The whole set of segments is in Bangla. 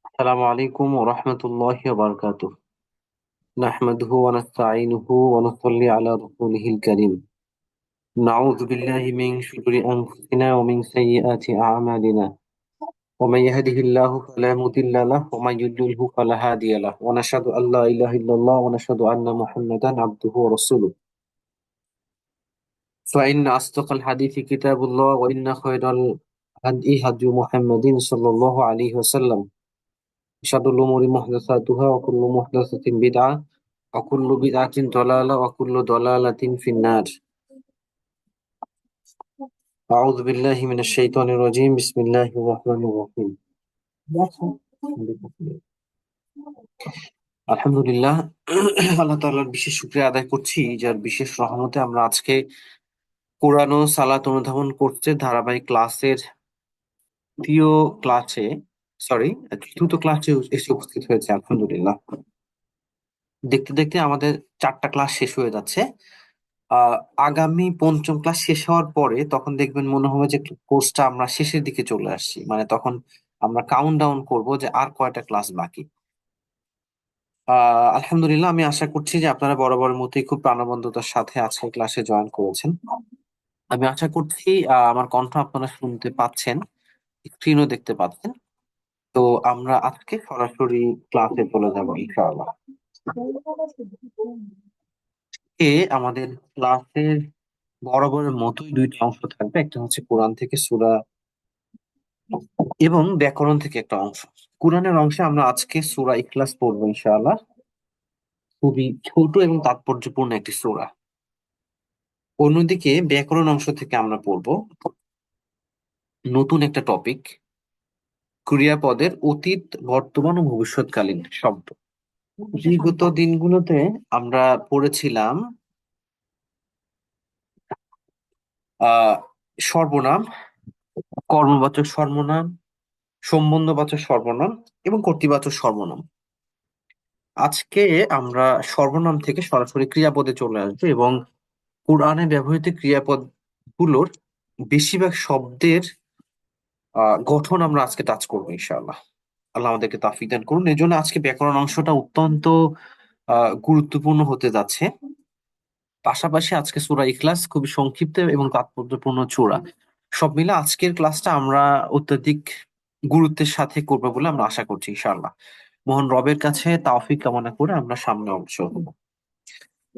السلام عليكم ورحمة الله وبركاته. نحمده ونستعينه ونصلي على رسوله الكريم. نعوذ بالله من شرور أنفسنا ومن سيئات أعمالنا. ومن يهده الله فلا مضل له ومن يضلله فلا هادي له ونشهد أن لا إله إلا الله ونشهد أن محمدا عبده ورسوله. فإن أصدق الحديث كتاب الله وإن خير الهدي هدي محمد صلى الله عليه وسلم. شر الأمور محدثاتها وكل محدثة بدعة وكل بدعة ضلالة وكل ضلالة في النار. أعوذ بالله من الشيطان الرجيم. بسم الله الرحمن الرحيم. আলহামদুলিল্লাহ, আল্লাহ তাআলার বিশেষ শুকরিয়া আদায় করছি, যার বিশেষ রহমতে আমরা আজকে কোরআন ও সালাত অনুধাবন করতে ধারাবাহিক ক্লাসের তৃতীয় ক্লাসে সরি চতুর্থ ক্লাসে এসে উপস্থিত হয়েছে। আলহামদুলিল্লাহ, দেখতে দেখতে আমাদের 4টা ক্লাস শেষ হয়ে যাচ্ছে। আহ আগামী পঞ্চম ক্লাস শেষ হওয়ার পরে তখন দেখবেন মনে হবে যে কোর্সটা আমরা শেষের দিকে চলে আসছি, মানে তখন আমরা কাউন্ট ডাউন করবো যে আর কয়টা ক্লাস বাকি। আলহামদুলিল্লাহ, আমি আশা করছি যে আপনারা বরাবরের মতোই খুব প্রাণবন্ততার সাথে আজকে ক্লাসে জয়েন করেছেন। আমি আশা করছি আমার কণ্ঠ আপনারা শুনতে পাচ্ছেন, স্ক্রিনও দেখতে পাচ্ছেন। তো আমরা আজকে সরাসরি ক্লাসে চলে যাবো ইনশাআল্লাহ। আমাদের ক্লাসের বরাবরের মতোই 2টা অংশ থাকবে, একটা হচ্ছে কোরআন থেকে সূরা এবং ব্যাকরণ থেকে একটা অংশ। কোরআনের অংশে আমরা আজকে সূরা ইখলাস পড়বো ইনশাআল্লাহ। খুবই ছোট এবং তাৎপর্যপূর্ণ একটি সূরা। অন্যদিকে ব্যাকরণ অংশ থেকে আমরা পড়বো নতুন একটা টপিক, ক্রিয়াপদের অতীত, বর্তমান ও ভবিষ্যৎকালীন শব্দ। বিগত দিনগুলোতে আমরা পড়েছিলাম আহ সর্বনাম, কর্মবাচক সর্বনাম, সম্বন্ধবাচক সর্বনাম এবং কর্তৃবাচক সর্বনাম। আজকে আমরা সর্বনাম থেকে সরাসরি ক্রিয়াপদে চলে আসবো এবং কোরআনে ব্যবহৃত ক্রিয়াপদ গুলোর বেশিরভাগ শব্দের গঠন আমরা আজকে টাচ করবো ইনশাআল্লাহ। আল্লাহ আমাদেরকে তাওফিক দান করুন। এই জন্য আজকে ব্যাকরণ অংশটা অত্যন্ত গুরুত্বপূর্ণ হতে যাচ্ছে। পাশাপাশি আজকে সূরা ইখলাস খুবই সংক্ষিপ্ত এবং তাৎপর্যপূর্ণ সূরা। সব মিলে আজকের ক্লাসটা আমরা অত্যাধিক গুরুত্বের সাথে করবো বলে আমরা আশা করছি ইনশাআল্লাহ। মহান রবের কাছে তাওফিক কামনা করে আমরা সামনে অগ্রসর হব।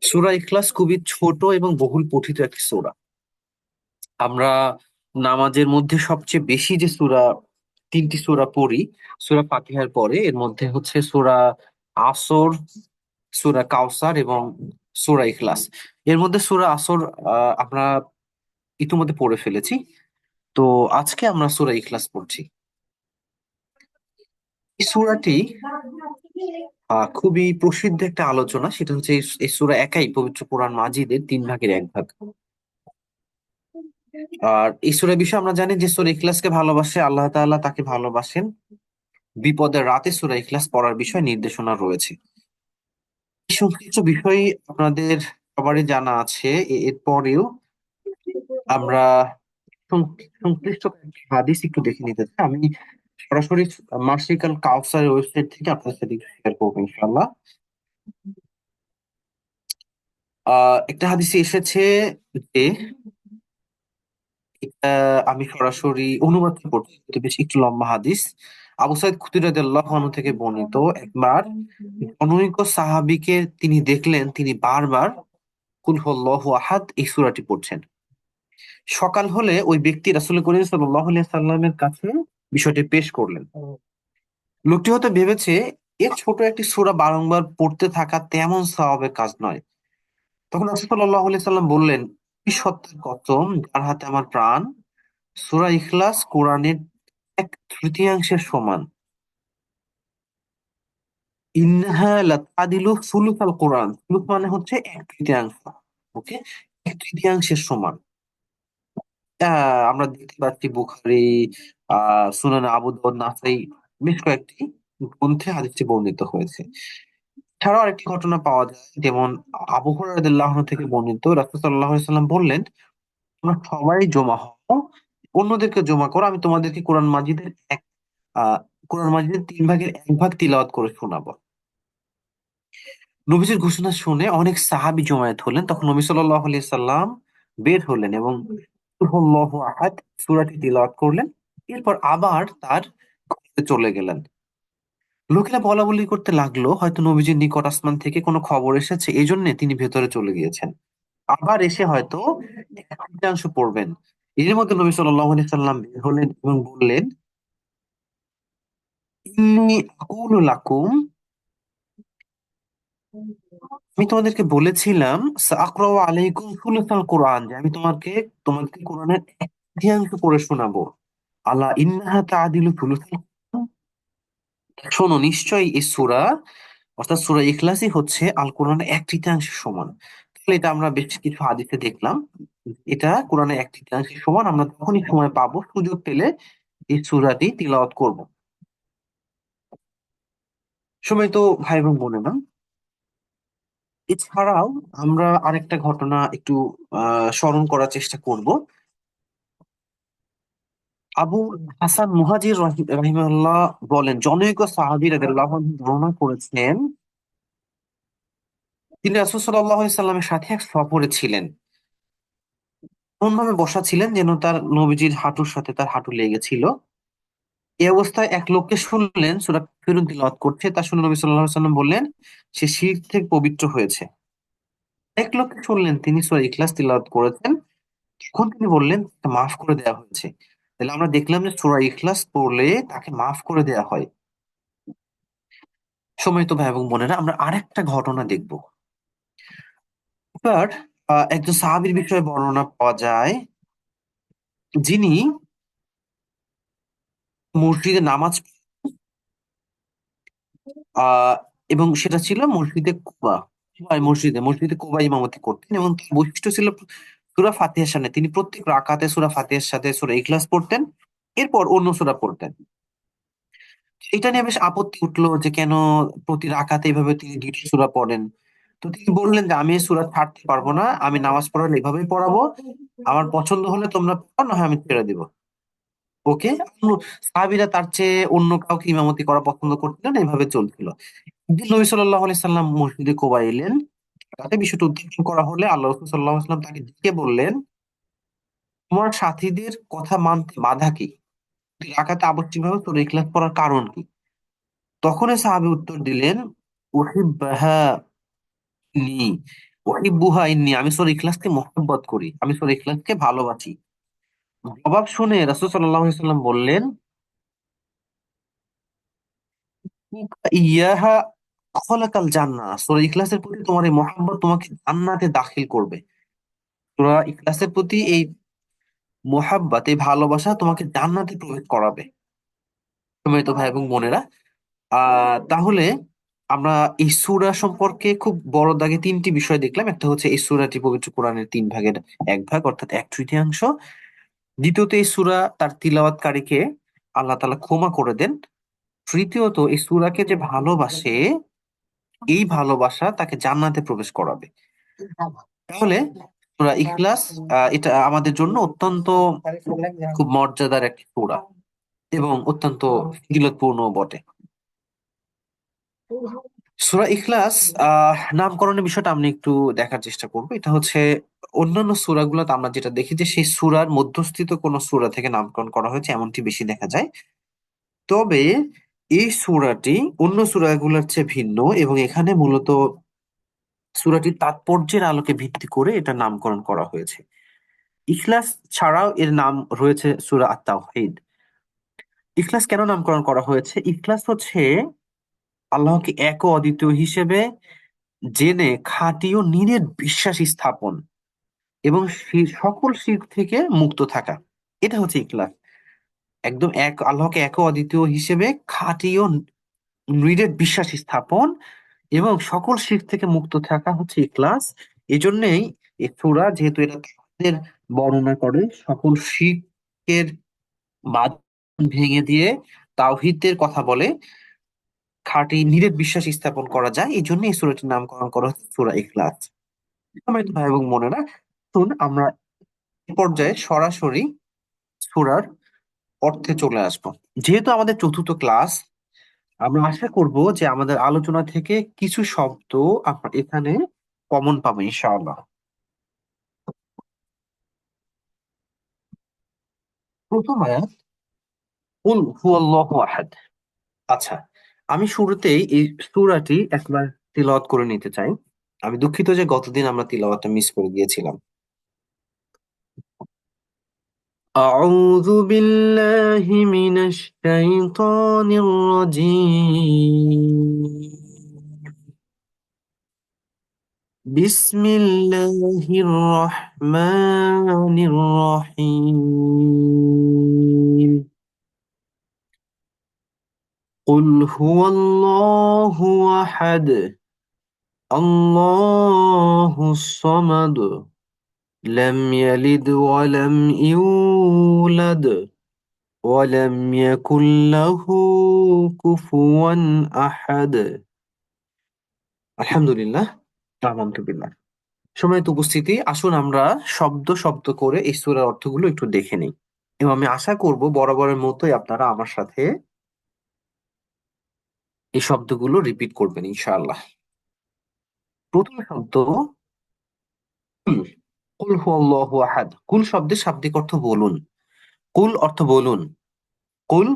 সূরা ইখলাস খুবই ছোট এবং বহুল পঠিত একটি সূরা। আমরা নামাজের মধ্যে সবচেয়ে বেশি যে সূরা, 3টি সূরা পড়ি সূরা ফাতিহার পরে, এর মধ্যে হচ্ছে সূরা আসর, সূরা কাউসার এবং সূরা ইখলাস। এর মধ্যে সূরা আসর আমরা ইতিমধ্যে পড়ে ফেলেছি। তো আজকে আমরা সূরা ইখলাস পড়ছি। এই সূরাটি খুবই প্রসিদ্ধ একটা আলোচনা, সেটা হচ্ছে এই সূরা একাই পবিত্র কোরআন মাজিদের 3 ভাগের 1 ভাগ। আর এই সূরা বিষয়ে আমরা জানি যে সূরা ইখলাসকে ভালোবাসে আল্লাহ তাআলা, তাকে ভালোবাসেন। বিপদের রাতে সূরা ইখলাস পড়ার বিষয়ে নির্দেশনা রয়েছে। এই সংশ্লিষ্ট বিষয় আপনাদের সবারই জানা আছে। এরপরেও আমরা সংশ্লিষ্ট কয়েকটি হাদিস একটু দেখে নিতে চাই। আমি সরাসরি মার্সিকাল কাউসার ওয়েবসাইট থেকে আপনার সাথে শেয়ার করবো ইনশাআল্লাহ। একটা হাদিসে এসেছে যে আমি সরাসরি অনুবাদ করছি, এটা বেশ একটু লম্বা হাদিস। আবু সাইদ খুদরি রাদিয়াল্লাহু আনহু থেকে বর্ণিত, একবার জনৈক সাহাবীকে তিনি দেখলেন, তিনি বারবার কুল হুয়াল্লাহু আহাদ এই সূরাটি পড়ছেন। সকাল হলে ওই ব্যক্তি রাসূল করিম সাল্লাল্লাহু আলাইহি সাল্লামের কাছে বিষয়টি পেশ করলেন। লোকটি হয়তো ভেবেছে এর ছোট একটি সূরা বারংবার পড়তে থাকা তেমন সওয়াবের কাজ নয়। তখন রাসূল সাল্লাল্লাহু আলাইহি সাল্লাম বললেন, "কি সত্যের কসম, যার হাতে আমার প্রাণ, সূরা ইখলাস কোরআনের 1/3 সমান। ইন্নাহা লাতাদিলু সুলুসাল কোরআন।" সুলুস মানে হচ্ছে 1/3। ওকে, 1/3 সমান। আমরা দেখতে পাচ্ছি বুখারী, সুনান আবু দাউদ, নাসাই বেশ কয়েকটি গ্রন্থে হাদিসটি বর্ণিত হয়েছে। এছাড়াও আরেকটি ঘটনা পাওয়া যায়, যেমন আবু হুরায়রা রাদিয়াল্লাহু আনহু থেকে বর্ণিত, রাসূল সাল্লাল্লাহু আলাইহি সাল্লাম বললেন, তোমরা সবাই জমা হও অন্যদেরকে জমা করো, আমি তোমাদেরকে আহ কোরআন মাজিদের 3 ভাগের 1 ভাগ তিলাওয়াত করে শোনাবো। নবীজির ঘোষণা শুনে অনেক সাহাবী জমায়েত হলেন। তখন নবী সাল্লাল্লাহু আলাইহি সাল্লাম বের হলেন এবং কুল হুয়াল্লাহু আহাদ সূরাটি তিলাওয়াত করলেন। এরপর আবার তার ঘরে চলে গেলেন। লোকেরা বলা বলি করতে লাগলো, হয়তো নবীজির নিকট আসমান থেকে কোনো খবর এসেছে, এই জন্য তিনি ভেতরে চলে গিয়েছেন। আবার এসে হয়তো এক তৃতীয়াংশ পড়বেন। এর মধ্যে নবী সাল্লাল্লাহু আলাইহি সাল্লাম বের হলেন এবং বললেন, ইন্নী আকুলু লাকুম, আমি তোমাদেরকে বলেছিলাম সাকরাউ আলাইকুম সুলুসাল কোরআন, যে আমি তোমাদেরকে কোরআনের 1/3 পড়ে শোনাবো। আলা ইন্নাহা তাআদিলু সুলুসাল কোরআন। শোনো, নিশ্চয়ই এই সূরা, অর্থাৎ সূরা ইখলাসই হচ্ছে আল কোরআনের 1/3 সমান। তাহলে এটা আমরা বেশ কিছু হাদিসে দেখলাম, এটা কোরআনের 1/3 সমান। আমরা যখনই সময় পাবো, সুযোগ পেলে এই সূরাটি তিলাওয়াত করব। সময় তো ভাই এবং বোনেরা, এছাড়াও আমরা আরেকটা ঘটনা একটু স্মরণ করার চেষ্টা করব। আবু হাসান মুহাজির রাহিমাহুল্লাহ বলেন, জনৈক সাহাবী রাদিয়াল্লাহু আনহু বর্ণনা করেছেন, তিনি রাসূল সাল্লাল্লাহু আলাইহি সাল্লামের সাথে এক সফরে ছিলেন। এমন ভাবে বসা ছিলেন যেন তার নবীজির হাঁটুর সাথে তার হাঁটু লেগেছিল। এই অবস্থায় এক লোককে শুনলেন সূরা কাফিরুন তিলাওয়াত করছে। তা শুনে নবী সাল্লাল্লাহু আলাইহি সাল্লাম বললেন, সে শিরক থেকে পবিত্র হয়েছে। এক লোককে শুনলেন তিনি সূরা ইখলাস তিলাওয়াত করেছেন। তখন তিনি বললেন, "তাকে মাফ করে দেওয়া হয়েছে।" তাহলে আমরা দেখলাম যে সূরা ইখলাস পড়লে তাকে মাফ করে দেওয়া হয়। সম্মানিত ভাই এবং বোনেরা, আমরা আরেকটা ঘটনা দেখব। এবার একজন সাহাবীর বিষয়ে বর্ণনা পাওয়া যায়, যিনি মসজিদে নামাজ আহ এবং সেটা ছিল মসজিদে কুবা। মসজিদে কুবা ইমামতি করতেন এবং তার বৈশিষ্ট্য ছিল সূরা ফাতিহার সামনে তিনি প্রত্যেক রাকাতে সূরা ফাতিহার সাথে সূরা ইখলাস পড়তেন, এরপর অন্য সূরা পড়তেন। এটা নিয়ে বেশ আপত্তি উঠলো যে কেন প্রতি রাকাতে এভাবে তিনি 2টি সূরা পড়েন। তো তিনি বললেন যে আমি এই সূরা ছাড়তে পারবো না, আমি নামাজ পড়ালে এভাবেই পড়াবো। আমার পছন্দ হলে তোমরা পড়ো, না হয় আমি ছেড়ে দিব। ওকে। সাহাবীরা তার চেয়ে অন্য কাউকে ইমামতি করা পছন্দ করছিলেন, এভাবে চলছিল। একদিন নবী সাল্লাল্লাহু আলাইহি সাল্লাম মসজিদে কুবা এলেন। তাতে বিষয়টা উত্থাপন করা হলে আল্লাহ রাসূল সাল্লাল্লাহু আলাইহি সাল্লাম তাকে ডেকে বললেন, তোমার সাথীদের কথা মানতে বাধা কি? রাকাতে আবশ্যিকভাবে সূরা ইখলাস পড়ার কারণ কি? তখন ওই সাহাবী উত্তর দিলেন, উহিব্বাহা ইন্নী, উহিব্বুহা ইন্নী, আমি সূরা ইখলাসকে মহব্বত করি, আমি সূরা ইখলাসকে ভালোবাসি। জবাব শুনে রাসূল সাল্লাল্লাহু আলাইহি সাল্লাম বললেন, ইয়াহা খলাকাল জান্নাহ, সূরা ইখলাসের প্রতি তোমার এই মহব্বত তোমাকে জান্নাতে দাখিল করবে। সূরা ইখলাসের প্রতি এই মোহাব্বত, এই ভালোবাসা তোমাকে জান্নাতে প্রবেশ করাবে। সম্মানিত ভাই এবং বোনেরা, তাহলে আমরা এই সূরা সম্পর্কে খুব বড় দাগে 3টি বিষয় দেখলাম। একটা হচ্ছে এই সূরাটি পবিত্র কোরআনের 3 ভাগের 1 ভাগ, অর্থাৎ 1/3। দ্বিতীয়ত, এই সূরা তার তিলাওয়াতকারীকে আল্লাহ তাআলা ক্ষমা করে দেন। তৃতীয়ত, এই সূরাকে যে ভালোবাসে, এই ভালোবাসা তাকে জান্নাতে প্রবেশ করাবে। তাহলে সূরা ইখলাস এটা আমাদের জন্য অত্যন্ত খুব মর্যাদার একটি সূরা এবং অত্যন্ত ফজিলতপূর্ণ বটে। সূরা ইখলাস নামকরণের বিষয়টা আমরা একটু দেখার চেষ্টা করবো। এটা হচ্ছে অন্যান্য সূরাগুলোতে আমরা যেটা দেখি যে সেই সূরার মধ্যস্থিত কোন সূরা থেকে নামকরণ করা হয়েছে, এমনটি বেশি দেখা যায়। তবে এই সূরাটি অন্য সূরাগুলোর চেয়ে ভিন্ন এবং এখানে মূলত সূরাটির তাৎপর্যের আলোকে ভিত্তি করে এটা নামকরণ করা হয়েছে। ইখলাস ছাড়াও এর নাম রয়েছে সূরা আত-তাওহীদ। ইখলাস কেন নামকরণ করা হয়েছে? ইখলাস হচ্ছে আল্লাহকে এক ও অদ্বিতীয় হিসেবে জেনে খাঁটি ও নিরেট বিশ্বাস স্থাপন এবং সকল শিরক থেকে মুক্ত থাকা। এটা হচ্ছে ইখলাস। একদম আল্লাহকে এক ও অদ্বিতীয় হিসেবে খাঁটি ও নিরেট বিশ্বাস স্থাপন এবং সকল শিরক থেকে মুক্ত থাকা হচ্ছে ইখলাস। এজন্যই এই সূরা, যেহেতু এটা তাওহীদের বর্ণনা করে, সকল শিরকের বাঁধন ভেঙে দিয়ে তাওহীদের কথা বলে, খাঁটি নিরেট বিশ্বাস স্থাপন করা যায়, এই জন্য এই সূরাটির নামকরণ করা হচ্ছে সূরা ইখলাস। সম্মানিত ভাই এবং বোনেরা, শুন আমরা এই পর্যায়ে সরাসরি সূরার অর্থে চলে আসবো। যেহেতু আমাদের চতুর্থ ক্লাস, আমরা আশা করব যে আমাদের আলোচনা থেকে কিছু শব্দ আমরা এখানে কমন পাবো ইনশাআল্লাহ। প্রথম আয়াত, কুল হুয়াল্লাহু আহাদ। আচ্ছা, আমি শুরুতেই এই সূরাটি একবার তিলাওয়াত করে নিতে চাই। আমি দুঃখিত যে গতদিন আমরা তিলাওয়াতটা মিস করে গিয়েছিলাম। أعوذ بالله من الشيطان الرجيم. بسم الله الرحمن الرحيم. قل هو الله أحد، الله الصمد، لم يلد ولم يولد ولم يكن له كفوا أحد. আলহামদুলিল্লাহ, আমানতু বিল্লাহ। সম্মানিত উপস্থিতি, আসুন আমরা শব্দ শব্দ করে এই সূরার অর্থগুলো একটু দেখে নিই, এবং আমি আশা করব বরাবরের মতোই আপনারা আমার সাথে এই শব্দগুলো রিপিট করবেন ইনশাআল্লাহ। প্রথম শব্দ কুল। কুল হুয়াল্লাহু আহাদ। কুল শব্দের শাব্দিক অর্থ বলুন। কুল অর্থ বলুন। কুল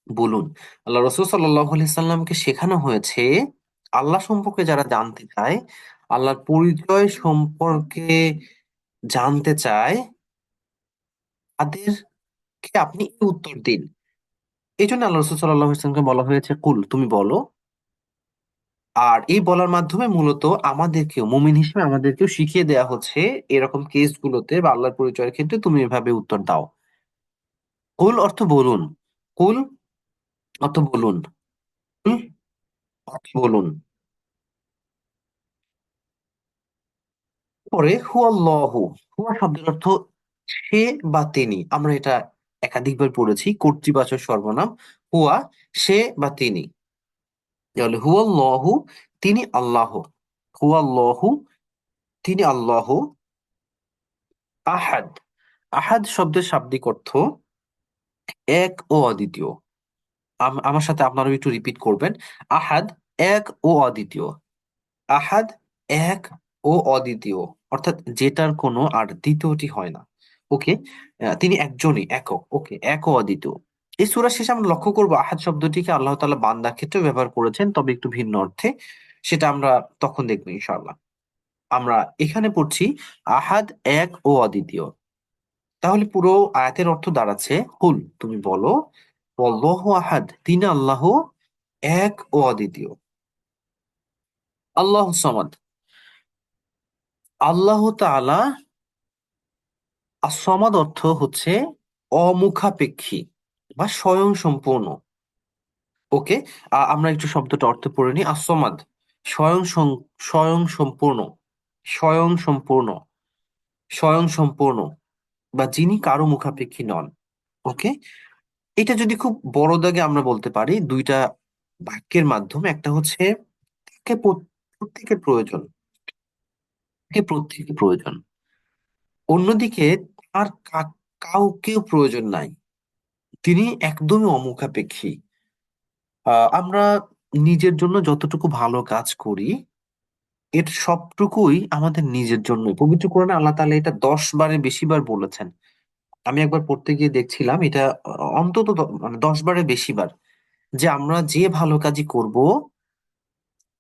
বলুন। আল্লাহ রাসূল সাল্লাল্লাহু আলাইহি সাল্লামকে শেখানো হয়েছে, আল্লাহ সম্পর্কে যারা জানতে চায়, আল্লাহর পরিচয় সম্পর্কে জানতে চায়, তাদেরকে আপনি এই উত্তর দিন। এই জন্য আল্লাহ রাসূল সাল্লাল্লাহু আলাইহি ওয়াসাল্লামকে বলা হয়েছে কুল, তুমি বলো। আর এই বলার মাধ্যমে মূলত আমাদেরকেও, মুমিন হিসেবে আমাদেরকেও শিখিয়ে দেয়া হচ্ছে, এরকম কেস গুলোতে বা আল্লাহর পরিচয়ের ক্ষেত্রে তুমি এভাবে উত্তর দাও। কুল অর্থ বলুন। কুল অর্থ বলুন। কুল অর্থ বলুন। পরে হুয়াল্লাহু। হুয়া শব্দের অর্থ সে বা তিনি। আমরা এটা একাধিকবার পড়েছি, কর্তৃবাচক সর্বনাম। হুয়া সে বা তিনি। তাহলে হুয়াল্লাহু, তিনি আল্লাহ। হুয়াল্লাহু, তিনি আল্লাহ। আহাদ। আহাদ শব্দের শাব্দিক অর্থ এক ও অদ্বিতীয়। আমার সাথে আপনারা একটু রিপিট করবেন। আহাদ, এক ও অদ্বিতীয়। আহাদ, এক ও অদ্বিতীয়, অর্থাৎ যেটার কোনো আর দ্বিতীয়টি হয় না। ওকে, তিনি একজনই, একক। ওকে, এক ও অদ্বিতীয়। এই সূরা শেষে আমরা লক্ষ্য করবো আহাদ শব্দটিকে আল্লাহ তাআলা বান্দার ক্ষেত্রে ব্যবহার করেছেন, তবে একটু ভিন্ন অর্থে। সেটা আমরা তখন দেখবো ইনশাআল্লাহ। আমরা এখানে পড়ছি আহাদ, এক ও অদ্বিতীয়। তাহলে পুরো আয়াতের অর্থ দাঁড়াচ্ছে, কুল তুমি বলো, আল্লাহু আহাদ, তিনি আল্লাহ, এক ও অদ্বিতীয়। আল্লাহ সামাদ। আল্লাহ তাআলা, আসমাদ অর্থ হচ্ছে অমুখাপেক্ষী বা স্বয়ং সম্পূর্ণ। ওকে, আমরা একটু শব্দটা অর্থ পড়ে নিই। আসমাদ, স্বয়ং স্বয়ং সম্পূর্ণ। স্বয়ং সম্পূর্ণ। স্বয়ং সম্পূর্ণ, বা যিনি কারো মুখাপেক্ষী নন। ওকে, এটা যদি খুব বড় দাগে আমরা বলতে পারি দুইটা বাক্যের মাধ্যমে, একটা হচ্ছে তাকে প্রত্যেকের প্রয়োজন, তাকে প্রত্যেকের প্রয়োজন। অন্যদিকে তার কাউকেও প্রয়োজন নাই, তিনি একদমই অমুখাপেক্ষী। আমরা নিজের জন্য যতটুকু ভালো কাজ করি, এর সবটুকুই আমাদের নিজের জন্যই। পবিত্র কোরআনে আল্লাহ তাআলা এটা 10 বারের বেশি বার বলেছেন। আমি একবার পড়তে গিয়ে দেখছিলাম এটা অন্তত মানে 10 বারের বেশি বার, যে আমরা যে ভালো কাজই করব,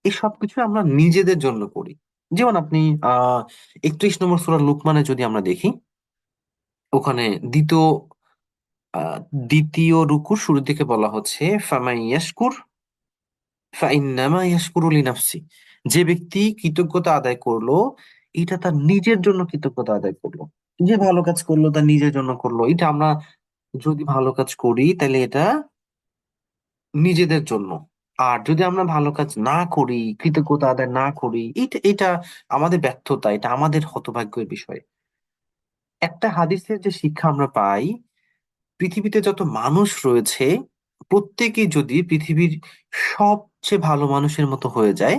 এই সবকিছু আমরা নিজেদের জন্য করি। যেমন আপনি 31 নম্বর সূরা লুকমানে যদি আমরা দেখি, ওখানে আহ, দ্বিতীয় রুকুর শুরুর দিকে বলা হচ্ছে, ফামান ইয়াশকুর ফাইন্নামা ইয়াশকুরু লিনাফসি। যে ব্যক্তি কৃতজ্ঞতা আদায় করলো, এটা তার নিজের জন্য কৃতজ্ঞতা আদায় করলো। যে ভালো কাজ করলো তার নিজের জন্য করলো। এটা আমরা যদি ভালো কাজ করি তাহলে এটা নিজেদের জন্য। আর যদি আমরা ভালো কাজ না করি, কৃতজ্ঞতা আদায় না করি, এটা এটা আমাদের ব্যর্থতা, এটা আমাদের হতভাগ্যের বিষয়। একটা হাদিসের যে শিক্ষা আমরা পাই, পৃথিবীতে যত মানুষ রয়েছে, প্রত্যেকেই যদি পৃথিবীর সবচেয়ে ভালো মানুষের মতো হয়ে যায়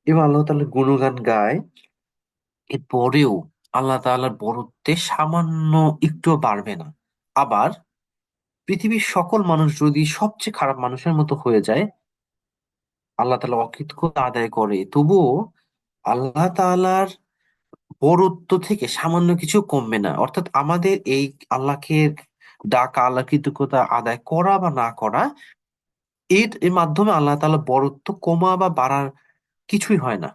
এবং আল্লাহ তাআলার গুণগান গায়, এরপরেও আল্লাহ তাআলার বরত্বে সামান্য একটুও বাড়বে না। আবার পৃথিবীর সকল মানুষ যদি সবচেয়ে খারাপ মানুষের মতো হয়ে যায়, আল্লাহ তাআলা অকৃতজ্ঞতা আদায় করে, তবুও আল্লাহ তাআলার বরত্ব থেকে সামান্য কিছু কমবে না। অর্থাৎ আমাদের এই আল্লাহকে ডাকা, আল্লাহ কৃতজ্ঞতা আদায় করা বা না করা, এর মাধ্যমে আল্লাহ তাআলা বরত্ব কমা বা বাড়ার কিছুই হয় না।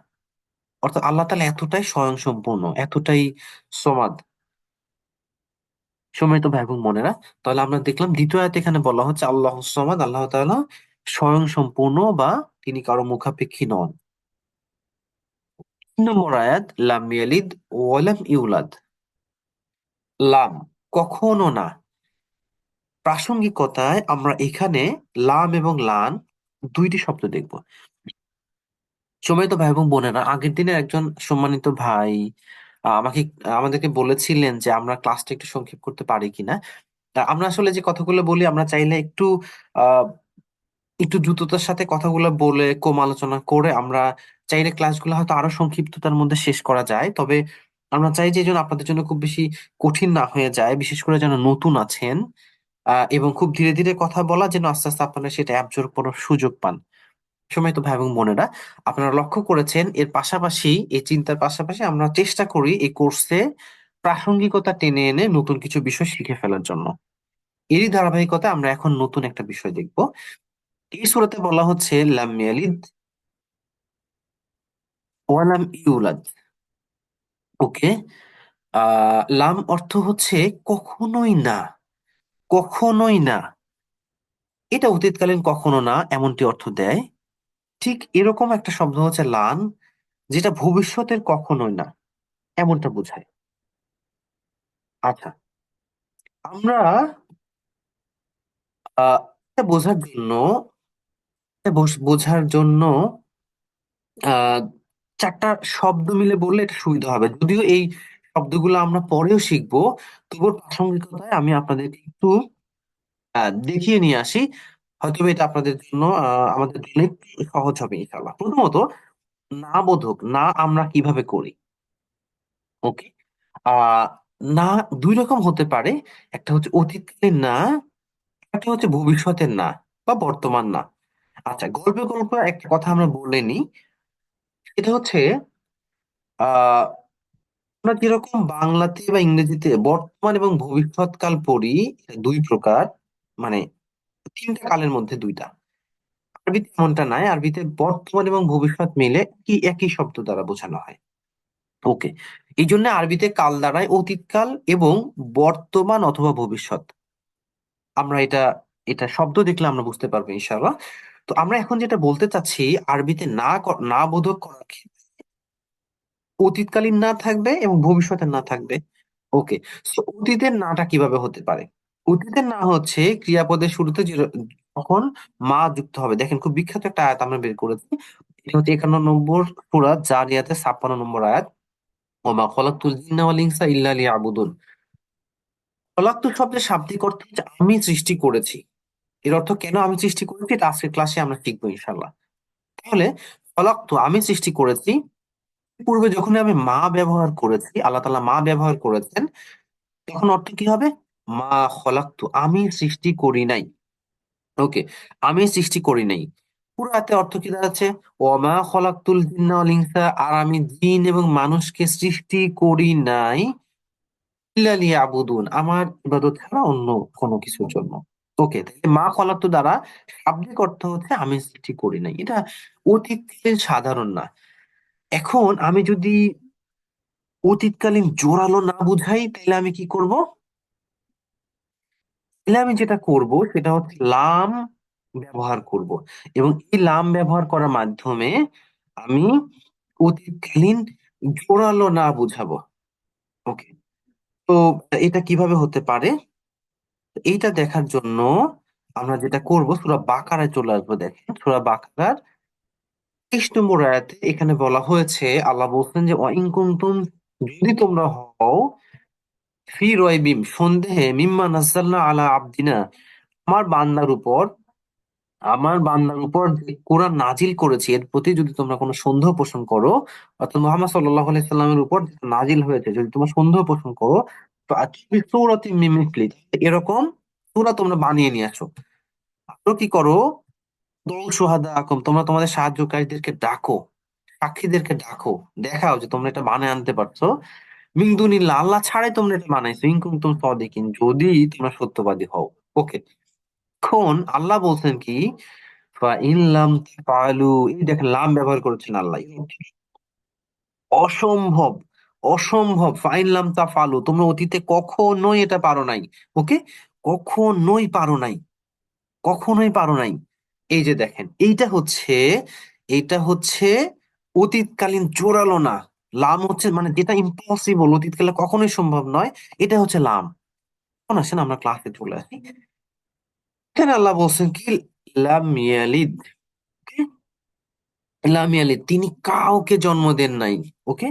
অর্থাৎ আল্লাহ তাআলা এতটাই স্বয়ংসম্পূর্ণ, এতটাই সমাদ। সম্মানিত ভাই এবং বোনেরা, তাহলে আমরা দেখলাম দ্বিতীয় আয়াতে এখানে বলা হচ্ছে আল্লাহ সমাদ, আল্লাহ তাআলা স্বয়ংসম্পূর্ণ বা তিনি কারো মুখাপেক্ষী নন। ৩ নম্বর আয়াত লাম ইয়ালিদ ওয়ালাম ইউলাদ। লাম, কখনো না। প্রাসঙ্গিকতায় আমরা এখানে লাম এবং লান দুইটি শব্দ দেখব। সম্মানিত ভাই এবং বোনেরা, আগের দিনে একজন সম্মানিত ভাই আমাদেরকে বলেছিলেন যে আমরা ক্লাসটা একটু সংক্ষেপ করতে পারি কিনা। আমরা আসলে যে কথাগুলো বলি, আমরা চাইলে আহ একটু দ্রুততার সাথে কথাগুলো বলে কম আলোচনা করে আমরা চাইলে ক্লাসগুলো হয়তো আরো সংক্ষিপ্ততার মধ্যে শেষ করা যায়। তবে আমরা চাই যে যেন আপনাদের জন্য খুব বেশি কঠিন না হয়ে যায়, বিশেষ করে যারা নতুন আছেন, এবং খুব ধীরে ধীরে কথা বলা, যেন আস্তে আস্তে আপনারা সেটা অ্যাবজর্ব করার সুযোগ পান। সময় তো ভাই এবং বোনেরা, আপনারা লক্ষ্য করেছেন এর পাশাপাশি, এই চিন্তার পাশাপাশি আমরা চেষ্টা করি এই কোর্সে প্রাসঙ্গিকতা টেনে এনে নতুন কিছু বিষয় শিখে ফেলার জন্য। এরই ধারাবাহিকতায় আমরা এখন নতুন একটা বিষয় দেখব। এই সূরাতে বলা হচ্ছে লাম ইয়ালিদ ওয়ালাম ইউলাদ। ওকে। লাম অর্থ হচ্ছে কখনোই না, কখনোই না। এটা অতীতকালীন কখনো না এমনটি অর্থ দেয়। ঠিক এরকম একটা শব্দ হচ্ছে লান, যেটা ভবিষ্যতের কখনোই না এমনটা বোঝায়। আচ্ছা, আমরা এটা বোঝার জন্য আহ 4টা শব্দ মিলে বললে এটা সুবিধা হবে। যদিও এই শব্দগুলো আমরা পরেও শিখবো, তবুও প্রাসঙ্গিকতায় আমি আপনাদেরকে একটু দেখিয়ে নিয়ে আসি। হয়তো এটা আপনাদের জন্য, আমাদের জন্য একটু সহজ হবে ইনশাআল্লাহ। প্রথমত, না বোধক না আমরা কিভাবে করি? ওকে। আহ না দুই রকম হতে পারে। একটা হচ্ছে অতীতকালীন না, একটা হচ্ছে ভবিষ্যতের না বা বর্তমান না। আচ্ছা, গল্পে গল্পে একটা কথা আমরা বলে নিই। এটা হচ্ছে আহ আমরা যেরকম বাংলাতে বা ইংরেজিতে বর্তমান এবং ভবিষ্যৎকাল পড়ি, এটা দুই প্রকার, মানে 3টা কালের মধ্যে 2টা। আরবিতে এমনটা নাই, আরবিতে বর্তমান এবং ভবিষ্যৎ মিলে কি একই শব্দ দ্বারা বোঝানো হয়। ওকে। এই জন্য আরবিতে কাল দাঁড়ায় অতীতকাল এবং বর্তমান অথবা ভবিষ্যৎ। আমরা এটা এটা শব্দ দেখলে আমরা বুঝতে পারবো ইনশাআল্লাহ। তো আমরা এখন যেটা বলতে চাচ্ছি, আরবিতে না বোধক করার ক্ষেত্রে অতীতকালীন না থাকবে এবং ভবিষ্যতের না থাকবে। ওকে। সো অতীতের নাটা কিভাবে হতে পারে? অতীতের না হচ্ছে ক্রিয়াপদের শুরুতে যখন মা যুক্ত হবে। দেখেন, খুব বিখ্যাত একটা আয়াত আমরা বের করেছি। এটা হচ্ছে 91 সূরা জারিয়াতের 56 নম্বর আয়াত। ওমা খলাকতুল জিন্না ওয়াল ইনসা ইল্লা লিয়াবুদুন। খলাকতু শব্দের শাব্দিক অর্থ হচ্ছে আমি সৃষ্টি করেছি। এর অর্থ কেন আমি সৃষ্টি করেছি, এটা আজকের ক্লাসে আমরা শিখবো ইনশাল্লাহ। তাহলে খলাকতু আমি সৃষ্টি করেছি, পূর্বে যখন আমি মা ব্যবহার করেছি, আল্লাহ তাআলা মা ব্যবহার করেছেন, তখন অর্থ কি হবে? মা খলাকতু, আমি সৃষ্টি করি নাই। ওকে, আমি সৃষ্টি করি নাই। পুরো হাতে অর্থ কি দাঁড়াচ্ছে? ওয়ামা খলাকতুল জিন্না ওয়াল ইনসা, আর আমি জিন এবং মানুষকে সৃষ্টি করি নাই ইল্লা লিয়াবুদুন, আমার ইবাদত ছাড়া অন্য কোনো কিছুর জন্য। ওকে, তাহলে মা খলাকতু দ্বারা শাব্দিক অর্থ হচ্ছে আমি সৃষ্টি করি নাই। এটা অতীতের সাধারণ না। এখন আমি যদি অতীতকালীন জোরালো না বুঝাই, তাহলে আমি কি করব? তাহলে আমি যেটা করব সেটা হচ্ছে লাম ব্যবহার করব, এবং এই লাম ব্যবহার করার মাধ্যমে আমি অতীতকালীন জোরালো না বুঝাবো। ওকে। তো এটা কিভাবে হতে পারে? এইটা দেখার জন্য আমরা যেটা করব, সূরা বাকারায় চলে আসবো। দেখেন, সূরা বাকারার 23 নম্বর আয়াতে এখানে বলা হয়েছে, আল্লাহ বলছেন যে ওয়াইন কুনতুম, যদি তোমরা হও ফি রয়বিম, সন্দেহে, মিম্মা নাযালনা আলা আবদিনা, আমার বান্দার উপর, আমার বান্দার উপর যে কোরআন নাজিল করেছি এর প্রতি যদি তোমরা কোনো সন্দেহ পোষণ করো, অর্থাৎ মোহাম্মদ সাল্লাল্লাহু আলাইহি সাল্লামের উপর যেটা নাজিল হয়েছে যদি তোমরা সন্দেহ পোষণ করো, তো আজকে সূরাতিন মিন মিসলি, এরকম সূরা তোমরা বানিয়ে নিয়ে আসো। তো কি করো, দল সুহাদাকুম, তোমরা তোমাদের সাহায্যকারীদেরকে ডাকো, সাক্ষীদেরকে ডাকো, দেখাও যে তোমরা এটা বানিয়ে আনতে পারছো। মিন দুনিল্লাহ, আল্লাহ ছাড়াই তোমরা এটা বানাইছো, ইন কুনতুম সাদিকিন, যদি তোমরা সত্যবাদী হও। ওকে, এখন আল্লাহ বলছেন কি, ফা ইন লাম তাফআলু, এই দেখেন লাম ব্যবহার করেছেন আল্লাহ, অসম্ভব, অসম্ভব, ফাইন লাম তাফআলু, তোমরা অতীতে কখনোই এটা পারো নাই। ওকে, কখনোই পারো নাই, কখনোই পারো নাই। এই যে দেখেন, এইটা হচ্ছে অতীতকালীন জোরালো না। লাম হচ্ছে মানে যেটা ইম্পসিবল, অতীতকালে কখনোই সম্ভব নয়, এটা হচ্ছে লাম। এখন আসেন আমরা ক্লাসে চলে আসি। এখানে আল্লাহ বলছেন কি, লাম ইয়ালিদ, লাম ইয়ালিদ, তিনি কাউকে জন্ম দেন নাই। ওকে,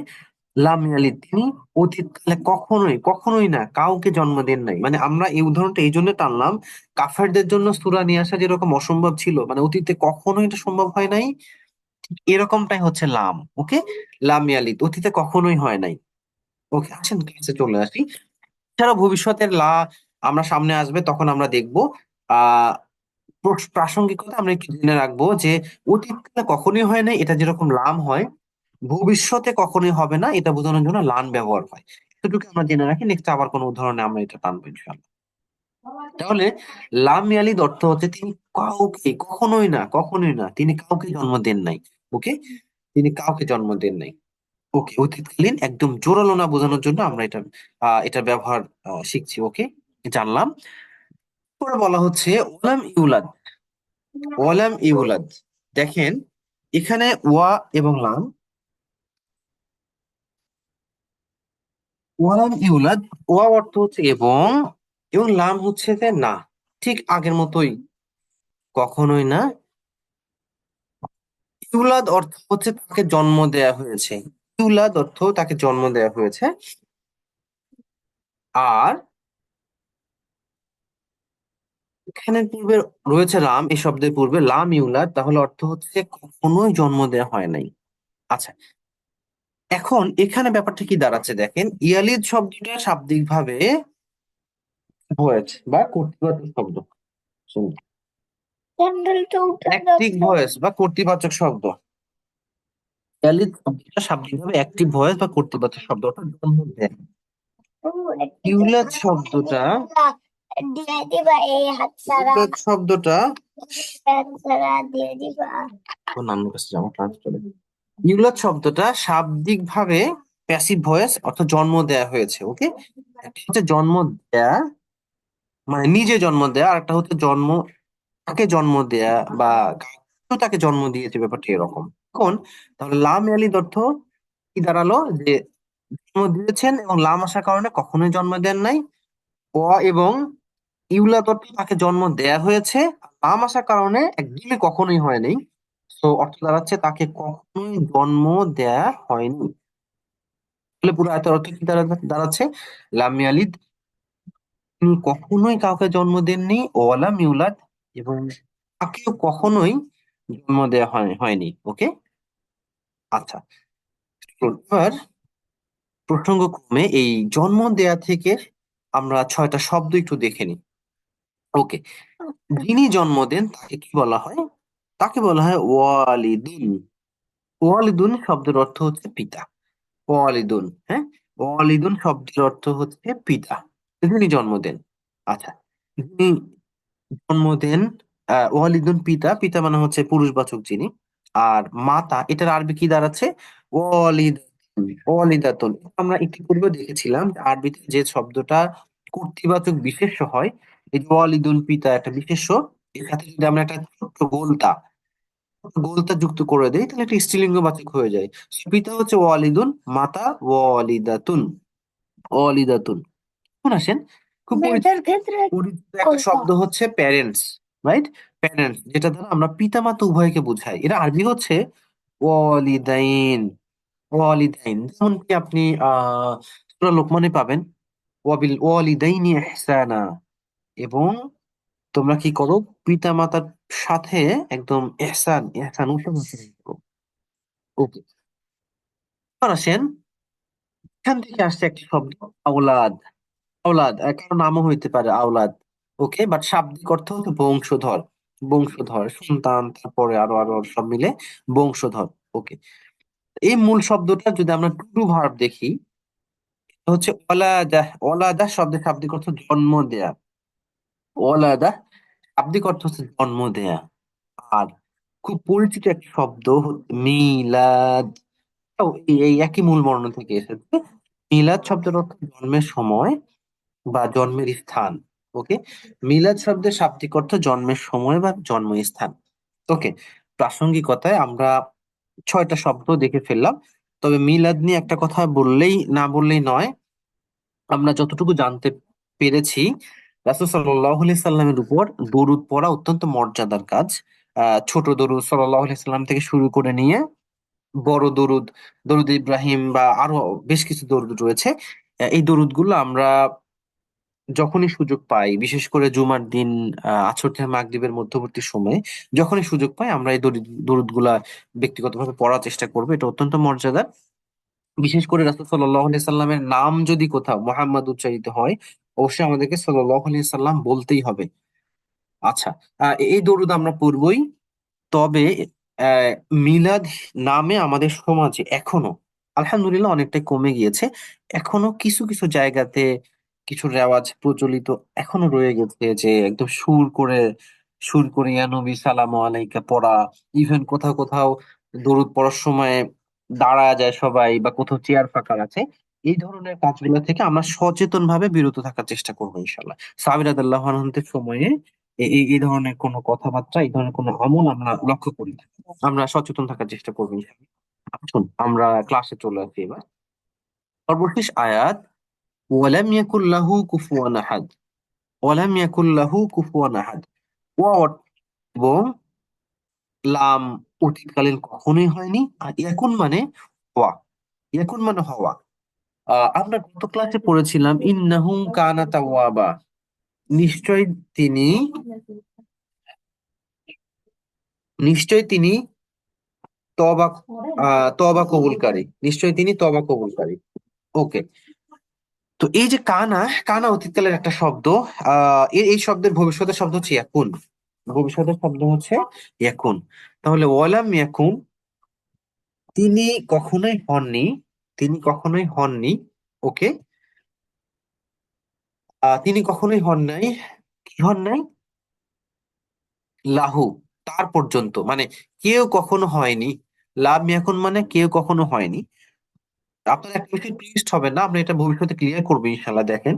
লাম ইয়ালিদ, তিনি অতীতকালে কখনোই, কখনোই না, কাউকে জন্ম দেন নাই। মানে আমরা এই উদাহরণটা এই জন্য টানলাম, কাফেরদের জন্য সূরা নিয়ে আসা যেরকম অসম্ভব ছিল, মানে অতীতে কখনোই এটা সম্ভব হয় নাই, এরকমটাই হচ্ছে লাম। ওকে, লাম ইয়ালিদ, অতীতে কখনোই হয় নাই। ওকে, আসেন ক্লাসে চলে আসি। এছাড়া ভবিষ্যতের আমরা সামনে আসবে তখন আমরা দেখবো। আহ প্রাসঙ্গিকতা আমরা একটু জেনে রাখবো যে অতীতকালে কখনোই হয় না, এটা যেরকম লাম হয়, ভবিষ্যতে কখনোই হবে না এটা বোঝানোর জন্য লান ব্যবহার হয়। এটুকু আমরা জেনে রাখি, নেক্সট আবার কোনো উদাহরণে আমরা এটা টানবো ইনশাআল্লাহ। তাহলে লাম ইয়ালিদ অর্থ হচ্ছে তিনি কাউকে, কখনোই না, কখনোই না, তিনি কাউকে জন্ম দেন নাই। ওকে, তিনি কাউকে জন্ম দেন নাই। ওকে, অতীতকালীন একদম জোরালো না বোঝানোর জন্য আমরা এটার ব্যবহার শিখছি। ওকে, জানলাম। পরে বলা হচ্ছে ওলাম ইউলাদ, ওয়ালাম ইউলাদ, দেখেন এখানে ওয়া এবং লাম, ওয়ালাম ইউলাদ, ওয়া অর্থ হচ্ছে এবং, এবং লাম হচ্ছে যে না, ঠিক আগের মতোই, কখনোই না। ইউলাদ অর্থ হচ্ছে তাকে জন্ম দেয়া হয়েছে, ইউলাদ অর্থ তাকে জন্ম দেয়া হয়েছে। আর এখানে পূর্বে রয়েছে লাম, এই শব্দের পূর্বে লাম ইউলাদ, তাহলে অর্থ হচ্ছে কখনোই জন্ম দেয়া হয় নাই। আচ্ছা, এখন এখানে ব্যাপারটা কি দাঁড়াচ্ছে দেখেন, ইয়ালিদ শব্দটা শাব্দিক ভাবে ভয়েস বা কর্তৃবাচক শব্দ, শুনুন, অ্যাক্টিভ ভয়েস বা কর্তৃবাচক শব্দ। ইয়ালিদ শব্দটা শাব্দিকভাবে অ্যাক্টিভ ভয়েস বা কর্তৃবাচক শব্দ, অর্থাৎ জন্ম দেয়। ইউলাদ শব্দটা, ইউলাদ শব্দটা, ও নান্নুর কাছে যাবো, ক্লাস চলে। ইউলাদ শব্দটা শাব্দিক ভাবে প্যাসিভ ভয়েস, অর্থাৎ জন্ম দেয়া হয়েছে। ওকে, একটা হচ্ছে জন্ম দেয়া মানে নিজে জন্ম দেয়া, আর একটা হচ্ছে জন্ম, তাকে জন্ম দেয়া বা কেউ তাকে জন্ম দিয়েছে, ব্যাপারটা এরকম। এখন তাহলে লাম ইয়ালিদ অর্থ কি দাঁড়ালো, যে জন্ম দিয়েছেন এবং লাম আসার কারণে কখনোই জন্ম দেন নাই। অ এবং ইউলাদ অর্থ তাকে জন্ম দেয়া হয়েছে, লাম আসার কারণে একদমই কখনোই হয় নাই। তো অর্থ দাঁড়াচ্ছে তাকে কখনোই জন্ম দেয়া হয়নি। তাহলে পুরো আয়তের অর্থ কি দাঁড়াচ্ছে, লাম ইয়ালিদ, তিনি কখনোই কাউকে জন্ম দেননি, ওয়ালাম ইউলাদ, এবং তাকেও কখনোই জন্ম দেওয়া হয়নি। ওকে, আচ্ছা, এবার প্রসঙ্গক্রমে এই জন্ম দেয়া থেকে আমরা 6টা শব্দ একটু দেখে নিই। ওকে, যিনি জন্ম দেন তাকে কি বলা হয়, তাকে বলা হয় ওয়ালিদুন। ওয়ালিদুন শব্দের অর্থ হচ্ছে পিতা, ওয়ালিদুন, হ্যাঁ, ওয়ালিদুন শব্দের অর্থ হচ্ছে পিতা, যিনি জন্ম দেন। আচ্ছা, যিনি জন্ম দেন, ওয়ালিদুন পিতা, পিতা মানে হচ্ছে পুরুষবাচক যিনি। আর মাতা, এটার আরবি কি দাঁড়াচ্ছে, ওয়ালিদাতুন, ওয়ালিদাতুন। আমরা একটু পূর্বে দেখেছিলাম যে আরবিতে যে শব্দটা কর্তৃবাচক বিশেষ্য হয়, এই যে ওয়ালিদুন পিতা একটা বিশেষ্য, এর সাথে যদি আমরা একটা ছোট্ট গোলতা, গোলতা যুক্ত করে দেই তাহলে একটা স্ত্রীলিঙ্গবাচক হয়ে যায়। So, পিতা হচ্ছে ওয়ালিদুন, মাতা ওয়ালিদাতুন, ওয়ালিদাতুন। এখন আসেন, খুব পরিচিত একটা শব্দ হচ্ছে প্যারেন্টস, রাইট, প্যারেন্টস, যেটা দ্বারা আমরা পিতামাতা উভয়কে বোঝাই, এটা আরবি হচ্ছে ওয়ালিদাইন, ওয়ালিদাইন। যেমন কি আপনি সূরা লোকমানে পাবেন, ওয়াবিল ওয়ালিদাইনি ইহসানা, এবং তোমরা কি করো, পিতা মাতার সাথে একদম এহসান এহসান উত্তম আচরণ করো। ওকে, এবার আসেন, এখান থেকে আসছে একটা শব্দ আওলাদ। আওলাদ কারো নামও হইতে পারে আওলাদ। ওকে, বাট শাব্দিক অর্থ হচ্ছে বংশধর। বংশধর সন্তান, তারপরে আরো আরো সব মিলে বংশধর। ওকে, এই মূল শব্দটা যদি আমরা টু টু ভার্ব দেখি, এটা হচ্ছে ওলাদা। ওলাদা শব্দের শাব্দিক অর্থ জন্ম দেয়া। ওলাদা শাব্দিক অর্থ হচ্ছে জন্ম দেয়া। আর খুব পরিচিত একটা শব্দ হচ্ছে মিলাদ। এই একই মূল বর্ণ থেকে এসেছে। মিলাদ শব্দের অর্থ জন্মের সময় বা জন্মের স্থান। ওকে, মিলাদ শব্দের শাব্দিক অর্থ জন্মের সময় বা জন্মস্থান। ওকে, প্রাসঙ্গিকতায় আমরা 6টা শব্দ দেখে ফেললাম। তবে মিলাদ নিয়ে একটা কথা বললেই না বললেই নয়। আমরা যতটুকু জানতে পেরেছি, রাসূল সাল্লাল্লাহু আলাইহি সাল্লামের উপর দরুদ পড়া অত্যন্ত মর্যাদার কাজ। ছোট দরুদ সাল্লাল্লাহু আলাইহি সাল্লাম থেকে শুরু করে নিয়ে বড় দরুদ, দরুদ ইব্রাহিম বা আরো বেশ কিছু দরুদ রয়েছে। এই দরুদ গুলো আমরা যখনই সুযোগ পাই, বিশেষ করে জুমার দিন আসর থেকে মাগরিবের মধ্যবর্তী সময়ে যখনই সুযোগ পাই, আমরা এই দরুদ গুলা ব্যক্তিগতভাবে পড়ার চেষ্টা করবো। এটা অত্যন্ত মর্যাদার। বিশেষ করে রাসূল সাল্লাল্লাহু আলাইহি সাল্লামের নাম যদি কোথাও মুহাম্মদ উচ্চারিত হয়, অবশ্যই আমাদেরকে সাল্লাল্লাহু আলাইহি সাল্লাম বলতেই হবে। আচ্ছা, এই দরুদ আমরা পড়বই। তবে আহ, মিলাদ নামে আমাদের সমাজে এখনো আলহামদুলিল্লাহ অনেকটাই কমে গিয়েছে। এখনো কিছু কিছু জায়গাতে কিছু রেওয়াজ প্রচলিত এখনো রয়ে গেছে, যে একদম সুর করে ইয়া নবী সালাম আলাইকা পড়া। ইভেন কোথাও কোথাও দরুদ পড়ার সময় দাঁড়ায় যায় সবাই, বা কোথাও চেয়ার ফাঁকা আছে। এই ধরনের কাজগুলো থেকে আমরা সচেতন ভাবে বিরত থাকার চেষ্টা করবো ইনশাল্লাহ। সাহাবী রাদিয়াল্লাহু আনহুদের সময়ে এই ধরনের কোনো কথাবার্তা, এই ধরনের কোনো আমল আমরা লক্ষ্য করি না। আমরা সচেতন থাকার চেষ্টা করবো ইনশাআল্লাহ। আসুন আমরা ক্লাসে চলে আসি এবার। সর্বশেষ আয়াত, ওয়ালাম ইয়াকুল লাহু কুফুয়ান আহাদ। ওয়ালাম ইয়াকুল লাহু কুফুয়ান আহাদ। ওয়া এবং লাম অতীতকালীন কখনোই হয়নি। আর ইয়াকুন মানে হওয়া। ইয়াকুন মানে হওয়া। আমরা গত ক্লাসে পড়েছিলাম ইন্নাহু কানা তাওয়াবা। নিশ্চয় তিনি নিশ্চয় তিনি তবা তবা কবুলকারী। নিশ্চয়ই তিনি তবা কবুলকারী। ওকে, তো এই যে কানা, কানা অতীতকালের একটা শব্দ। এই শব্দের ভবিষ্যতের শব্দ হচ্ছে ইয়াকুন। ভবিষ্যতের শব্দ হচ্ছে ইয়াকুন। তাহলে ওয়ালাম ইয়াকুন, তিনি কখনোই হননি। তিনি কখনোই হননি। ওকে, তিনি কখনোই হন নাই। কি হন নাই? লাহু, তার পর্যন্ত, মানে কেউ কখনো হয়নি। লাম ইয়াকুন মানে কেউ কখনো হয়নি। আপনার একটা বিষয় টুইস্ট হবে না, আমরা এটা ভবিষ্যতে ক্লিয়ার করবো ইনশাল্লাহ। দেখেন,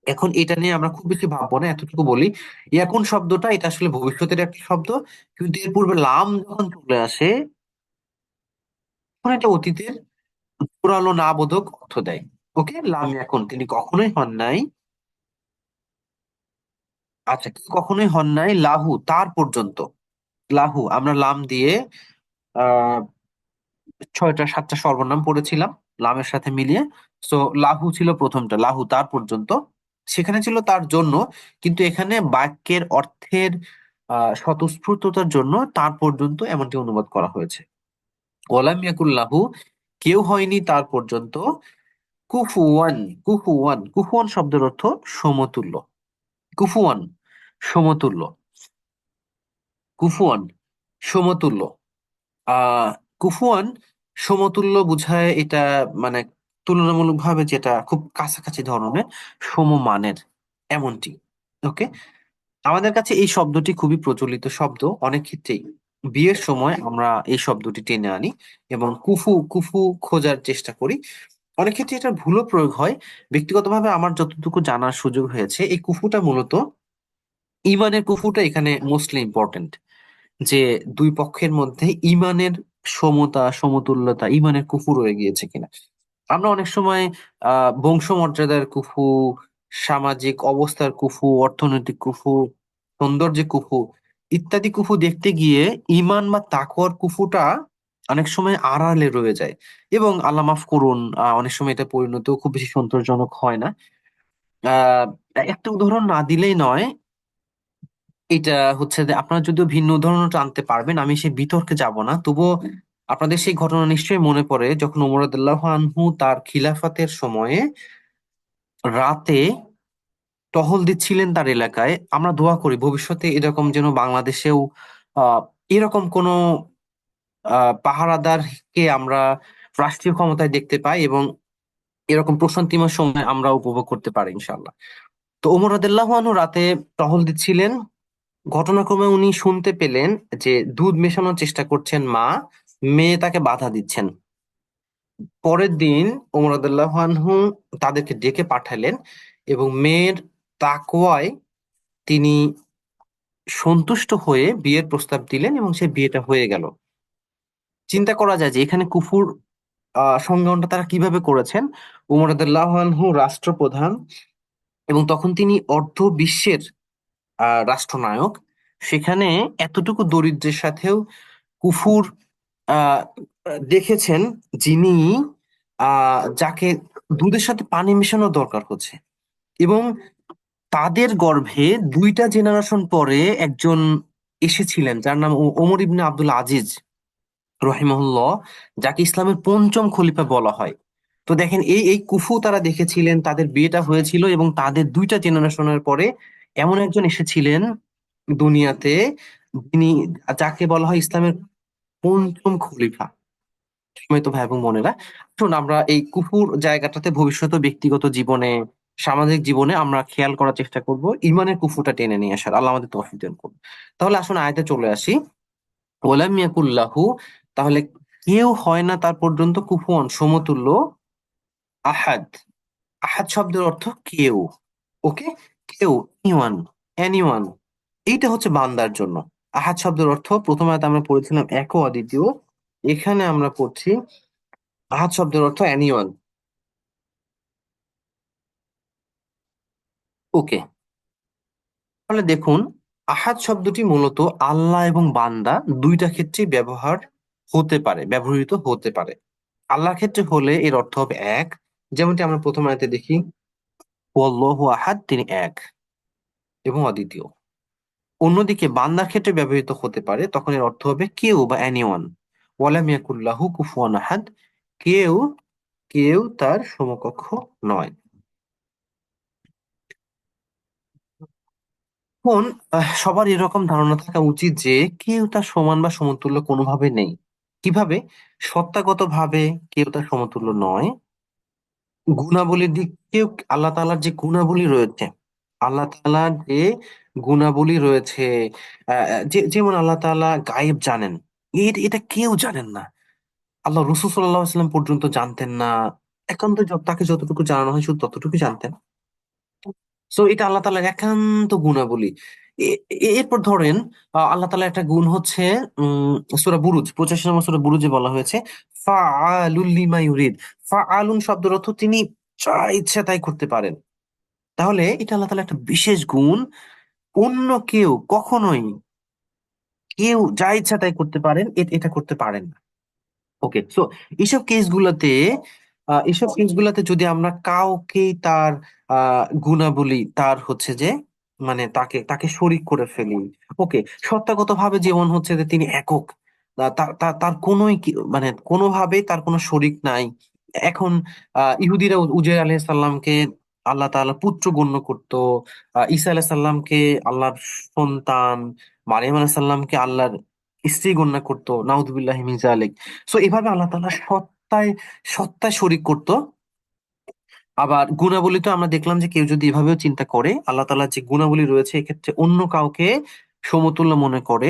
এখন এটা নিয়ে আমরা খুব বেশি ভাববো না, এতটুকু বলি। ইয়াকুন শব্দটা এটা আসলে ভবিষ্যতের একটা শব্দ, কিন্তু এর পূর্বে লাম যখন চলে আসে, তখন এটা অতীতের জোরালো না বোধক অর্থ দেয়। ওকে, লাম ইয়াকুন, তিনি কখনোই হন নাই। আচ্ছা, কি কখনোই হন নাই লাহু, তার পর্যন্ত। লাহু আমরা লাম দিয়ে আহ 6টা 7টা সর্বনাম পড়েছিলাম লামের সাথে মিলিয়ে। সো লাহু ছিল প্রথমটা, লাহু তার পর্যন্ত। সেখানে ছিল তার জন্য, কিন্তু এখানে বাক্যের অর্থের স্বতঃস্ফূর্ততার জন্য তার পর্যন্ত এমনটি অনুবাদ করা হয়েছে। ওয়ালাম ইয়াকুল লাহু, কেউ হয়নি তার পর্যন্ত। কুফুয়ান, কুফুয়ান শব্দের অর্থ সমতুল্য। কুফুয়ান সমতুল্য। কুফুয়ান সমতুল্য। আহ কুফুয়ান সমতুল্য বোঝায় এটা, মানে তুলনামূলকভাবে যেটা খুব কাছাকাছি ধরনের, সমমানের, এমনটি। ওকে, আমাদের কাছে এই শব্দটি খুবই প্রচলিত শব্দ। অনেক ক্ষেত্রেই বিয়ের সময় আমরা এই শব্দটি টেনে আনি এবং কুফু কুফু খোঁজার চেষ্টা করি। অনেক ক্ষেত্রে এটার ভুলও প্রয়োগ হয়। ব্যক্তিগতভাবে আমার যতটুকু জানার সুযোগ হয়েছে, এই কুফুটা মূলত ইমানের কুফুটা এখানে মোস্টলি ইম্পর্টেন্ট। যে দুই পক্ষের মধ্যে ইমানের সমতা, সমতুল্যতা, ইমানের কুফু রয়ে গিয়েছে কিনা। আমরা অনেক সময় বংশমর্যাদার কুফু, সামাজিক অবস্থার কুফু, অর্থনৈতিক কুফু, সৌন্দর্যের কুফু ইত্যাদি কুফু দেখতে গিয়ে ইমান বা তাকওয়ার কুফুটা অনেক সময় আড়ালে রয়ে যায়। এবং আল্লাহ মাফ করুন, অনেক সময় এটা পরিণত খুব বেশি সন্তোষজনক হয় না। আহ একটা উদাহরণ না দিলেই নয়। এটা হচ্ছে যে আপনারা যদিও ভিন্ন উদাহরণ টানতে পারবেন, আমি সেই বিতর্কে যাব না, তবুও আপনাদের সেই ঘটনা নিশ্চয়ই মনে পড়ে যখন ওমর রাদিয়াল্লাহু আনহু তার খিলাফতের সময়ে রাতে টহল দিচ্ছিলেন তার এলাকায়। আমরা দোয়া করি ভবিষ্যতে এরকম যেন বাংলাদেশেও আহ এরকম কোন পাহারাদারকে আমরা রাষ্ট্রীয় ক্ষমতায় দেখতে পাই এবং এরকম প্রশান্তিময় সময় আমরা উপভোগ করতে পারি ইনশাল্লাহ। তো ওমর রাদিয়াল্লাহু আনহু রাতে টহল দিচ্ছিলেন। ঘটনাক্রমে উনি শুনতে পেলেন যে দুধ মেশানোর চেষ্টা করছেন মা, মেয়ে তাকে বাধা দিচ্ছেন। পরের দিন ওমর রাদিয়াল্লাহু আনহু তাদেরকে ডেকে পাঠালেন এবং মেয়ের তাকওয়ায় তিনি সন্তুষ্ট হয়ে বিয়ের প্রস্তাব দিলেন এবং সেই বিয়েটা হয়ে গেল। চিন্তা করা যায় যে এখানে কুফুর সংজ্ঞানটা তারা কিভাবে করেছেন। উমর রাদিয়াল্লাহু আনহু রাষ্ট্রপ্রধান এবং তখন তিনি অর্ধ বিশ্বের রাষ্ট্রনায়ক। সেখানে এতটুকু দরিদ্রের সাথেও কুফুর আহ দেখেছেন, যিনি যাকে দুধের সাথে পানি মেশানো দরকার হচ্ছে, এবং তাদের গর্ভে দুইটা জেনারেশন পরে একজন এসেছিলেন যার নাম ওমর ইবনে আব্দুল আজিজ রহিমাহুল্লাহ, যাকে ইসলামের পঞ্চম খলিফা বলা হয়। তো দেখেন এই এই কুফু তারা দেখেছিলেন, তাদের বিয়েটা হয়েছিল এবং তাদের দুইটা জেনারেশনের পরে এমন একজন এসেছিলেন দুনিয়াতে, যিনি যাকে বলা হয় ইসলামের পঞ্চম খলিফা। তো ভাই এবং বোনেরা, শুন আমরা এই কুফুর জায়গাটাতে ভবিষ্যতে ব্যক্তিগত জীবনে, সামাজিক জীবনে আমরা খেয়াল করার চেষ্টা করব, ইমানের কুফুটা টেনে নিয়ে আসার। আল্লাহ আমাদের তৌফিক দান করুন। তাহলে আসুন আয়াতে চলে আসি। ওয়ালাম ইয়াকুল্লাহু, তাহলে কেউ হয় না তার পর্যন্ত কুফুয়ান সমতুল্য, আহাদ। আহাদ শব্দের অর্থ কেউ। ওকে, কেউ, এনিওয়ান, এনিওয়ান, এইটা হচ্ছে বান্দার জন্য। আহাদ শব্দের অর্থ প্রথমে আয়াতে আমরা পড়েছিলাম এক ও অদ্বিতীয়, এখানে আমরা পড়ছি আহাদ শব্দের অর্থ এনিওয়ান। ওকে, তাহলে দেখুন, আহাদ শব্দটি মূলত আল্লাহ এবং বান্দা দুইটা ক্ষেত্রেই ব্যবহৃত হতে পারে। আল্লাহর ক্ষেত্রে হলে এর অর্থ হবে এক, যেমনটি আমরা প্রথম আয়াতে দেখি, ওয়াল্লাহু আহাদ, তিনি এক এবং অদ্বিতীয়। অন্যদিকে বান্দার ক্ষেত্রে ব্যবহৃত হতে পারে, তখন এর অর্থ হবে কেউ বা এনিওয়ান। ওয়ালাম ইয়াকুল্লাহু কুফুয়ান আহাদ, কেউ, কেউ তার সমকক্ষ নয়। এখন সবার এরকম ধারণা থাকা উচিত যে কেউ তার সমান বা সমতুল্য কোনোভাবে নেই। কিভাবে? সত্তাগত ভাবে কেউ তার সমতুল্য নয়। গুণাবলীর দিক থেকেও আল্লাহ তাআলার যে গুণাবলী রয়েছে, আল্লাহ তাআলার যে গুণাবলী রয়েছে, যেমন আল্লাহ তাআলা গায়েব জানেন, এটা কেউ জানেন না। আল্লাহ রসূল সাল্লাল্লাহু আলাইহি ওয়াসাল্লাম পর্যন্ত জানতেন না। একান্ত তাকে যতটুকু জানানো হয় শুধু ততটুকুই জানতেন। সো এটা আল্লাহ তাআলার একান্ত গুণাবলী। এরপর ধরেন আল্লাহ তাআলার একটা গুণ হচ্ছে, সূরা বুরুজ 85 নম্বর সূরা বুরুজে বলা হয়েছে ফাআলুল লিমা ইউরিদ। ফাআলুন শব্দের অর্থ তিনি যা ইচ্ছা তাই করতে পারেন। তাহলে এটা আল্লাহ তাআলার একটা বিশেষ গুণ। অন্য কেউ কখনোই, কেউ যা ইচ্ছা তাই করতে পারেন, এটা করতে পারেন না। ওকে, সো এইসব কেসগুলোতে এইসব কেসগুলোতে যদি আমরা কাউকে তার গুণাবলী, তার হচ্ছে যে মানে তাকে তাকে শরিক করে ফেলি। ওকে, সত্তাগত ভাবে যেমন হচ্ছে যে তিনি একক, তার তার তার কোনোই মানে কোনোভাবে তার কোনো শরিক নাই। এখন ইহুদিরা উজৈর আলাইহিস সালামকে আল্লাহ তাআলা পুত্র গণ্য করতো, ঈসা আলাইহিস সালামকে আল্লাহর সন্তান, মারিয়াম আলাইহিস সালামকে আল্লাহর স্ত্রী গণ্য করতো, নাউযুবিল্লাহি মিন যালিক। সো এভাবে আল্লাহ তাআলা সত্তায় সত্তায় শরিক করতো। আবার গুণাবলী তো আমরা দেখলাম যে কেউ যদি এভাবেও চিন্তা করে আল্লাহ তাআলার যে গুণাবলী রয়েছে এক্ষেত্রে অন্য কাউকে সমতুল্য মনে করে,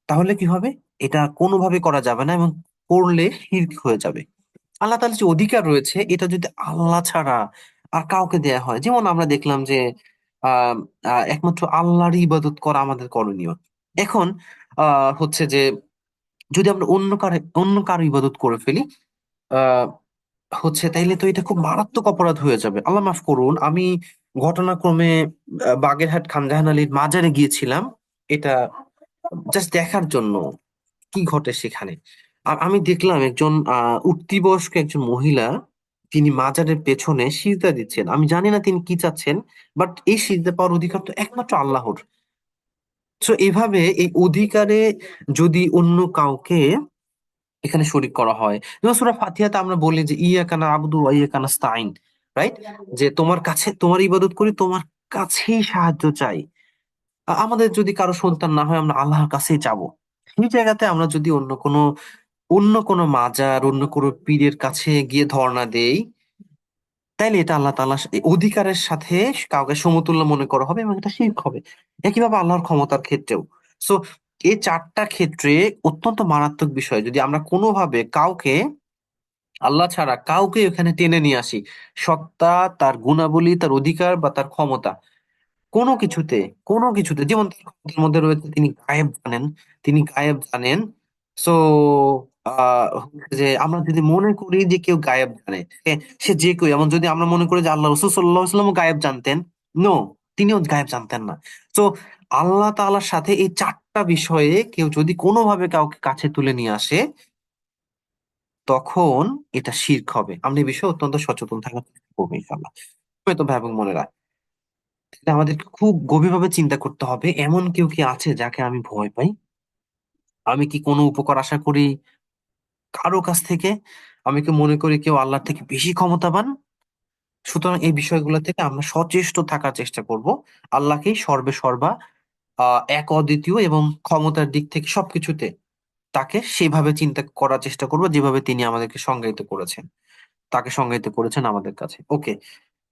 তাহলে কি হবে? এটা কোনোভাবে করা যাবে না এবং করলে শিরক হয়ে যাবে। আল্লাহ তাআলার যে অধিকার রয়েছে এটা যদি আল্লাহ ছাড়া আর কাউকে দেয়া হয়, যেমন আমরা দেখলাম যে আহ একমাত্র আল্লাহরই ইবাদত করা আমাদের করণীয়। এখন হচ্ছে যে যদি আমরা অন্য কারো ইবাদত করে ফেলি, আহ হচ্ছে তাইলে তো এটা খুব মারাত্মক অপরাধ হয়ে যাবে। আল্লাহ মাফ করুন, আমি ঘটনাক্রমে বাগেরহাট খান জাহান আলীর মাজারে গিয়েছিলাম, এটা জাস্ট দেখার জন্য কি ঘটে সেখানে। আর আমি দেখলাম একজন উঠতি বয়স্ক একজন মহিলা, তিনি মাজারের পেছনে সিজদা দিচ্ছেন। আমি জানি না তিনি কি চাচ্ছেন, বাট এই সিজদা পাওয়ার অধিকার তো একমাত্র আল্লাহর। তো এইভাবে এই অধিকারে যদি অন্য কাউকে এখানে শরিক করা হয়, যেমন সূরা ফাতিহাতে আমরা বলি যে ইয়াকা নাবুদু ওয়া ইয়াকা নাস্তাইন, রাইট? যে তোমার কাছে তোমার ইবাদত করি, তোমার কাছেই সাহায্য চাই। আমাদের যদি কারো সন্তান না হয়, আমরা আল্লাহর কাছেই চাবো। সেই জায়গাতে আমরা যদি অন্য কোনো মাজার, অন্য কোনো পীরের কাছে গিয়ে ধর্ণা দেই, তাইলে এটা আল্লাহ তাআলা অধিকারের সাথে কাউকে সমতুল্য মনে করা হবে এবং এটা শিরক হবে। একইভাবে আল্লাহর ক্ষমতার ক্ষেত্রেও। সো এই চারটা ক্ষেত্রে অত্যন্ত মারাত্মক বিষয়, যদি আমরা কোনোভাবে কাউকে, আল্লাহ ছাড়া কাউকে এখানে টেনে নিয়ে আসি, সত্তা, তার গুণাবলী, তার অধিকার বা তার ক্ষমতা, কোনো কিছুতে কোনো কিছুতে, যেমন তার ক্ষমতার মধ্যে রয়েছে তিনি গায়েব জানেন, তিনি গায়েব জানেন। সো যে আমরা যদি মনে করি যে কেউ গায়েব জানে, সে যে কেউ, এমন যদি আমরা মনে করি যে আল্লাহ রসুল সাল্লাহ সাল্লামও গায়েব জানতেন, নো, তিনিও গায়েব জানতেন না। তো আল্লাহ তাআলার সাথে এই চারটা বিষয়ে কেউ যদি কোনোভাবে কাউকে কাছে তুলে নিয়ে আসে, তখন এটা শিরক হবে। আমরা এই বিষয়ে অত্যন্ত সচেতন থাকার চেষ্টা করবো ইনশাআল্লাহ। তো ভাই এবং বোনেরা, তাহলে আমাদের খুব গভীরভাবে চিন্তা করতে হবে, এমন কেউ কি আছে যাকে আমি ভয় পাই? আমি কি কোনো উপকার আশা করি কারো কাছ থেকে? আমি কি মনে করি কেউ আল্লাহর থেকে বেশি ক্ষমতাবান? সুতরাং এই বিষয়গুলো থেকে আমরা সচেষ্ট থাকার চেষ্টা করব। আল্লাহকেই সর্বে সর্বা, এক অদ্বিতীয় এবং ক্ষমতার দিক থেকে সবকিছুতে তাকে সেভাবে চিন্তা করার চেষ্টা করব যেভাবে তিনি আমাদেরকে সংজ্ঞায়িত করেছেন, তাকে সংজ্ঞায়িত করেছেন আমাদের কাছে। ওকে।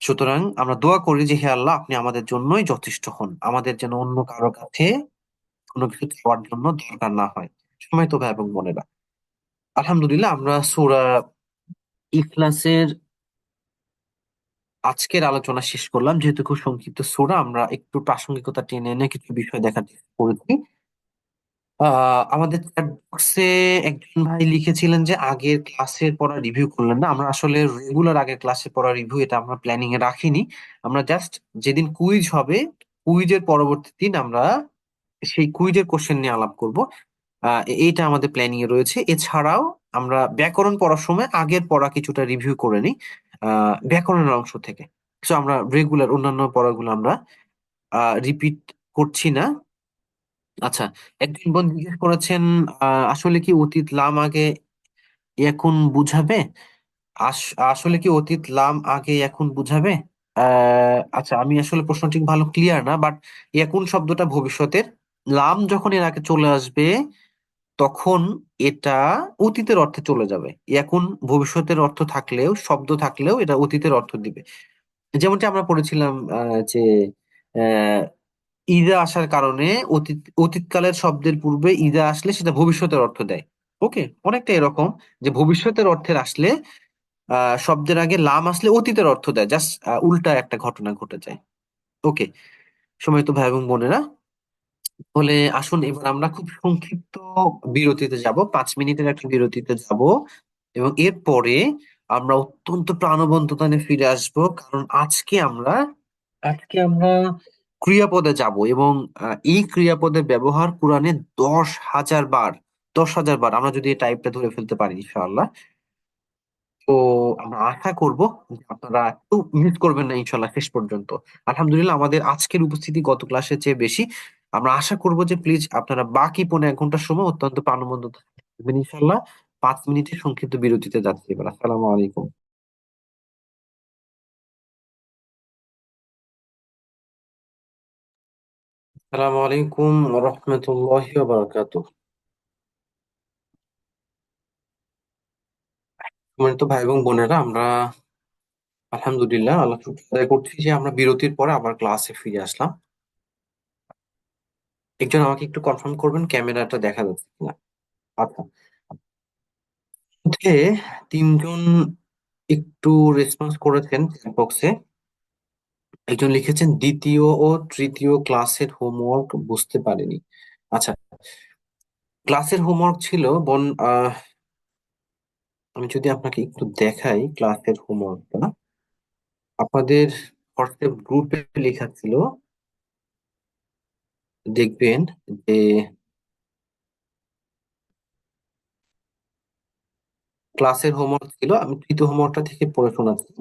সুতরাং আমরা দোয়া করি যে হে আল্লাহ, আপনি আমাদের জন্যই যথেষ্ট হন, আমাদের যেন অন্য কারো কাছে কোনো কিছু চাওয়ার জন্য দরকার না হয়। সময় তো ভাই এবং বোনেরা, আলহামদুলিল্লাহ, আমরা সূরা ইখলাসের আজকের আলোচনা শেষ করলাম। যেহেতু খুব সংক্ষিপ্ত সূরা, আমরা একটু প্রাসঙ্গিকতা টেনে এনে কিছু বিষয় দেখার চেষ্টা করেছি। আমাদের চ্যাট বক্সে একজন ভাই লিখেছিলেন যে আগের ক্লাসের পড়া রিভিউ করলেন না। আমরা আসলে রেগুলার আগের ক্লাসের পড়া রিভিউ এটা আমরা প্ল্যানিং এ রাখিনি। আমরা জাস্ট যেদিন কুইজ হবে, কুইজের পরবর্তী দিন আমরা সেই কুইজের কোশ্চেন নিয়ে আলাপ করব। এইটা আমাদের প্ল্যানিং এ রয়েছে। এছাড়াও আমরা ব্যাকরণ পড়ার সময় আগের পড়া কিছুটা রিভিউ করে নিই, ব্যাকরণের অংশ থেকে। তো আমরা রেগুলার অন্যান্য পড়াগুলো আমরা রিপিট করছি না। আচ্ছা, একজন বোন জিজ্ঞেস করেছেন, আসলে কি অতীত লাম আগে এখন বুঝাবে? আসলে কি অতীত লাম আগে এখন বুঝাবে? আচ্ছা, আমি আসলে প্রশ্ন ঠিক ভালো ক্লিয়ার না, বাট এখন শব্দটা ভবিষ্যতের, লাম যখন এর আগে চলে আসবে তখন এটা অতীতের অর্থে চলে যাবে। এখন ভবিষ্যতের অর্থ থাকলেও, শব্দ থাকলেও এটা অতীতের অর্থ দিবে। যেমনটি আমরা পড়েছিলাম যে আহ, ইদা আসার কারণে অতীতকালের শব্দের পূর্বে ইদা আসলে সেটা ভবিষ্যতের অর্থ দেয়। ওকে, অনেকটা এরকম, যে ভবিষ্যতের অর্থের আসলে শব্দের আগে লাম আসলে অতীতের অর্থ দেয়, জাস্ট উল্টা একটা ঘটনা ঘটে যায়। ওকে। সময় তো ভাই এবং বোনেরা, বলে আসুন এবার আমরা খুব সংক্ষিপ্ত বিরতিতে যাব, 5 মিনিটের একটা বিরতিতে যাব, এবং এরপরে আমরা অত্যন্ত প্রাণবন্ততা নিয়ে ফিরে আসব। কারণ আজকে আমরা ক্রিয়াপদে যাব, এবং এই পদের ব্যবহার কোরআনে 10,000 বার, 10,000 বার আমরা যদি এই টাইপটা ধরে ফেলতে পারি ইনশাআল্লাহ। তো আমরা আশা করব যে আপনারা একটু মিস করবেন না ইনশাল্লাহ শেষ পর্যন্ত। আলহামদুলিল্লাহ, আমাদের আজকের উপস্থিতি গত ক্লাসের চেয়ে বেশি। আমরা আশা করব যে প্লিজ আপনারা বাকি 1.5 ঘন্টার সময় অত্যন্ত প্রাণবন্ত থাকবেন ইনশাল্লাহ। 5 মিনিটের সংক্ষিপ্ত বিরতিতে যাচ্ছি এবার। আসসালামু আলাইকুম। আসসালামু আলাইকুম ওয়া রাহমাতুল্লাহি ওয়া বারাকাতুহু। সম্মানিত ভাই এবং বোনেরা, আমরা আলহামদুলিল্লাহ আল্লাহ শুকর আদায় করছি যে আমরা বিরতির পরে আবার ক্লাসে ফিরে আসলাম। একজন আমাকে একটু কনফার্ম করবেন ক্যামেরাটা দেখা যাচ্ছে কিনা? আচ্ছা, মধ্যে 3 জন একটু রেসপন্স করেছেন চ্যাট বক্সে। একজন লিখেছেন দ্বিতীয় ও তৃতীয় ক্লাসের হোমওয়ার্ক বুঝতে পারেনি। আচ্ছা, ক্লাসের হোমওয়ার্ক ছিল বোন, আমি যদি আপনাকে একটু দেখাই ক্লাসের হোমওয়ার্কটা, আপনাদের হোয়াটসঅ্যাপ গ্রুপে লেখা ছিল, দেখবেন যে ক্লাসের হোমওয়ার্ক ছিল, আমি তৃতীয় হোমওয়ার্কটা থেকে পড়ে শোনাচ্ছি।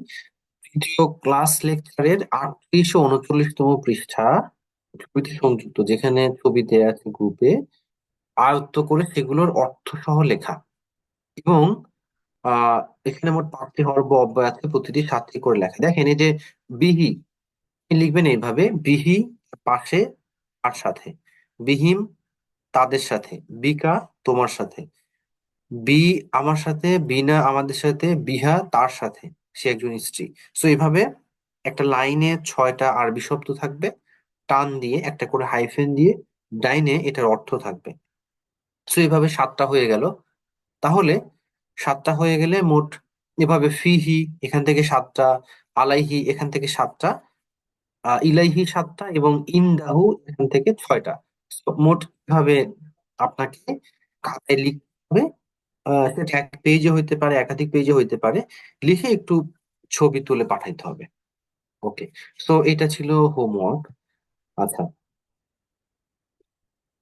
তৃতীয় ক্লাস লেকচারের 38 ও 39তম পৃষ্ঠা, ছবিতে সংযুক্ত, যেখানে ছবি দেয়া আছে গ্রুপে, আয়ত্ত করে সেগুলোর অর্থ সহ লেখা। এবং আহ এখানে মোট 5টি হরফ বা অব্যয় আছে, প্রতিটি 7টি করে লেখা। দেখেন এই যে বিহি, লিখবেন এইভাবে: বিহি পাশে, তার সাথে; বিহিম তাদের সাথে; বিকা তোমার সাথে; বি আমার সাথে; বিনা আমাদের সাথে; বিহা তার সাথে, সে একজন স্ত্রী। সো এইভাবে একটা লাইনে 6টা আরবি শব্দ থাকবে, টান দিয়ে একটা করে হাইফেন দিয়ে ডাইনে এটার অর্থ থাকবে। সো এইভাবে 7টা হয়ে গেল। তাহলে 7টা হয়ে গেলে মোট, এভাবে ফিহি এখান থেকে 7টা, আলাইহি এখান থেকে 7টা, ইলাইহি 7টা, এবং ইনদাহু এখান থেকে 6টা। মোট ভাবে আপনাকে খাতায় লিখতে হবে। সেটা এক পেজে হইতে পারে, একাধিক পেজে হইতে পারে। লিখে একটু ছবি তুলে পাঠাইতে হবে। ওকে। সো এটা ছিল হোমওয়ার্ক। আচ্ছা,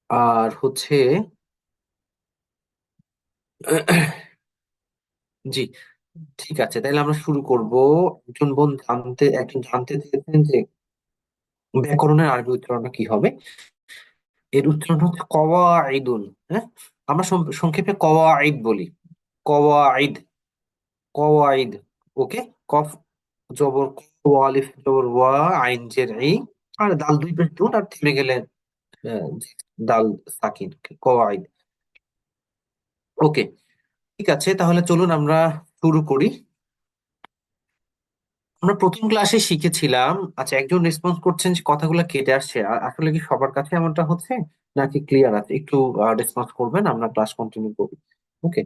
আর হচ্ছে জি, ঠিক আছে, তাহলে আমরা শুরু করব। একজন জানতে চেয়েছেন যে ব্যাকরণের আরবি উচ্চারণটা কি হবে। এর উচ্চারণ হচ্ছে কওয়াইদুন। হ্যাঁ, আমরা সংক্ষেপে কওয়াইদ বলি। কওয়াইদ, কওয়াইদ। ওকে। কফ জবর ক, ওয়া আলিফ জবর ওয়া, আইন জের ই, আর দাল দুই পেশ দুন, আর থেমে গেলে দাল সাকিন। কওয়াইদ। ওকে, ঠিক আছে, তাহলে চলুন আমরা শুরু করি। আমরা প্রথম ক্লাসে শিখেছিলাম, আচ্ছা, একজন রেসপন্স করছেন যে কথাগুলো কেটে আসছে। আসলে কি সবার কাছে এমনটা হচ্ছে নাকি ক্লিয়ার আছে? একটু রেসপন্স করবেন, আমরা ক্লাস কন্টিনিউ করি। ওকে।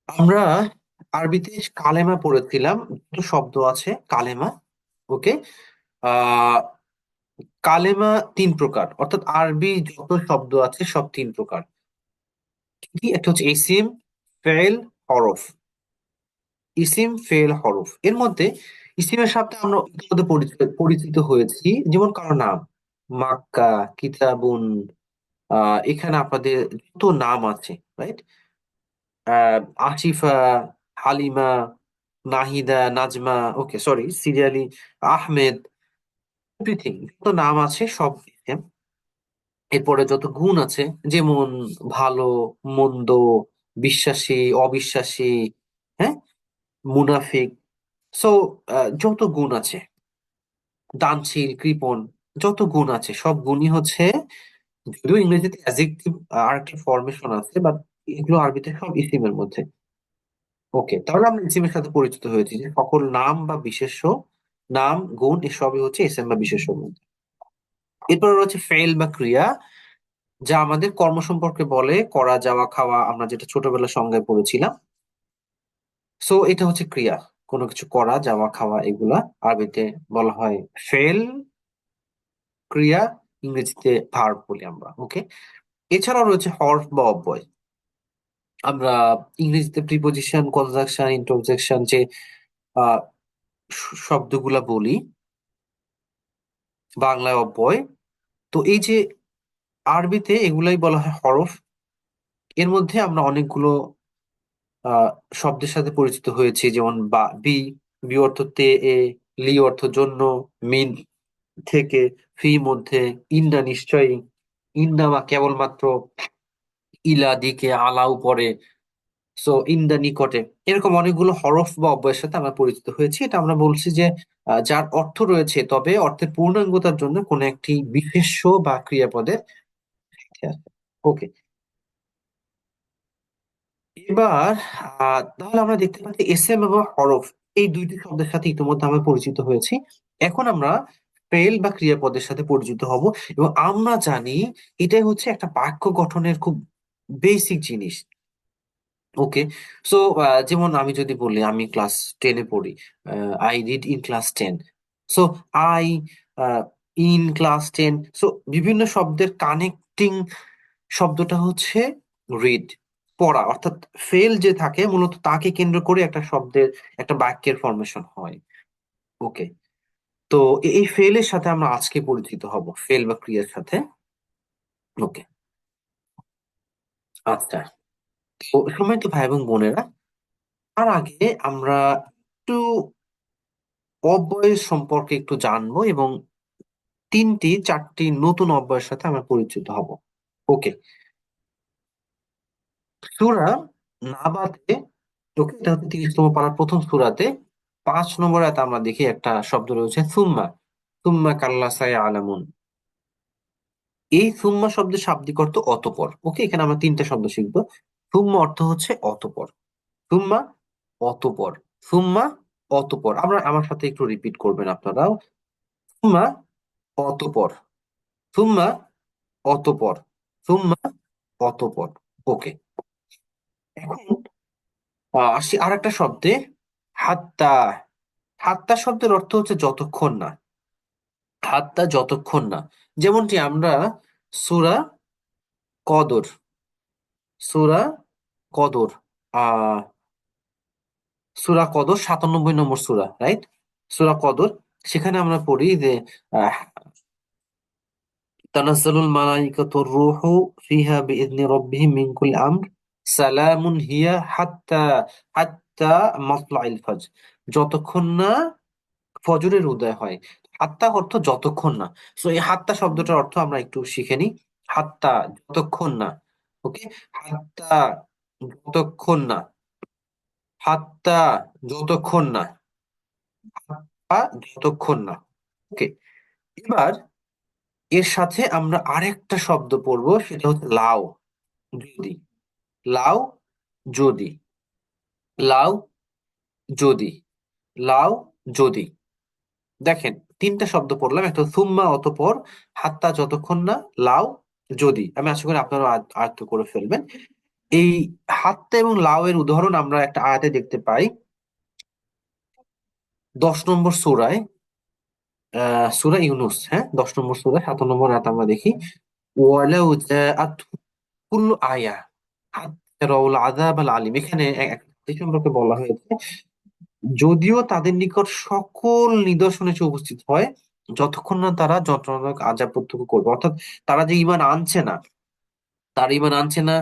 আমরা আরবিতে কালেমা পড়েছিলাম, দুটো শব্দ আছে কালেমা। ওকে। আহ কালেমা 3 প্রকার, অর্থাৎ আরবি যত শব্দ আছে সব 3 প্রকার। কি? একটা হচ্ছে ইসিম, ফেল, হরফ। ইসিম, ফেল, হরফ। এর মধ্যে ইসিমের সাথে আমরা ইতিমধ্যে পরিচিত পরিচিত হয়েছি, যেমন কারো নাম, মাক্কা, কিতাবুন। এখানে আপনাদের যত নাম আছে, right? Asifa, Halima, Nahida, Najma, okay sorry, seriously, Ahmed, everything, যত নাম আছে সব ইসিম। এরপরে যত গুণ আছে, যেমন ভালো, মন্দ, বিশ্বাসী, অবিশ্বাসী, হ্যাঁ, মুনাফিক। সো যত গুণ আছে, দানশীল, কৃপণ, যত গুণ আছে সব গুণই হচ্ছে, যদিও ইংরেজিতে অ্যাডজেক্টিভ আর একটা ফরমেশন আছে, বাট এগুলো আরবিতে সব ইসিমের মধ্যে। ওকে, তাহলে আমরা ইসিমের সাথে পরিচিত হয়েছি যে সকল নাম বা বিশেষ্য, নাম, গুণ এসবই হচ্ছে ইসিম বা বিশেষ্যর মধ্যে। এরপর রয়েছে ফেল বা ক্রিয়া, যা আমাদের কর্ম সম্পর্কে বলে, করা, যাওয়া, খাওয়া, আমরা যেটা ছোটবেলার সংজ্ঞায় পড়েছিলাম। সো এটা হচ্ছে ক্রিয়া, কোনো কিছু করা, যাওয়া, খাওয়া, এগুলা আরবিতে বলা হয় ফেল, ক্রিয়া, ইংরেজিতে ভার্ব বলি আমরা। ওকে। এছাড়াও রয়েছে হরফ বা অব্যয়। আমরা ইংরেজিতে প্রিপোজিশন, কনজাংশন, ইন্টারজেকশন, যে আহ, শব্দগুলা বলি, বাংলায় অব্যয়। তো এই যে আরবিতে এগুলাই বলা হয় হরফ। এর মধ্যে আমরা অনেকগুলো আহ শব্দের সাথে পরিচিত হয়েছি, যেমন বা, বি, বি অর্থ তে, এ, লি অর্থ জন্য, মিন থেকে, ফি মধ্যে, ইন্না নিশ্চয়ই, ইন্নামা কেবলমাত্র, ইলা দিকে, আলা উপরে, সো ইন দা নিকটে। এরকম অনেকগুলো হরফ বা অব্যয়ের সাথে আমরা পরিচিত হয়েছি। এটা আমরা বলছি যে যার অর্থ রয়েছে, তবে অর্থের পূর্ণাঙ্গতার জন্য কোনো একটি বিশেষ্য বা ক্রিয়াপদের সাথে আছে। ওকে। এবার তাহলে আমরা দেখতে পাচ্ছি এসএম এবং হরফ, এই দুইটি শব্দের সাথে ইতিমধ্যে আমরা পরিচিত হয়েছি। এখন আমরা ফেল বা ক্রিয়াপদের সাথে পরিচিত হব, এবং আমরা জানি এটাই হচ্ছে একটা বাক্য গঠনের খুব বেসিক জিনিস। ওকে। সো যেমন আমি যদি বলি আমি ক্লাস 10-এ পড়ি, I read in class 10। So I in class 10, so বিভিন্ন শব্দের কানেক্টিং শব্দটা হচ্ছে রিড, পড়া। অর্থাৎ ফেল যে থাকে মূলত তাকে কেন্দ্র করে একটা শব্দের, একটা বাক্যের ফরমেশন হয়। ওকে। তো এই ফেলের সাথে আমরা আজকে পরিচিত হব, ফেল বা ক্রিয়ার সাথে। ওকে। আচ্ছা, তো সম্মানিত ভাই এবং বোনেরা, তার আগে আমরা একটু অব্যয় সম্পর্কে একটু জানবো এবং তিনটি চারটি নতুন অব্যয়ের সাথে আমরা পরিচিত হব। ওকে। সূরা নাবাতে, ওকে, এটা হচ্ছে 30তম পারার প্রথম সূরাতে 5 নম্বর আয়াতে আমরা দেখি একটা শব্দ রয়েছে সুম্মা। সুম্মা কাল্লা সায়ালামুন। এই সুম্মা শব্দের শাব্দিক অর্থ অতঃপর। ওকে, এখানে আমরা তিনটা শব্দ শিখবো। সুম্মা অর্থ হচ্ছে অতঃপর। সুম্মা, অতঃপর। সুম্মা, অতঃপর। আমার সাথে একটু রিপিট করবেন আপনারাও। সুম্মা, অতঃপর। সুম্মা, অতঃপর। সুম্মা, অতঃপর। ওকে। এখন আসি আর একটা শব্দে। হাত্তা। হাত্তা শব্দের অর্থ হচ্ছে যতক্ষণ না। হাত্তা, যতক্ষণ না। যেমনটি আমরা সূরা কদর, সূরা কদর, আহ সূরা কদর 97 নম্বর সূরা, রাইট? সূরা কদর, সেখানে আমরা পড়ি যে আহ তানাজ্জালুল মালাইকাতুর রূহু ফিহা বিইذনি রাব্বিহিম মিন কুল্লি আমর সালামুন হিয়া হাত্তা মাতলাইল ফাজর। যতক্ষণ না ফজরের উদয় হয়। হাত্তা অর্থ যতক্ষণ না। সো এই হাত্তা শব্দটার অর্থ আমরা একটু শিখে নিই। হাত্তা, যতক্ষণ না। ওকে। হাত্তা, যতক্ষণ না। হাত্তা, যতক্ষণ না। হাত্তা, যতক্ষণ না। ওকে। এবার এর সাথে আমরা আরেকটা শব্দ পড়বো, সেটা হচ্ছে লাউ। যদি। লাউ, যদি। লাউ, যদি। লাউ, যদি। দেখেন, তিনটা শব্দ পড়লাম, একটা সুম্মা, অতঃপর, হাত্তা, যতক্ষণ না, লাউ, যদি। আমি আশা করি আপনারা আয়ত্ত করে ফেলবেন। এই হাত্তা এবং লাউ এর উদাহরণ আমরা একটা আয়াতে দেখতে পাই। 10 নম্বর সূরায়, সূরা ইউনূস, হ্যাঁ, 10 নম্বর সূরা 7 নম্বর আয়াত আমরা দেখি। ওয়ালাউ জাআত কুল্লু আয়া হাত্তা রাউল আযাব আল আলিম। এখানে এই সম্পর্কে বলা হয়েছে, যদিও তাদের নিকট সকল নিদর্শন এসে উপস্থিত হয়, যতক্ষণ না তারা যন্ত্রণাদায়ক আযাব প্রত্যক্ষ করবে। অর্থাৎ তারা যে ঈমান আনছে না, তারা ঈমান আনছে না,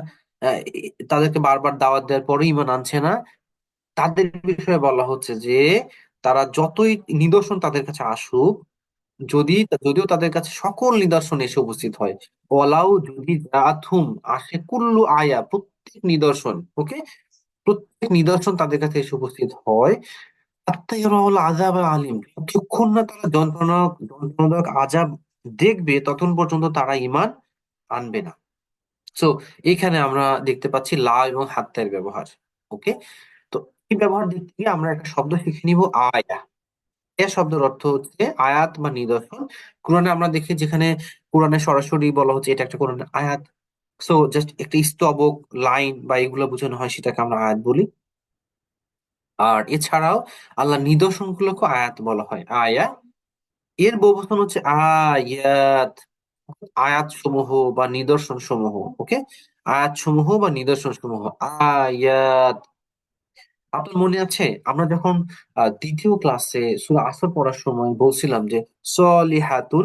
তাদেরকে বারবার দাওয়াত দেওয়ার পরে ঈমান আনছে না, তাদের বিষয়ে বলা হচ্ছে যে তারা যতই নিদর্শন তাদের কাছে আসুক, যদি যদিও তাদের কাছে সকল নিদর্শন এসে উপস্থিত হয়, ওয়ালাউ, যদি জাআতহুম, আসে, কুল্লু আয়া, প্রত্যেক নিদর্শন, ওকে, প্রত্যেক নিদর্শন তাদের কাছে এসে উপস্থিত হয়, হাত্তা ইয়ারাউল আযাব আল আলিম, যতক্ষণ না তারা যন্ত্রণাদায়ক আযাব দেখবে, ততক্ষণ পর্যন্ত তারা ঈমান আনবে না। সো এইখানে আমরা দেখতে পাচ্ছি লা এবং হাত্তার ব্যবহার। ওকে। তো এই ব্যবহার দিক থেকে আমরা একটা শব্দ শিখে নিব, আয়া। এ শব্দের অর্থ হচ্ছে আয়াত বা নিদর্শন। কোরআনে আমরা দেখি, যেখানে কোরআনে সরাসরি বলা হচ্ছে এটা একটা কোরআনের আয়াত। সো জাস্ট একটা স্তবক, লাইন বা এগুলো বোঝানো হয়, সেটাকে আমরা আয়াত বলি। আর এছাড়াও আল্লাহ নিদর্শন গুলোকে আয়াত বলা হয়, আয়া। এর বহুবচন হচ্ছে আয়াত। আয়াত সমূহ বা নিদর্শন সমূহ। ওকে। আয়াত সমূহ বা নিদর্শন সমূহ, আয়াত। আপনার মনে আছে আমরা যখন দ্বিতীয় ক্লাসে সূরা আসর পড়ার সময় বলছিলাম যে সলিহাতুন,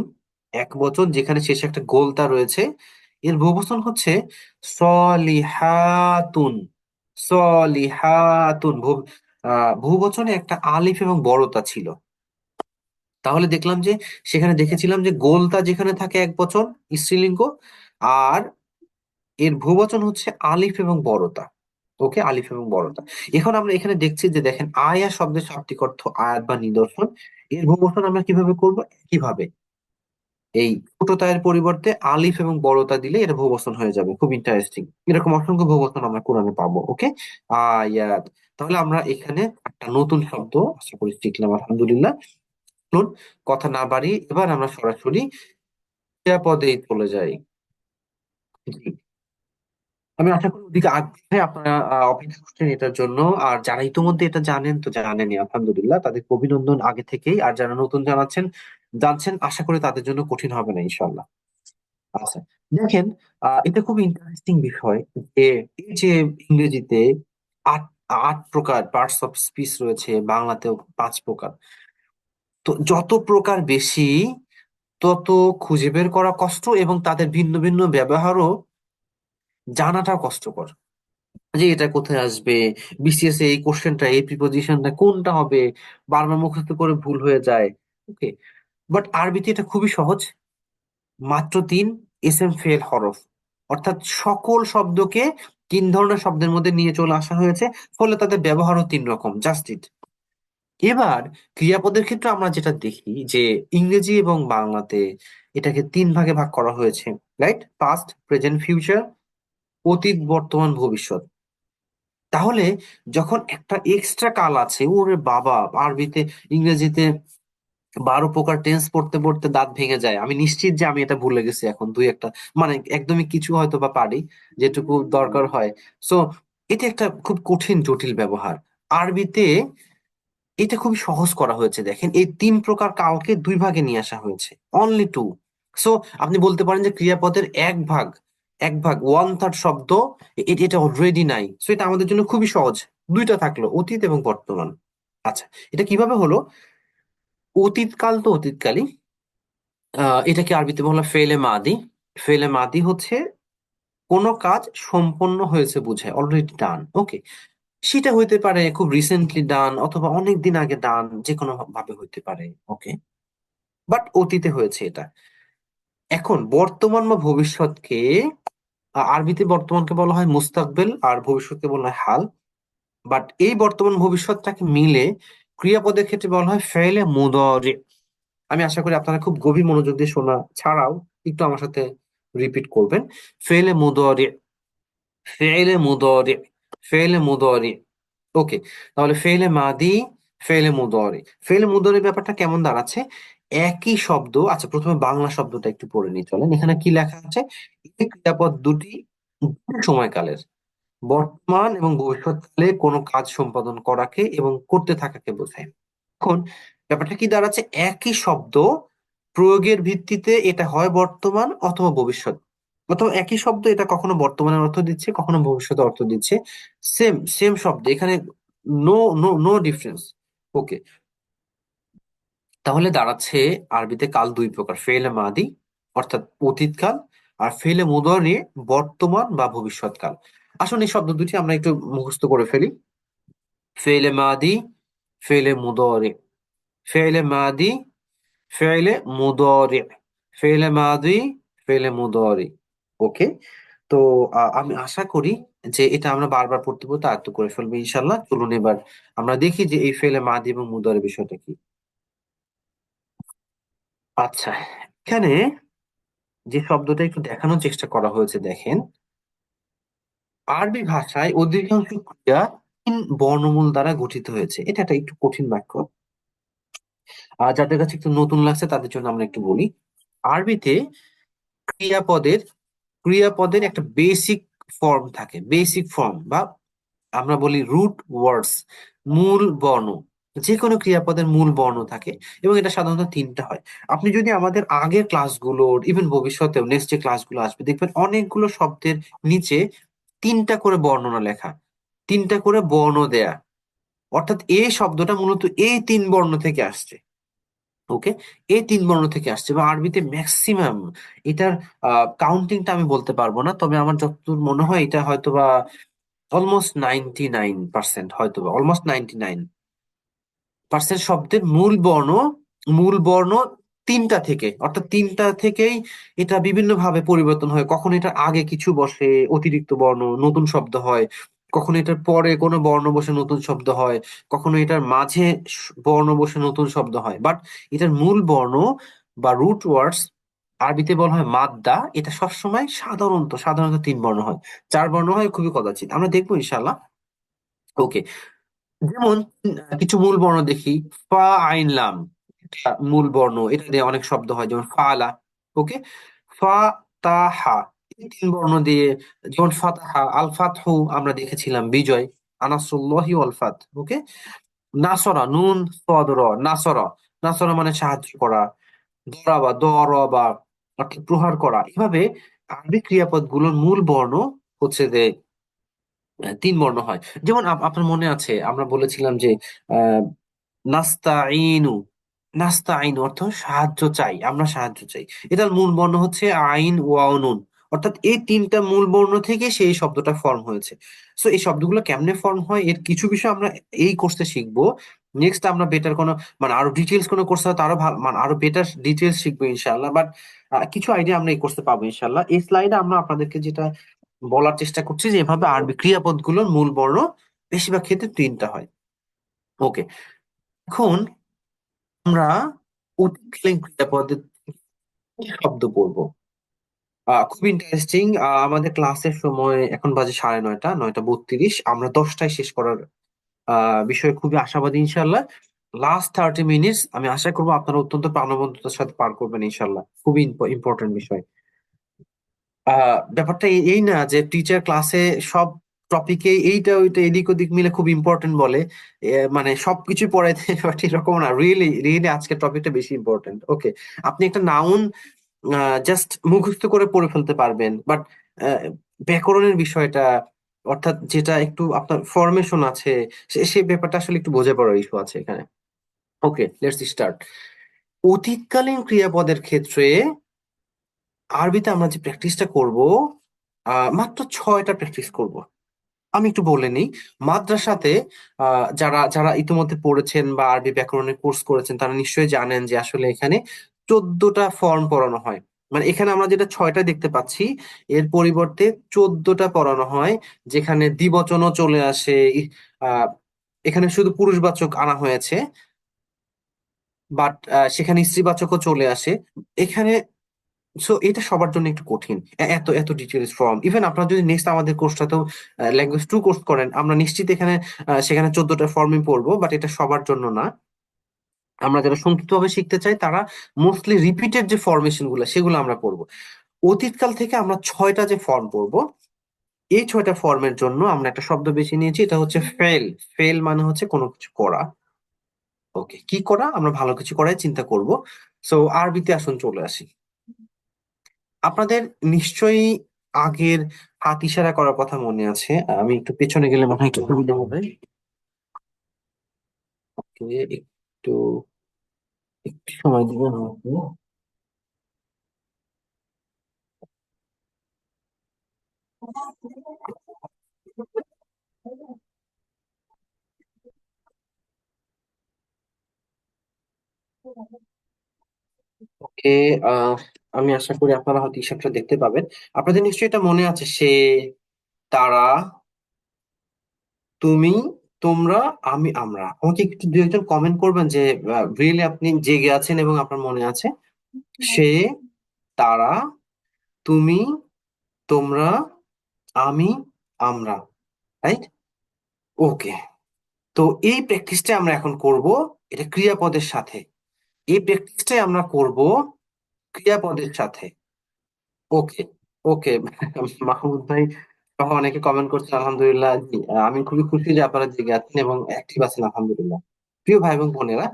এক বচন, যেখানে শেষে একটা গোলতা রয়েছে, এর বহুবচন হচ্ছে সলিহাতুন। সলিহাতুন বহুবচনে একটা আলিফ এবং বড়তা ছিল। তাহলে দেখলাম যে, সেখানে দেখেছিলাম যে গোলতা যেখানে থাকে এক বচন, স্ত্রীলিঙ্গ, আর এর বহুবচন হচ্ছে আলিফ এবং বড়তা। ওকে, আলিফ এবং বড়তা। এখন আমরা এখানে দেখছি যে, দেখেন, আয়া শব্দের শাব্দিক অর্থ আয়াত বা নিদর্শন। এর বহুবচন আমরা কিভাবে করব? কিভাবে এই ছোটতায়ের পরিবর্তে আলিফ এবং বড়তা দিলে এটা বহুবচন হয়ে যাবে। খুব ইন্টারেস্টিং। এরকম অসংখ্য বহুবচন আমরা কোরআনে পাবো। ওকে। আয়াত। তাহলে আমরা এখানে একটা নতুন শব্দ আশা করি শিখলাম, আলহামদুলিল্লাহ। চলুন, কথা না বাড়িয়ে এবার আমরা সরাসরি ক্রিয়াপদে চলে যাই। জি। আমি আশা করি ওদিকে আগ্রহে আপনারা অপেক্ষা করছেন এটার জন্য। আর যারা ইতিমধ্যে এটা জানেন তো জানেনই, আলহামদুলিল্লাহ, তাদেরকে অভিনন্দন আগে থেকেই। আর যারা নতুন জানছেন, আশা করি তাদের জন্য কঠিন হবে না, ইনশাল্লাহ। আচ্ছা, দেখেন, এটা খুব ইন্টারেস্টিং বিষয় যে এই যে ইংরেজিতে আট আট প্রকার পার্টস অফ স্পিচ রয়েছে, বাংলাতেও 5 প্রকার। তো যত প্রকার বেশি, তত খুঁজে বের করা কষ্ট এবং তাদের ভিন্ন ভিন্ন ব্যবহারও জানাটা কষ্টকর। যে এটা কোথায় আসবে, বিসিএস এই কোশ্চেনটা এই প্রিপোজিশনটা কোনটা হবে, বারবার মুখস্থ করে ভুল হয়ে যায়। ওকে, বাট আরবিতে এটা খুবই সহজ। মাত্র তিন এসএম ফেল হরফ, অর্থাৎ সকল শব্দকে তিন ধরনের শব্দের মধ্যে নিয়ে চলে আসা হয়েছে, ফলে তাদের ব্যবহারও তিন রকম, জাস্ট ইট। এবার ক্রিয়াপদের ক্ষেত্রে আমরা যেটা দেখি যে ইংরেজি এবং বাংলাতে এটাকে তিন ভাগে ভাগ করা হয়েছে, রাইট? পাস্ট, প্রেজেন্ট, ফিউচার, অতীত, বর্তমান, ভবিষ্যৎ। তাহলে যখন একটা এক্সট্রা কাল আছে, ওরে বাবা, আরবিতে ইংরেজিতে 12 প্রকার টেন্স পড়তে পড়তে দাঁত ভেঙে যায়। আমি নিশ্চিত যে আমি এটা ভুলে গেছি এখন দুই একটা, মানে একদমই কিছু হয়তো বা পারি, যেটুকু দরকার হয়। সো এটা একটা খুব কঠিন জটিল ব্যবহার। আরবিতে এটা খুবই সহজ করা হয়েছে, দেখেন এই 3 প্রকার কালকে দুই ভাগে নিয়ে আসা হয়েছে, অনলি টু। সো আপনি বলতে পারেন যে ক্রিয়াপদের এক ভাগ 1/3 শব্দ এটা অলরেডি নাই। সো এটা আমাদের জন্য খুবই সহজ, দুইটা থাকলো, অতীত এবং বর্তমান। আচ্ছা, এটা কিভাবে হলো? অতীতকাল তো অতীতকালই, এটাকে আরবিতে বলা হয় ফেলে মাদি। ফেলে মাদি হচ্ছে কোনো কাজ সম্পন্ন হয়েছে বুঝায়, অলরেডি ডান। ওকে, সেটা হইতে পারে খুব রিসেন্টলি ডান, অথবা অনেক দিন আগে ডান, যে কোনো ভাবে হইতে পারে। ওকে, বাট অতীতে হয়েছে এটা। এখন বর্তমান বা ভবিষ্যৎকে, আরবিতে বর্তমানকে বলা হয় মুস্তাকবেল আর ভবিষ্যৎকে বলা হয় হাল। বাট এই বর্তমান ভবিষ্যৎটাকে মিলে ক্রিয়াপদের ক্ষেত্রে বলা হয় ফেলে মুদরি। আমি আশা করি আপনারা খুব গভীর মনোযোগ দিয়ে শোনা ছাড়াও একটু আমার সাথে রিপিট করবেন। ফেলে মুদরি, ফেলে মুদরি, ফেলে মুদরি। ওকে, তাহলে ফেলে মাদি, ফেলে মুদরি। ফেলে মুদরি ব্যাপারটা কেমন দাঁড়াচ্ছে? একই শব্দ। আচ্ছা, প্রথমে বাংলা শব্দটা একটু পড়ে নিই, চলেন। এখানে কি লেখা আছে? এই ক্রিয়াপদ দুটি দুই সময়কালের, বর্তমান এবং ভবিষ্যৎকালে কোনো কাজ সম্পাদন করাকে এবং করতে থাকাকে বোঝায়। এখন ব্যাপারটা কি দাঁড়াচ্ছে? একই শব্দ প্রয়োগের ভিত্তিতে এটা হয় বর্তমান অথবা ভবিষ্যৎ, অথবা একই শব্দ এটা কখনো বর্তমানের অর্থ দিচ্ছে, কখনো ভবিষ্যতের অর্থ দিচ্ছে। সেম সেম শব্দ এখানে, নো নো নো ডিফারেন্স। ওকে, তাহলে দাঁড়াচ্ছে আরবিতে কাল দুই প্রকার, ফেলে মাদি অর্থাৎ অতীতকাল, আর ফেলে মুদরি বর্তমান বা ভবিষ্যৎকাল। আসুন এই শব্দ দুটি আমরা একটু মুখস্থ করে ফেলি। ফেলে মাদি, ফেলে মুদরি, ফেলে মাদি, ফেলে মুদরি, ফেলে মাদি, ফেলে মুদরি। ওকে, তো আমি আশা করি যে এটা আমরা বারবার পড়তে পড়তে আয়ত্ত করে ফেলবো ইনশাল্লাহ। চলুন এবার আমরা দেখি যে এই ফেলে মাদি এবং মুদরি বিষয়টা কি। আচ্ছা, এখানে যে শব্দটা একটু দেখানোর চেষ্টা করা হয়েছে, দেখেন, আরবি ভাষায় অধিকাংশ ক্রিয়া তিন বর্ণমূল দ্বারা গঠিত হয়েছে। এটা একটা একটু কঠিন বাক্য, আর যাদের কাছে একটু নতুন লাগছে তাদের জন্য আমরা একটু বলি। আরবিতে ক্রিয়াপদের ক্রিয়াপদের একটা বেসিক ফর্ম থাকে, বেসিক ফর্ম, বা আমরা বলি রুট ওয়ার্ডস, মূল বর্ণ। যে কোনো ক্রিয়াপদের মূল বর্ণ থাকে, এবং এটা সাধারণত তিনটা হয়। আপনি যদি আমাদের আগের ক্লাসগুলোর, ইভেন ভবিষ্যতেও নেক্সট যে ক্লাসগুলো আসবে, দেখবেন অনেকগুলো শব্দের নিচে তিনটা করে বর্ণনা লেখা, তিনটা করে বর্ণ দেয়া। অর্থাৎ এই শব্দটা মূলত এই তিন বর্ণ থেকে আসছে। ওকে, এই তিন বর্ণ থেকে আসছে, এবং আরবিতে ম্যাক্সিমাম এটার কাউন্টিংটা আমি বলতে পারবো না, তবে আমার যতদূর মনে হয় এটা হয়তোবা অলমোস্ট 99%, হয়তোবা অলমোস্ট 99% শব্দের মূল বর্ণ তিনটা থেকে, অর্থাৎ তিনটা থেকেই এটা বিভিন্ন ভাবে পরিবর্তন হয়। কখনো এটার আগে কিছু বসে, অতিরিক্ত বর্ণ, নতুন শব্দ হয়। কখনো এটার পরে কোনো বর্ণ বসে, নতুন শব্দ হয়। কখনো এটার মাঝে বর্ণ বসে, নতুন শব্দ হয়। বাট এটার মূল বর্ণ বা রুট ওয়ার্ডস, আরবিতে বলা হয় মাদ্দা, এটা সবসময় সাধারণত তিন বর্ণ হয়। চার বর্ণ হয় খুবই কদাচিৎ, আমরা দেখবো ইনশাল্লাহ। ওকে, যেমন কিছু মূল বর্ণ দেখি। ফা, আইন, লাম, এটা মূল বর্ণ, এটা দিয়ে অনেক শব্দ হয়, যেমন ফালা। ওকে, ফা, তা, হা, এই তিন বর্ণ দিয়ে, যেমন ফাতাহা, আল ফাতহু আমরা দেখেছিলাম বিজয়, আনাসুল্লাহি ওয়াল ফাত। ওকে, নাসরা, নুন সাদ র, নাসরা, নাসরা মানে সাহায্য করা। দরাবা, দরবা অর্থাৎ প্রহার করা। এভাবে আরবি ক্রিয়াপদ গুলোর মূল বর্ণ হচ্ছে যে তিন বর্ণ হয়। যেমন আপনার মনে আছে আমরা বলেছিলাম যে আহ নাস্তাইনু, নাস্তাইনু অর্থ সাহায্য চাই, আমরা সাহায্য চাই। এটার মূল বর্ণ হচ্ছে আইন ওয়াও নুন। অর্থাৎ এই তিনটা মূল বর্ণ থেকে সেই শব্দটা ফর্ম হয়েছে। সো এই শব্দগুলো কেমনে ফর্ম হয় এর কিছু বিষয় আমরা এই কোর্সে শিখবো। নেক্সট আমরা বেটার কোনো মানে আরো ডিটেলস কোনো কোর্স হয়তো আরো ভালো মানে আরো বেটার ডিটেলস শিখবো ইনশাল্লাহ। বাট কিছু আইডিয়া আমরা এই কোর্সে পাবো ইনশাল্লাহ। এই স্লাইডে আমরা আপনাদেরকে যেটা বলার চেষ্টা করছি যে এভাবে আরবি ক্রিয়াপদগুলোর মূল বর্ণ বেশিরভাগ ক্ষেত্রে তিনটা হয়। ওকে, এখন আমরা অতীতকালীন ক্রিয়াপদের শব্দ পড়বো। খুব ইন্টারেস্টিং। আমাদের ক্লাসের সময় এখন বাজে 9:30, 9:32। আমরা 10টায় শেষ করার বিষয়ে খুবই আশাবাদী ইনশাল্লাহ। লাস্ট 30 মিনিটস আমি আশা করবো আপনারা অত্যন্ত প্রাণবন্ততার সাথে পার করবেন ইনশাল্লাহ। খুবই ইম্পর্টেন্ট বিষয়। ব্যাপারটা এই না যে টিচার ক্লাসে সব টপিকে এইটা ওইটা এদিক ওদিক মিলে খুব ইম্পর্টেন্ট বলে, মানে সবকিছু পড়াইতে বাট এরকম না। রিয়েলি রিয়েলি আজকের টপিকটা বেশি ইম্পর্টেন্ট। ওকে, আপনি একটা নাউন জাস্ট মুখস্থ করে পড়ে ফেলতে পারবেন, বাট ব্যাকরণের বিষয়টা অর্থাৎ যেটা একটু আপনার ফরমেশন আছে সেই ব্যাপারটা আসলে একটু বোঝা পড়ার ইস্যু আছে এখানে। ওকে, লেটস স্টার্ট। অতীতকালীন ক্রিয়াপদের ক্ষেত্রে আরবিতে আমরা যে প্র্যাকটিসটা করব, মাত্র 6টা প্র্যাকটিস করব। আমি একটু বলে নিই। মাদ্রাসাতে যারা যারা ইতিমধ্যে পড়েছেন বা আরবি ব্যাকরণের কোর্স করেছেন তারা নিশ্চয়ই জানেন যে আসলে এখানে 14টা ফর্ম পড়ানো হয়। মানে এখানে আমরা যেটা 6টা দেখতে পাচ্ছি এর পরিবর্তে 14টা পড়ানো হয়, যেখানে দ্বিবচনও চলে আসে। আহ এখানে শুধু পুরুষবাচক আনা হয়েছে, বাট সেখানে স্ত্রীবাচকও চলে আসে এখানে। সো এটা সবার জন্য একটু কঠিন, এত এত ডিটেলস ফর্ম। ইভেন আপনারা যদি নেক্সট আমাদের কোর্সটাতেও ল্যাঙ্গুয়েজ 2 কোর্স করেন, আমরা নিশ্চিত এখানে সেখানে 14টা ফর্মই পড়বো, বাট এটা সবার জন্য না। আমরা যারা সংক্ষিপ্তভাবে শিখতে চাই তারা মোস্টলি রিপিটেড যে ফরমেশন গুলো সেগুলো আমরা পড়বো। অতীতকাল থেকে আমরা 6টা যে ফর্ম পড়বো, এই 6টা ফর্মের জন্য আমরা একটা শব্দ বেছে নিয়েছি, এটা হচ্ছে ফেল। ফেল মানে হচ্ছে কোনো কিছু করা। ওকে, কি করা? আমরা ভালো কিছু করাই চিন্তা করব। সো আরবিতে আসুন চলে আসি। আপনাদের নিশ্চয়ই আগের হাত ইশারা করার কথা মনে আছে। আমি একটু পেছনে গেলে মনে হয় একটু সুবিধা হবে। ওকে, একটু একটু সময় দিবেন আমাকে। ওকে, আহ আমি আশা করি আপনারা হয়তো হিসাবটা দেখতে পাবেন। আপনাদের নিশ্চয়ই এটা মনে আছে, সে, তারা, তুমি, তোমরা, আমি, আমরা। আমাকে একটু দু একজন কমেন্ট করবেন যে রিয়েলি আপনি জেগে আছেন এবং আপনার মনে আছে। সে, তারা, তুমি, তোমরা, আমি, আমরা। রাইট? ওকে, তো এই প্র্যাকটিসটা আমরা এখন করব, এটা ক্রিয়াপদের সাথে। এই প্র্যাকটিসটাই আমরা করব ক্রিয়াপদের সাথে। ওকে, ওকে। মাহমুদ ভাই সহ অনেকে কমেন্ট করছে, আলহামদুলিল্লাহ। জি, আমি খুবই খুশি যে আপনারা জেগে আছেন এবং অ্যাক্টিভ আছেন, আলহামদুলিল্লাহ। প্রিয় ভাই এবং বোনেরা,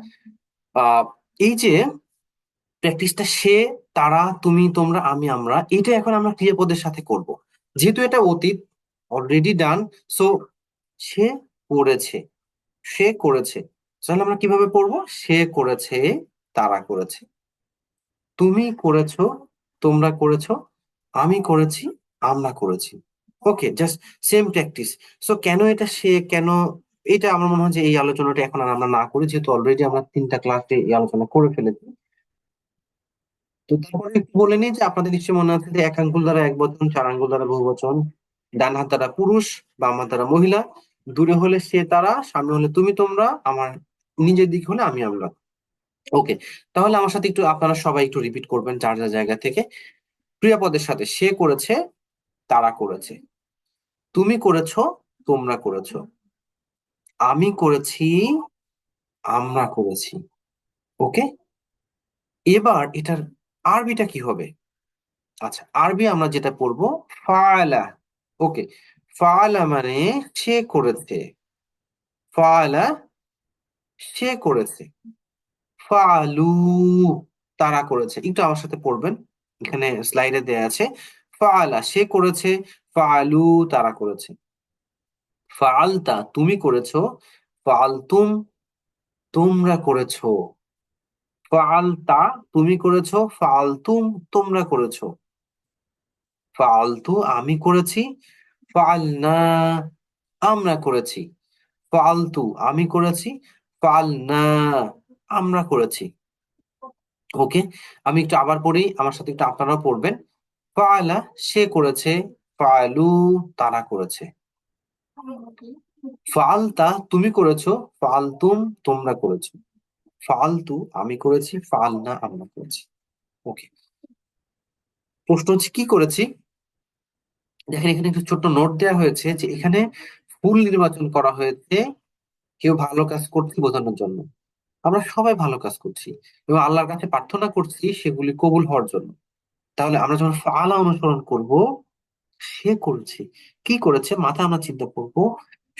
আহ এই যে প্র্যাকটিসটা সে, তারা, তুমি, তোমরা, আমি, আমরা, এটা এখন আমরা ক্রিয়াপদের সাথে করব। যেহেতু এটা অতীত, অলরেডি ডান। সো সে করেছে, সে করেছে। তাহলে আমরা কিভাবে পড়বো? সে করেছে, তারা করেছে, তুমি করেছো, তোমরা করেছো, আমি করেছি, আমরা করেছি। ওকে, জাস্ট সেম প্র্যাকটিস। সো কেন এটা সে, কেন এটা, আমার মনে হয় যে এই আলোচনাটা এখন আর আমরা না করি, যেহেতু অলরেডি আমরা 3টা ক্লাসে এই আলোচনা করে ফেলেছি। তো তারপরে একটু বলে নিই যে আপনাদের নিশ্চয়ই মনে আছে যে এক আঙ্গুল দ্বারা এক বচন, চার আঙ্গুল দ্বারা বহু বচন, ডান হাত দ্বারা পুরুষ, বাম হাত দ্বারা মহিলা, দূরে হলে সে তারা, সামনে হলে তুমি তোমরা, আমার নিজের দিক হলে আমি আমরা। ওকে, তাহলে আমার সাথে একটু আপনারা সবাই একটু রিপিট করবেন যার যার জায়গা থেকে। ক্রিয়াপদের সাথে সে করেছে, তারা করেছে, তুমি করেছো, তোমরা করেছো, আমি করেছি, আমরা করেছি। ওকে, এবার এটার আরবিটা কি হবে? আচ্ছা, আরবি আমরা যেটা পড়বো ফাআলা। ওকে, ফাআলা মানে সে করেছে। ফাআলা, সে করেছে। ফাআলু, তারা করেছে। একটু আমার সাথে পড়বেন, এখানে স্লাইডে দেয়া আছে। ফাআলা সে করেছে, ফাআলু তারা করেছে। ফাআলতা তুমি করেছো, ফাআলতুম তোমরা করেছো। ফাআলতা তুমি করেছো, ফাআলতুম তোমরা করেছো। ফালতু আমি করেছি, ফালনা আমরা করেছি, ফালতু আমি করেছি, ফালনা আমরা করেছি। ওকে, আমি একটু আবার পড়ি, আমার সাথে একটু আপনারাও পড়বেন। ফাআলা সে করেছে, ফাআলু তারা করেছে। ফাআলতা তুমি করেছো, ফাআলতুম তোমরা করেছো। ফাআলতু আমি করেছি, ফাআলনা আমরা করেছি। ওকে, প্রশ্ন হচ্ছে কি করেছি। দেখেন এখানে একটা ছোট্ট নোট দেওয়া হয়েছে যে এখানে ফুল নির্বাচন করা হয়েছে কেউ ভালো কাজ করছে বোঝানোর জন্য। আমরা সবাই ভালো কাজ করছি এবং আল্লাহর কাছে প্রার্থনা করছি সেগুলি কবুল হওয়ার জন্য। তাহলে আমরা যখন ফাআলা অনুসরণ করব, সে করেছে, কি করেছে মাথায় আমরা চিন্তা করব,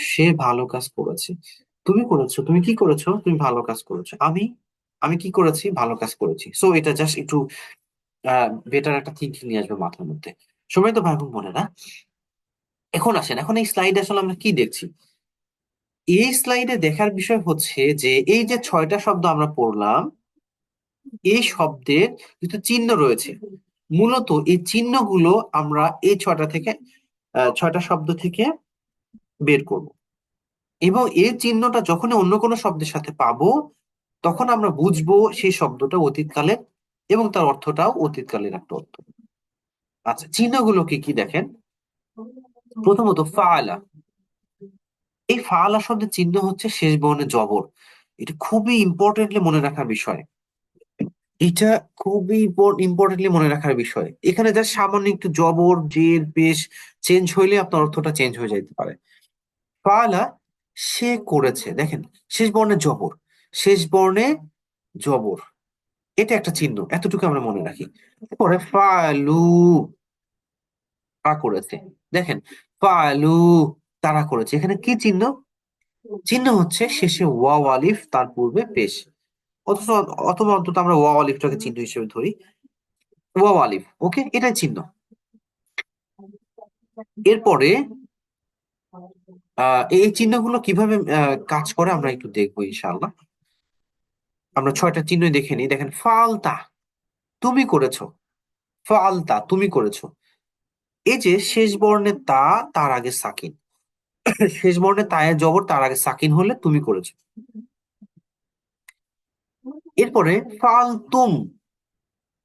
সে ভালো কাজ করেছে। তুমি করেছো, তুমি কি করেছো, তুমি ভালো কাজ করেছো। আমি কি করেছি, ভালো কাজ করেছি। সো এটা জাস্ট একটু বেটার একটা থিঙ্কিং নিয়ে আসবে মাথার মধ্যে। সময় তো ভাই বোন বোনেরা, এখন আসেন, এখন এই স্লাইডে আসলে আমরা কি দেখছি। এই স্লাইডে দেখার বিষয় হচ্ছে যে এই যে 6টা শব্দ আমরা পড়লাম, এই শব্দের কিছু চিহ্ন রয়েছে। মূলত এই চিহ্নগুলো আমরা এই 6টা শব্দ থেকে বের করব, এবং এই চিহ্নটা যখনই অন্য কোনো শব্দের সাথে পাবো, তখন আমরা বুঝবো সেই শব্দটা অতীতকালের এবং তার অর্থটাও অতীতকালের একটা অর্থ। আচ্ছা, চিহ্নগুলো কি কি দেখেন। প্রথমত ফাআলা, এই ফাআলা শব্দের চিহ্ন হচ্ছে শেষ বর্ণে জবর। এটা খুবই ইম্পর্টেন্টলি মনে রাখার বিষয়। এটা খুবই ইম্পর্টেন্টলি মনে রাখার বিষয়। এখানে যা সামান্য একটু জবর জের পেশ চেঞ্জ হইলে আপনার অর্থটা চেঞ্জ হয়ে যাইতে পারে। ফাআলা সে করেছে, দেখেন শেষ বর্ণে জবর, শেষ বর্ণে জবর, এটা একটা চিহ্ন, এতটুকু আমরা মনে রাখি। পরে ফালু তারা করেছে, দেখেন ফালু তারা করেছে, এখানে কি চিহ্ন। চিহ্ন হচ্ছে শেষে ওয়াও আলিফ, তার পূর্বে পেশ। অথচ অথবা অন্তত আমরা ওয়াও আলিফটাকে চিহ্ন হিসেবে ধরি, ওয়াও আলিফ, ওকে, এটাই চিহ্ন। এরপরে এই চিহ্নগুলো কিভাবে কাজ করে আমরা একটু দেখবো ইনশাআল্লাহ। আমরা 6টা চিহ্ন দেখে নিই। দেখেন ফালতা তুমি করেছো, ফালতা তুমি করেছো। এই যে শেষ বর্ণে তা, তার আগে সাকিন, শেষ বর্ণে তায়ের জবর, তার আগে সাকিন হলে তুমি করেছো। এরপরে ফালতুম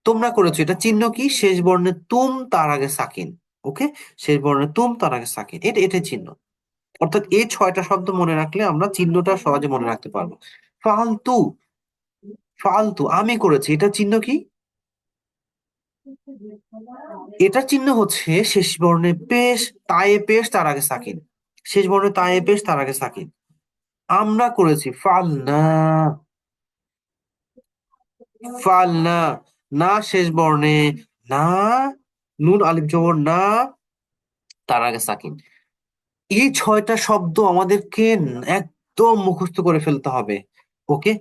তোমরা করেছো, এটা চিহ্ন কি, শেষ বর্ণে তুম, তার আগে সাকিন। ওকে, শেষ বর্ণে তুম, তার আগে সাকিন, এটা চিহ্ন। অর্থাৎ এই 6টা শব্দ মনে রাখলে আমরা চিহ্নটা সহজে মনে রাখতে পারবো। ফালতু, ফালতু আমি করেছি, এটা চিহ্ন কি, এটা চিহ্ন হচ্ছে শেষ বর্ণে পেশ, তায়ে পেশ, তার আগে সাকিন, শেষ বর্ণে তায়ে পেশ, তার আগে সাকিন। আমরা করেছি ফালনা, ফালনা না শেষ বর্ণে না, নুন আলিফ জবর না, তার আগে সাকিন। এই 6টা শব্দ আমাদেরকে একদম মুখস্থ করে ফেলতে হবে। ওকে,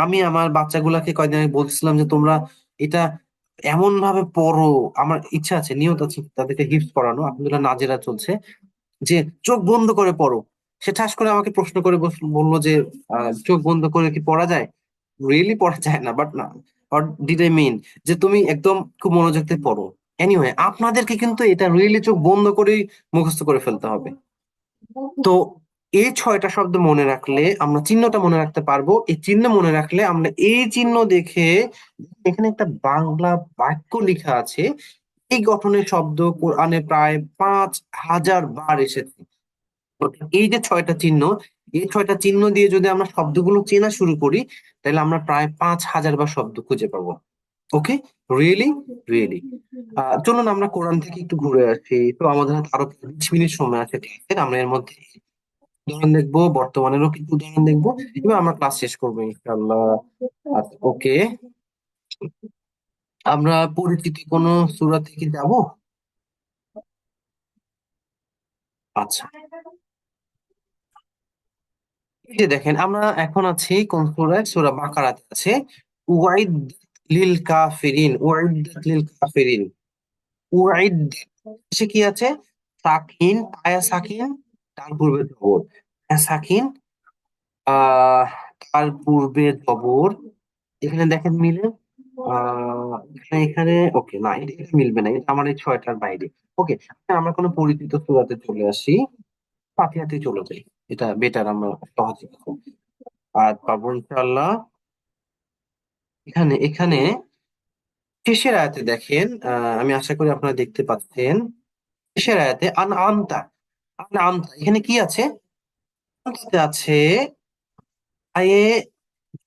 আমি আমার বাচ্চাগুলাকে কয়দিন আগে বলছিলাম যে তোমরা এটা এমন ভাবে পড়ো, আমার ইচ্ছা আছে, নিয়ত আছে তাদেরকে হিফজ করানো, আলহামদুলিল্লাহ নাজেরা চলছে, যে চোখ বন্ধ করে পড়ো। সে ঠাস করে আমাকে প্রশ্ন করে বললো যে চোখ বন্ধ করে কি পড়া যায়। রিয়েলি পড়া যায় না, বাট না, ডিড আই মিন যে তুমি একদম খুব মনোযোগ দিয়ে পড়ো। এনিওয়ে, আপনাদেরকে কিন্তু এটা রিয়েলি চোখ বন্ধ করেই মুখস্থ করে ফেলতে হবে। তো এই 6টা শব্দ মনে রাখলে আমরা চিহ্নটা মনে রাখতে পারবো। এই চিহ্ন মনে রাখলে আমরা এই চিহ্ন দেখে, এখানে একটা বাংলা বাক্য লেখা আছে, এই গঠনের শব্দ কোরআনে প্রায় 5,000 বার এসেছে। অর্থাৎ এই যে 6টা চিহ্ন, এই 6টা চিহ্ন দিয়ে যদি আমরা শব্দগুলো চেনা শুরু করি, তাহলে আমরা প্রায় 5,000 বার শব্দ খুঁজে পাবো। ওকে, রিয়েলি, রিয়েলি। চলুন আমরা কোরআন থেকে একটু ঘুরে আসি। তো আমাদের হাতে আরো 20 মিনিট সময় আছে ক্লাসের, আমরা এর মধ্যে উদাহরণ দেখবো, বর্তমানেরও কিছু উদাহরণ দেখবো, এবং আমরা ক্লাস শেষ করবো ইনশাআল্লাহ। আচ্ছা, ওকে, আমরা পরিচিত কোনো সূরা থেকে যাব। আচ্ছা, এই যে দেখেন আমরা এখন আছি কোন সূরায়, সূরা বাকারাতে আছে। উয়াইদ লিল কাফিরিন, উয়াইদ লিল কাফিরিন, উয়াইদ, সে কি আছে, সাকিন, আয়া সাকিন, তার পূর্বে জবর, আয়া সাকিন, আহ তার পূর্বে জবর, এখানে দেখেন মিলে এখানে এখানে ওকে, না এটা এটা মিলবে না, এটা আমার এই ছয়টার বাইরে। ওকে, আমরা কোনো পরিচিত সূরাতে চলে আসি, ফাতিহাতে চলে যাই। এটা বেটার, আমরা সহজে আর পাবো ইনশাআল্লাহ। এখানে এখানে শেষের আয়াতে দেখেন, আমি আশা করি আপনারা দেখতে পাচ্ছেন। শেষের আয়াতে আন আমতা, আন আমতা, এখানে কি আছে? আমতাতে আছে আয়ে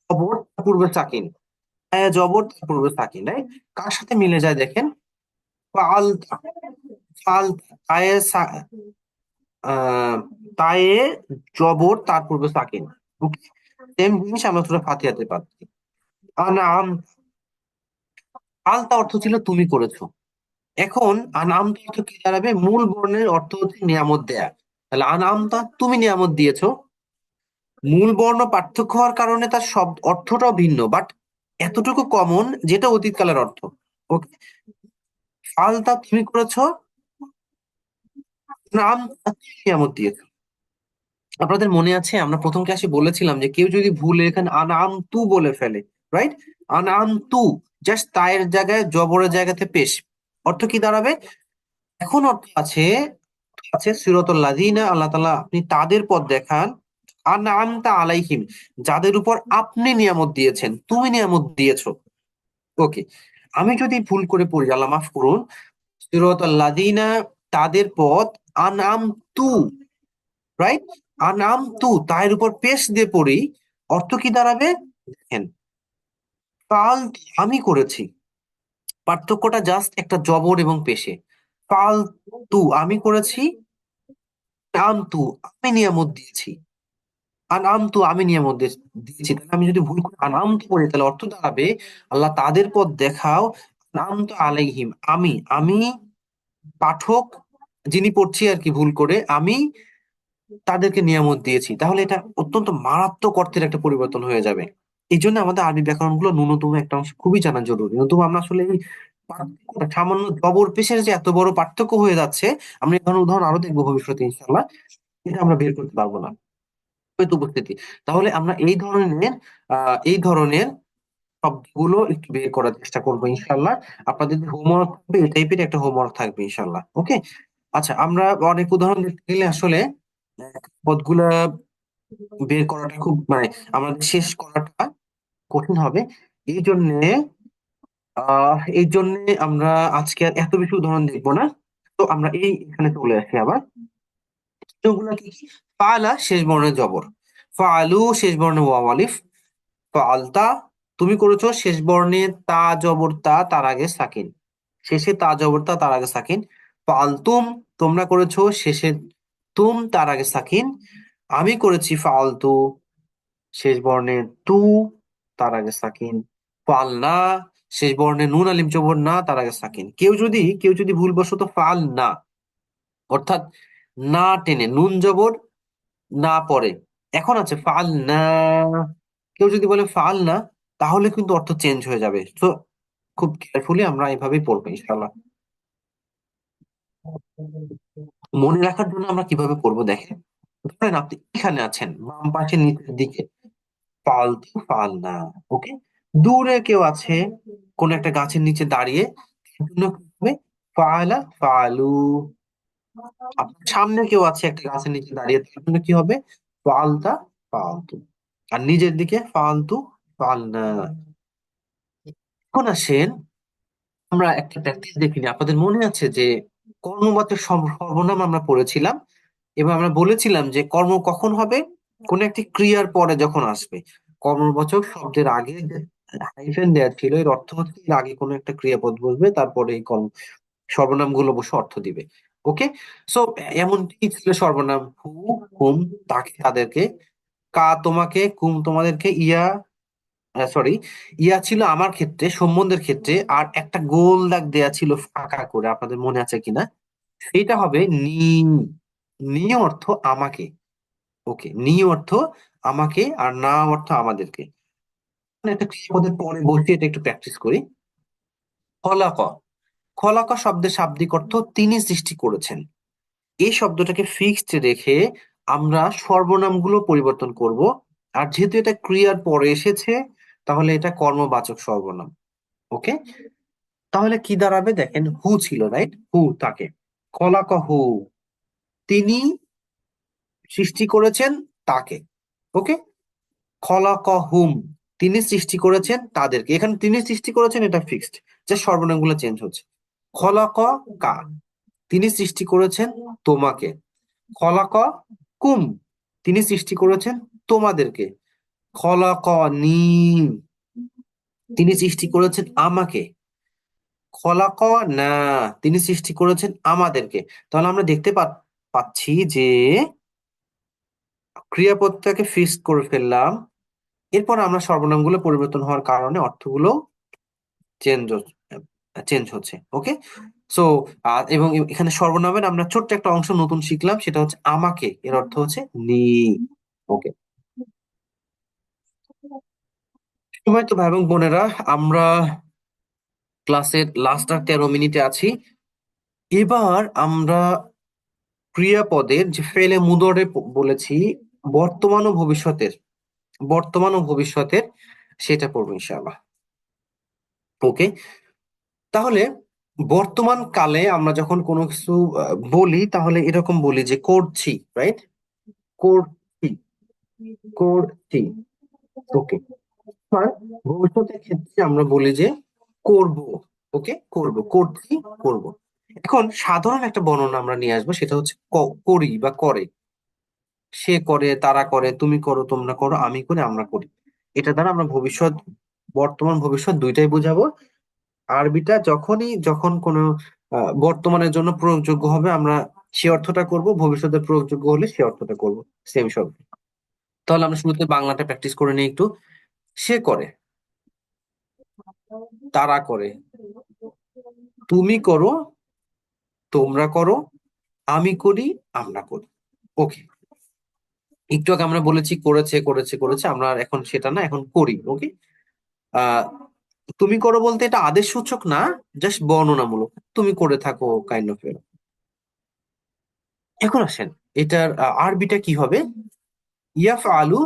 জবর তার পূর্বে সাকিন, আয়ে জবর তার পূর্বে সাকিন, রাইট? কার সাথে মিলে যায় দেখেন? ফালতা, ফালতা আয়ে আহ তায়ে জবর তার পূর্বে সাকিন। ওকে, সেম জিনিস আমরা সূরা ফাতিহাতে পাচ্ছি। আনাম, আলতা অর্থ ছিল তুমি করেছো। এখন আনামতা অর্থ কি দাঁড়াবে? মূল বর্ণের অর্থ হচ্ছে নিয়ামত দেয়া। তাহলে আনামতা, তুমি নিয়ামত দিয়েছো। মূল বর্ণ পার্থক্য হওয়ার কারণে তার শব্দ অর্থটাও ভিন্ন, বাট এতটুকু কমন যেটা অতীতকালের অর্থ। ওকে, আলতা তুমি করেছো, নাম তুমি নিয়ামত দিয়েছো। আপনাদের মনে আছে আমরা প্রথম ক্লাসে বলেছিলাম যে কেউ যদি ভুলে এখানে আনাম তু বলে ফেলে, রাইট? আনাম তু, জাস্ট তায়ের জায়গায় জবরের জায়গাতে পেশ, অর্থ কি দাঁড়াবে? এখন অর্থ আছে, আছে সিরাতাল লাযিনা, আল্লাহ তাআলা আপনি তাদের পথ দেখান, আনআমতা আলাইহিম, যাদের উপর আপনি নিয়ামত দিয়েছেন, তুমি নিয়ামত দিয়েছো। ওকে, আমি যদি ভুল করে পড়ি আল্লাহ মাফ করুন। সিরাতাল লাযিনা, তাদের পথ, আনআমতু, রাইট? আনআমতু তাদের উপর পেশ দিয়ে পড়ি, অর্থ কি দাঁড়াবে? দেখেন, ফাল, আমি করেছি, পার্থক্যটা জাস্ট একটা জবর এবং পেশে। ফাল তু আমি করেছি, আমতু আমি নিয়ামত দিয়েছি, আনামতু আমি নিয়ামত দিয়েছি। তাহলে আমি যদি ভুল করে আনামতু করি তাহলে অর্থ দাঁড়াবে আল্লাহ তাদের পথ দেখাও, আনামতু আলাইহিম, আমি পাঠক যিনি পড়ছি আর কি, ভুল করে আমি তাদেরকে নিয়ামত দিয়েছি। তাহলে এটা অত্যন্ত মারাত্মক অর্থের একটা পরিবর্তন হয়ে যাবে। এই জন্য আমাদের আরবি ব্যাকরণ গুলো ন্যূনতম একটা অংশ খুবই জানা জরুরি। নতুবা আমরা আসলে এই পার্থক্যটা, সামান্য জবর পেশের যে এত বড় পার্থক্য হয়ে যাচ্ছে, আমরা এই ধরনের উদাহরণ আরো দেখবো ভবিষ্যতে ইনশাল্লাহ, এটা আমরা বের করতে পারবো না। হয়তো উপস্থিতি। তাহলে আমরা এই ধরনের শব্দগুলো একটু বের করার চেষ্টা করবো ইনশাল্লাহ। আপনাদের যে হোমওয়ার্ক থাকবে এই টাইপের একটা হোমওয়ার্ক থাকবে ইনশাল্লাহ। ওকে, আচ্ছা, আমরা অনেক উদাহরণ দেখতে গেলে আসলে পদগুলা বের করাটা খুব, মানে আমাদের শেষ করাটা কঠিন হবে। এই জন্যে এই জন্যে আমরা আজকে আর এত বেশি উদাহরণ দেখবো না। তো আমরা এখানে চলে আসি আবার। ওগুলা কি কি? ফাআলা শেষ বর্ণের জবর, ফাআলু শেষ বর্ণে ওয়াও আলিফ, ফাআলতা তুমি করেছো শেষ বর্ণে তা জবর তা, তার আগে সাকিন, শেষে তা জবর তা, তার আগে সাকিন। ফাআলতুম তোমরা করেছো শেষে তুম, তার আগে সাকিন। আমি করেছি ফাআলতু শেষ বর্ণে তু, তার আগে সাকিন। ফাআলনা শেষ বর্ণে নুন আলিফ জবর না, তার আগে সাকিন। কেউ যদি ভুলবশত ফাল না, অর্থাৎ না টেনে নুন জবর না পড়ে, এখন আছে ফাল না, কেউ যদি বলে ফাল না, তাহলে কিন্তু অর্থ চেঞ্জ হয়ে যাবে। তো খুব কেয়ারফুলি আমরা এভাবেই পড়বো ইনশাল্লাহ। মনে রাখার জন্য আমরা কিভাবে পড়বো দেখেন, ধরেন আপনি এখানে আছেন বাম পাশে নিচের দিকে, ফালতু ফাল না। ওকে, দূরে কেউ আছে কোন একটা গাছের নিচে দাঁড়িয়ে, তার জন্য কি হবে? ফালা ফালু। আপনার সামনে কেউ আছে একটা গাছের নিচে দাঁড়িয়ে, তার জন্য কি হবে? ফালতা ফালতু। আর নিজের দিকে ফালতু ফালনা। এখন আসেন আমরা একটা প্র্যাকটিস দেখিনি, আপনাদের মনে আছে যে কর্মবাচক সর্বনাম আমরা পড়েছিলাম, এবং আমরা বলেছিলাম যে কর্ম কখন হবে? কোন একটি ক্রিয়ার পরে যখন আসবে। কর্মবাচক শব্দের আগে যে হাইফেন দেওয়া ছিল, এর অর্থ হচ্ছে এর আগে কোনো একটা ক্রিয়াপদ বসবে, তারপরে এই কর্ম সর্বনাম গুলো বসে অর্থ দিবে। ওকে, সো এমনটি ছিল সর্বনাম। হু হুম তাকে তাদেরকে, কা তোমাকে, কুম তোমাদেরকে, ইয়া সরি, ইয়া ছিল আমার ক্ষেত্রে সম্বন্ধের ক্ষেত্রে, আর একটা গোল দাগ দেয়া ছিল ফাঁকা করে, আপনাদের মনে আছে কিনা? এটা হবে নি, নি অর্থ আমাকে। ওকে, নি অর্থ আমাকে, আর না অর্থ আমাদেরকে। মানে একটা ক্রিয়াপদের পরে বসে এটা একটু প্র্যাকটিস করি। খলাক, খলাক শব্দের শাব্দিক অর্থ তিনি সৃষ্টি করেছেন। এই শব্দটাকে ফিক্সড রেখে আমরা সর্বনামগুলো পরিবর্তন করব। আর যেহেতু এটা ক্রিয়ার পরে এসেছে, তাহলে এটা কর্মবাচক সর্বনাম। ওকে, তাহলে কি দাঁড়াবে দেখেন, হু ছিল, রাইট? হু তাকে, খলাকহু তিনি সৃষ্টি করেছেন তাকে। ওকে, খলাকহুম তিনি সৃষ্টি করেছেন তাদেরকে। এখানে তিনি সৃষ্টি করেছেন এটা ফিক্সড, যে সর্বনামগুলো চেঞ্জ হচ্ছে। খলাক কা তিনি সৃষ্টি করেছেন তোমাকে। খলাক কুম তিনি সৃষ্টি করেছেন তোমাদেরকে। খলাক নি তিনি সৃষ্টি করেছেন আমাকে। খলাক না তিনি সৃষ্টি করেছেন আমাদেরকে। তাহলে আমরা দেখতে পাচ্ছি যে ক্রিয়াপদটাকে ফিক্সড করে ফেললাম। এরপর আমরা সর্বনামগুলো পরিবর্তন হওয়ার কারণে অর্থগুলো চেঞ্জ চেঞ্জ হচ্ছে। ওকে, সো এবং এখানে সর্বনামের আমরা ছোট্ট একটা অংশ নতুন শিখলাম, সেটা হচ্ছে আমাকে, এর অর্থ হচ্ছে নি। ওকে, সময় তো ভাই এবং বোনেরা, আমরা ক্লাসের লাস্ট আর 13 মিনিটে আছি। এবার আমরা ক্রিয়াপদের যে ফেলে মুদরে বলেছি, বর্তমান ও ভবিষ্যতের, বর্তমান ও ভবিষ্যতের সেটা পড়বো ইনশাআল্লাহ। ওকে, তাহলে বর্তমান কালে আমরা যখন কোনো কিছু বলি, তাহলে এরকম বলি যে করছি, রাইট? করছি, করছি। ওকে, আর ভবিষ্যতের ক্ষেত্রে আমরা বলি যে করব। ওকে, করব, করছি, করব। এখন সাধারণ একটা বর্ণনা আমরা নিয়ে আসবো, সেটা হচ্ছে করি বা করে। সে করে, তারা করে, তুমি করো, তোমরা করো, আমি করি, আমরা করি। এটা দ্বারা আমরা ভবিষ্যৎ, বর্তমান ভবিষ্যৎ দুইটাই বোঝাবো। আরবিটা যখন কোনো বর্তমানের জন্য প্রয়োগযোগ্য হবে, আমরা সে অর্থটা করব, ভবিষ্যতে প্রয়োগযোগ্য হলে সে অর্থটা করব। সেম শব্দ। তাহলে আমরা শুরুতে বাংলাটা প্র্যাকটিস করে নিই একটু। সে করে, তারা করে, তুমি করো, তোমরা করো, আমি করি, আমরা করি। ওকে, একটু আগে আমরা বলেছি করেছে, করেছে, করেছে, আমরা আর এখন সেটা না, এখন করি। ওকে, আহ তুমি করো বলতে এটা আদেশ সূচক না, জাস্ট বর্ণনামূলক, তুমি করে থাকো কাইন্ড অফ। এখন আসেন, এটার আরবিটা কি হবে? ইয়াফ আলু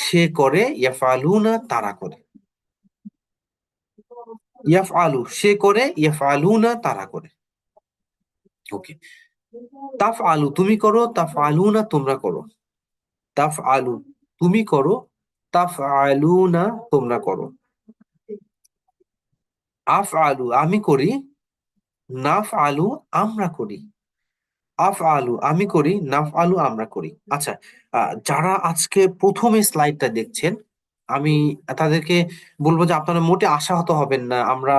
সে করে, ইয়াফ আলু না তারা করে। ইয়াফ আলু সে করে, ইয়াফ আলু না তারা করে। ওকে, তাফ আলু তুমি করো, তাফ আলু না তোমরা করো। তাফ আলু তুমি করো, তাফ আলু না তোমরা করো। আফ আলু আমি করি, নাফ আলু আমরা করি। আফ আলু আমি করি, নাফ আলু আমরা করি। আচ্ছা, যারা আজকে প্রথমে স্লাইডটা দেখছেন, আমি তাদেরকে বলবো যে আপনারা মোটে আশাহত হবেন না। আমরা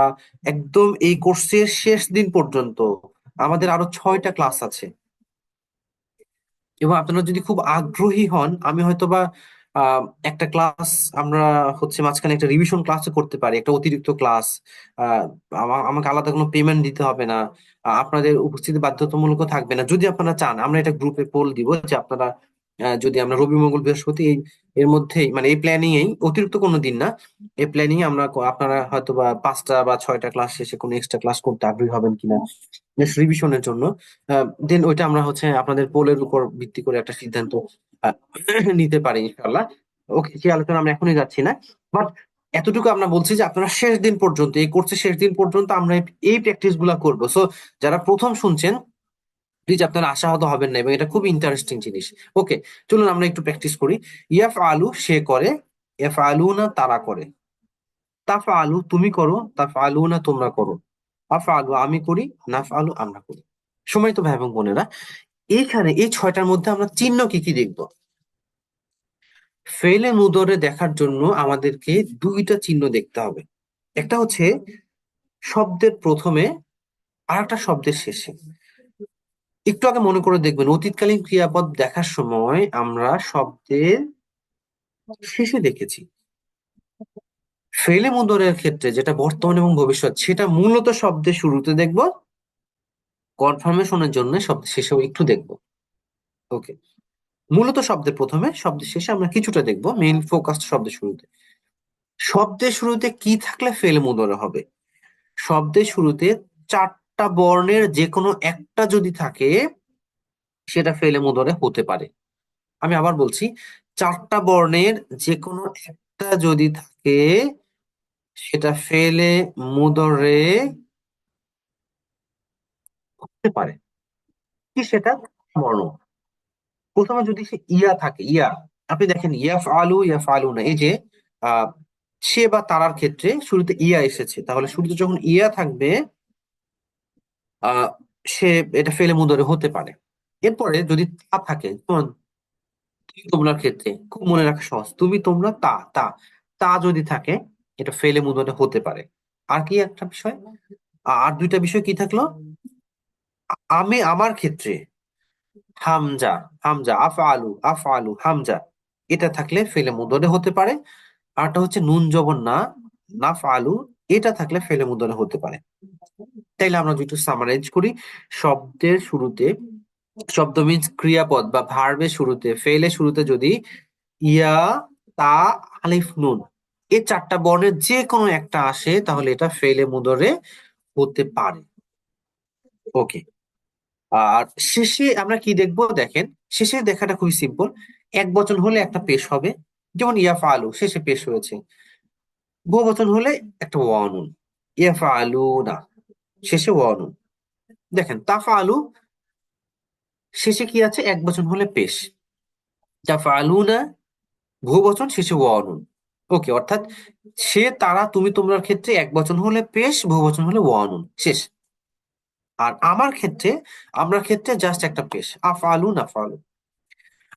একদম এই কোর্সের শেষ দিন পর্যন্ত, আমাদের আরো 6টা ক্লাস আছে, এবং আপনারা যদি খুব আগ্রহী হন, আমি হয়তোবা আহ, একটা ক্লাস, আমরা হচ্ছে মাঝখানে একটা রিভিশন ক্লাসও করতে পারি, একটা অতিরিক্ত ক্লাস। আহ, আমাকে আলাদা কোনো পেমেন্ট দিতে হবে না, আপনাদের উপস্থিতি বাধ্যতামূলক থাকবে না। যদি আপনারা চান, আমরা এটা গ্রুপে পোল দিব যে আপনারা যদি আমরা রবি মঙ্গল বৃহস্পতি এর মধ্যেই, মানে এই প্ল্যানিং এই অতিরিক্ত কোনো দিন না, এই প্ল্যানিং এ আমরা আপনারা হয়তোবা 5টা বা 6টা ক্লাস শেষে কোনো এক্সট্রা ক্লাস করতে আগ্রহী হবেন কিনা রিভিশনের জন্য, দেন ওইটা আমরা হচ্ছে আপনাদের পোলের উপর ভিত্তি করে একটা সিদ্ধান্ত আহ, নিতে পারি ইনশাল্লাহ। ওকে, সেই আলোচনা আমরা এখনই যাচ্ছি না, বাট এতটুকু আমরা বলছি যে আপনারা শেষ দিন পর্যন্ত, এই কোর্সের শেষ দিন পর্যন্ত আমরা এই প্র্যাকটিস গুলা করবো। সো যারা প্রথম শুনছেন, প্লিজ আপনারা আশাহত হবেন না, এবং এটা খুব ইন্টারেস্টিং জিনিস। ওকে, চলুন আমরা একটু প্র্যাকটিস করি। ইয়াফ আলু সে করে, এফ আলু না তারা করে। তাফ আলু তুমি করো, তাফ আলু না তোমরা করো। আফ আলু আমি করি, নাফ আলু আমরা করি। সময় তো ভাই এবং বোনেরা, এইখানে এই 6টার মধ্যে আমরা চিহ্ন কি কি দেখব? ফেলে মুদরে দেখার জন্য আমাদেরকে 2টা চিহ্ন দেখতে হবে। একটা হচ্ছে শব্দের প্রথমে, আর একটা শব্দের শেষে। একটু আগে মনে করে দেখবেন, অতীতকালীন ক্রিয়াপদ দেখার সময় আমরা শব্দের শেষে দেখেছি। ফেলে মুদরের ক্ষেত্রে যেটা বর্তমান এবং ভবিষ্যৎ, সেটা মূলত শব্দের শুরুতে দেখব, কনফার্মেশনের জন্য শব্দের শেষেও একটু দেখব। ওকে, মূলত শব্দের প্রথমে, শব্দের শেষে আমরা কিছুটা দেখবো, মেইন ফোকাস শব্দের শুরুতে। শব্দের শুরুতে কি থাকলে ফেল মুদরে হবে? শব্দের শুরুতে 4টা বর্ণের যে কোনো একটা যদি থাকে, সেটা ফেলে মুদরে হতে পারে। আমি আবার বলছি, 4টা বর্ণের যে কোনো একটা যদি থাকে, সেটা ফেলে মুদরে হতে পারে। কি সেটা? বর্ণ। প্রথমে যদি সে ইয়া থাকে, ইয়া, আপনি দেখেন ইয়াফ আলু না, এই যে আহ সে বা তারার ক্ষেত্রে শুরুতে ইয়া এসেছে, তাহলে শুরুতে যখন ইয়া থাকবে আহ সে এটা ফেলে মুদরে হতে পারে। এরপরে যদি তা থাকে, যেমন তুমি তোমরার ক্ষেত্রে খুব মনে রাখা সহজ, তুমি তোমরা তা তা, তা যদি থাকে এটা ফেলে মুদরে হতে পারে। আর কি একটা বিষয়, আর দুইটা বিষয় কি থাকলো? আমি আমার ক্ষেত্রে হামজা, হামজা আফ আলু হামজা, এটা থাকলে ফেলে মুদরে হতে পারে। আরটা হচ্ছে নুন জবর না, নাফ আলু, এটা থাকলে ফেলে মুদরে হতে পারে। তাইলে আমরা যদি একটু সামারাইজ করি, শব্দের শুরুতে, শব্দ মিন্স ক্রিয়াপদ বা ভার্বের শুরুতে, ফেলের শুরুতে যদি ইয়া, তা, আলিফ, নুন, এই চারটা বর্ণের যে কোনো একটা আসে তাহলে এটা ফেলে মুদরে হতে পারে। ওকে। আর শেষে আমরা কি দেখবো দেখেন, শেষে দেখাটা খুবই সিম্পল। এক বচন হলে একটা পেশ হবে, যেমন ইয়াফা আলু শেষে পেশ হয়েছে। বহুবচন হলে একটা ওয়ানুন, ইয়াফা আলু না, শেষে ওয়ানুন। দেখেন তাফা আলু শেষে কি আছে, এক বচন হলে পেশ। তাফা আলু না বহুবচন, শেষে ওয়ানুন। ওকে, অর্থাৎ সে, তারা, তুমি তোমরার ক্ষেত্রে এক বচন হলে পেশ, বহুবচন হলে ওয়ানুন, শেষ। আর আমার ক্ষেত্রে, আমরা ক্ষেত্রে জাস্ট একটা পেশ, আফআলু নাফআলু।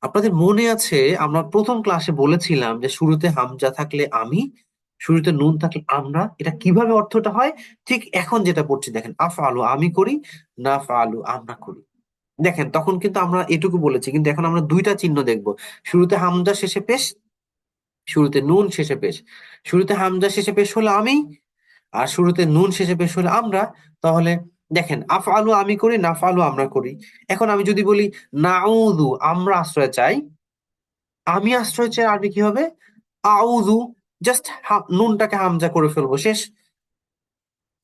আপনাদের মনে আছে আমরা প্রথম ক্লাসে বলেছিলাম যে শুরুতে হামজা থাকলে আমি, শুরুতে নুন থাকলে আমরা, এটা কিভাবে অর্থটা হয়? ঠিক এখন যেটা পড়ছি দেখেন, আফআলু আমি করি, নাফআলু আমরা করি। দেখেন তখন কিন্তু আমরা এটুকু বলেছি, কিন্তু এখন আমরা দুইটা চিহ্ন দেখব। শুরুতে হামজা শেষে পেশ, শুরুতে নুন শেষে পেশ। শুরুতে হামজা শেষে পেশ হলো আমি, আর শুরুতে নুন শেষে পেশ হলো আমরা। তাহলে দেখেন আফআলু আমি করি, নাফআলু আমরা করি। এখন আমি যদি বলি নাউযু আমরা আশ্রয় চাই, আমি আশ্রয় চাই আরবি কি হবে? আউযু। জাস্ট নুনটাকে হামজা করে ফেলবো, শেষ।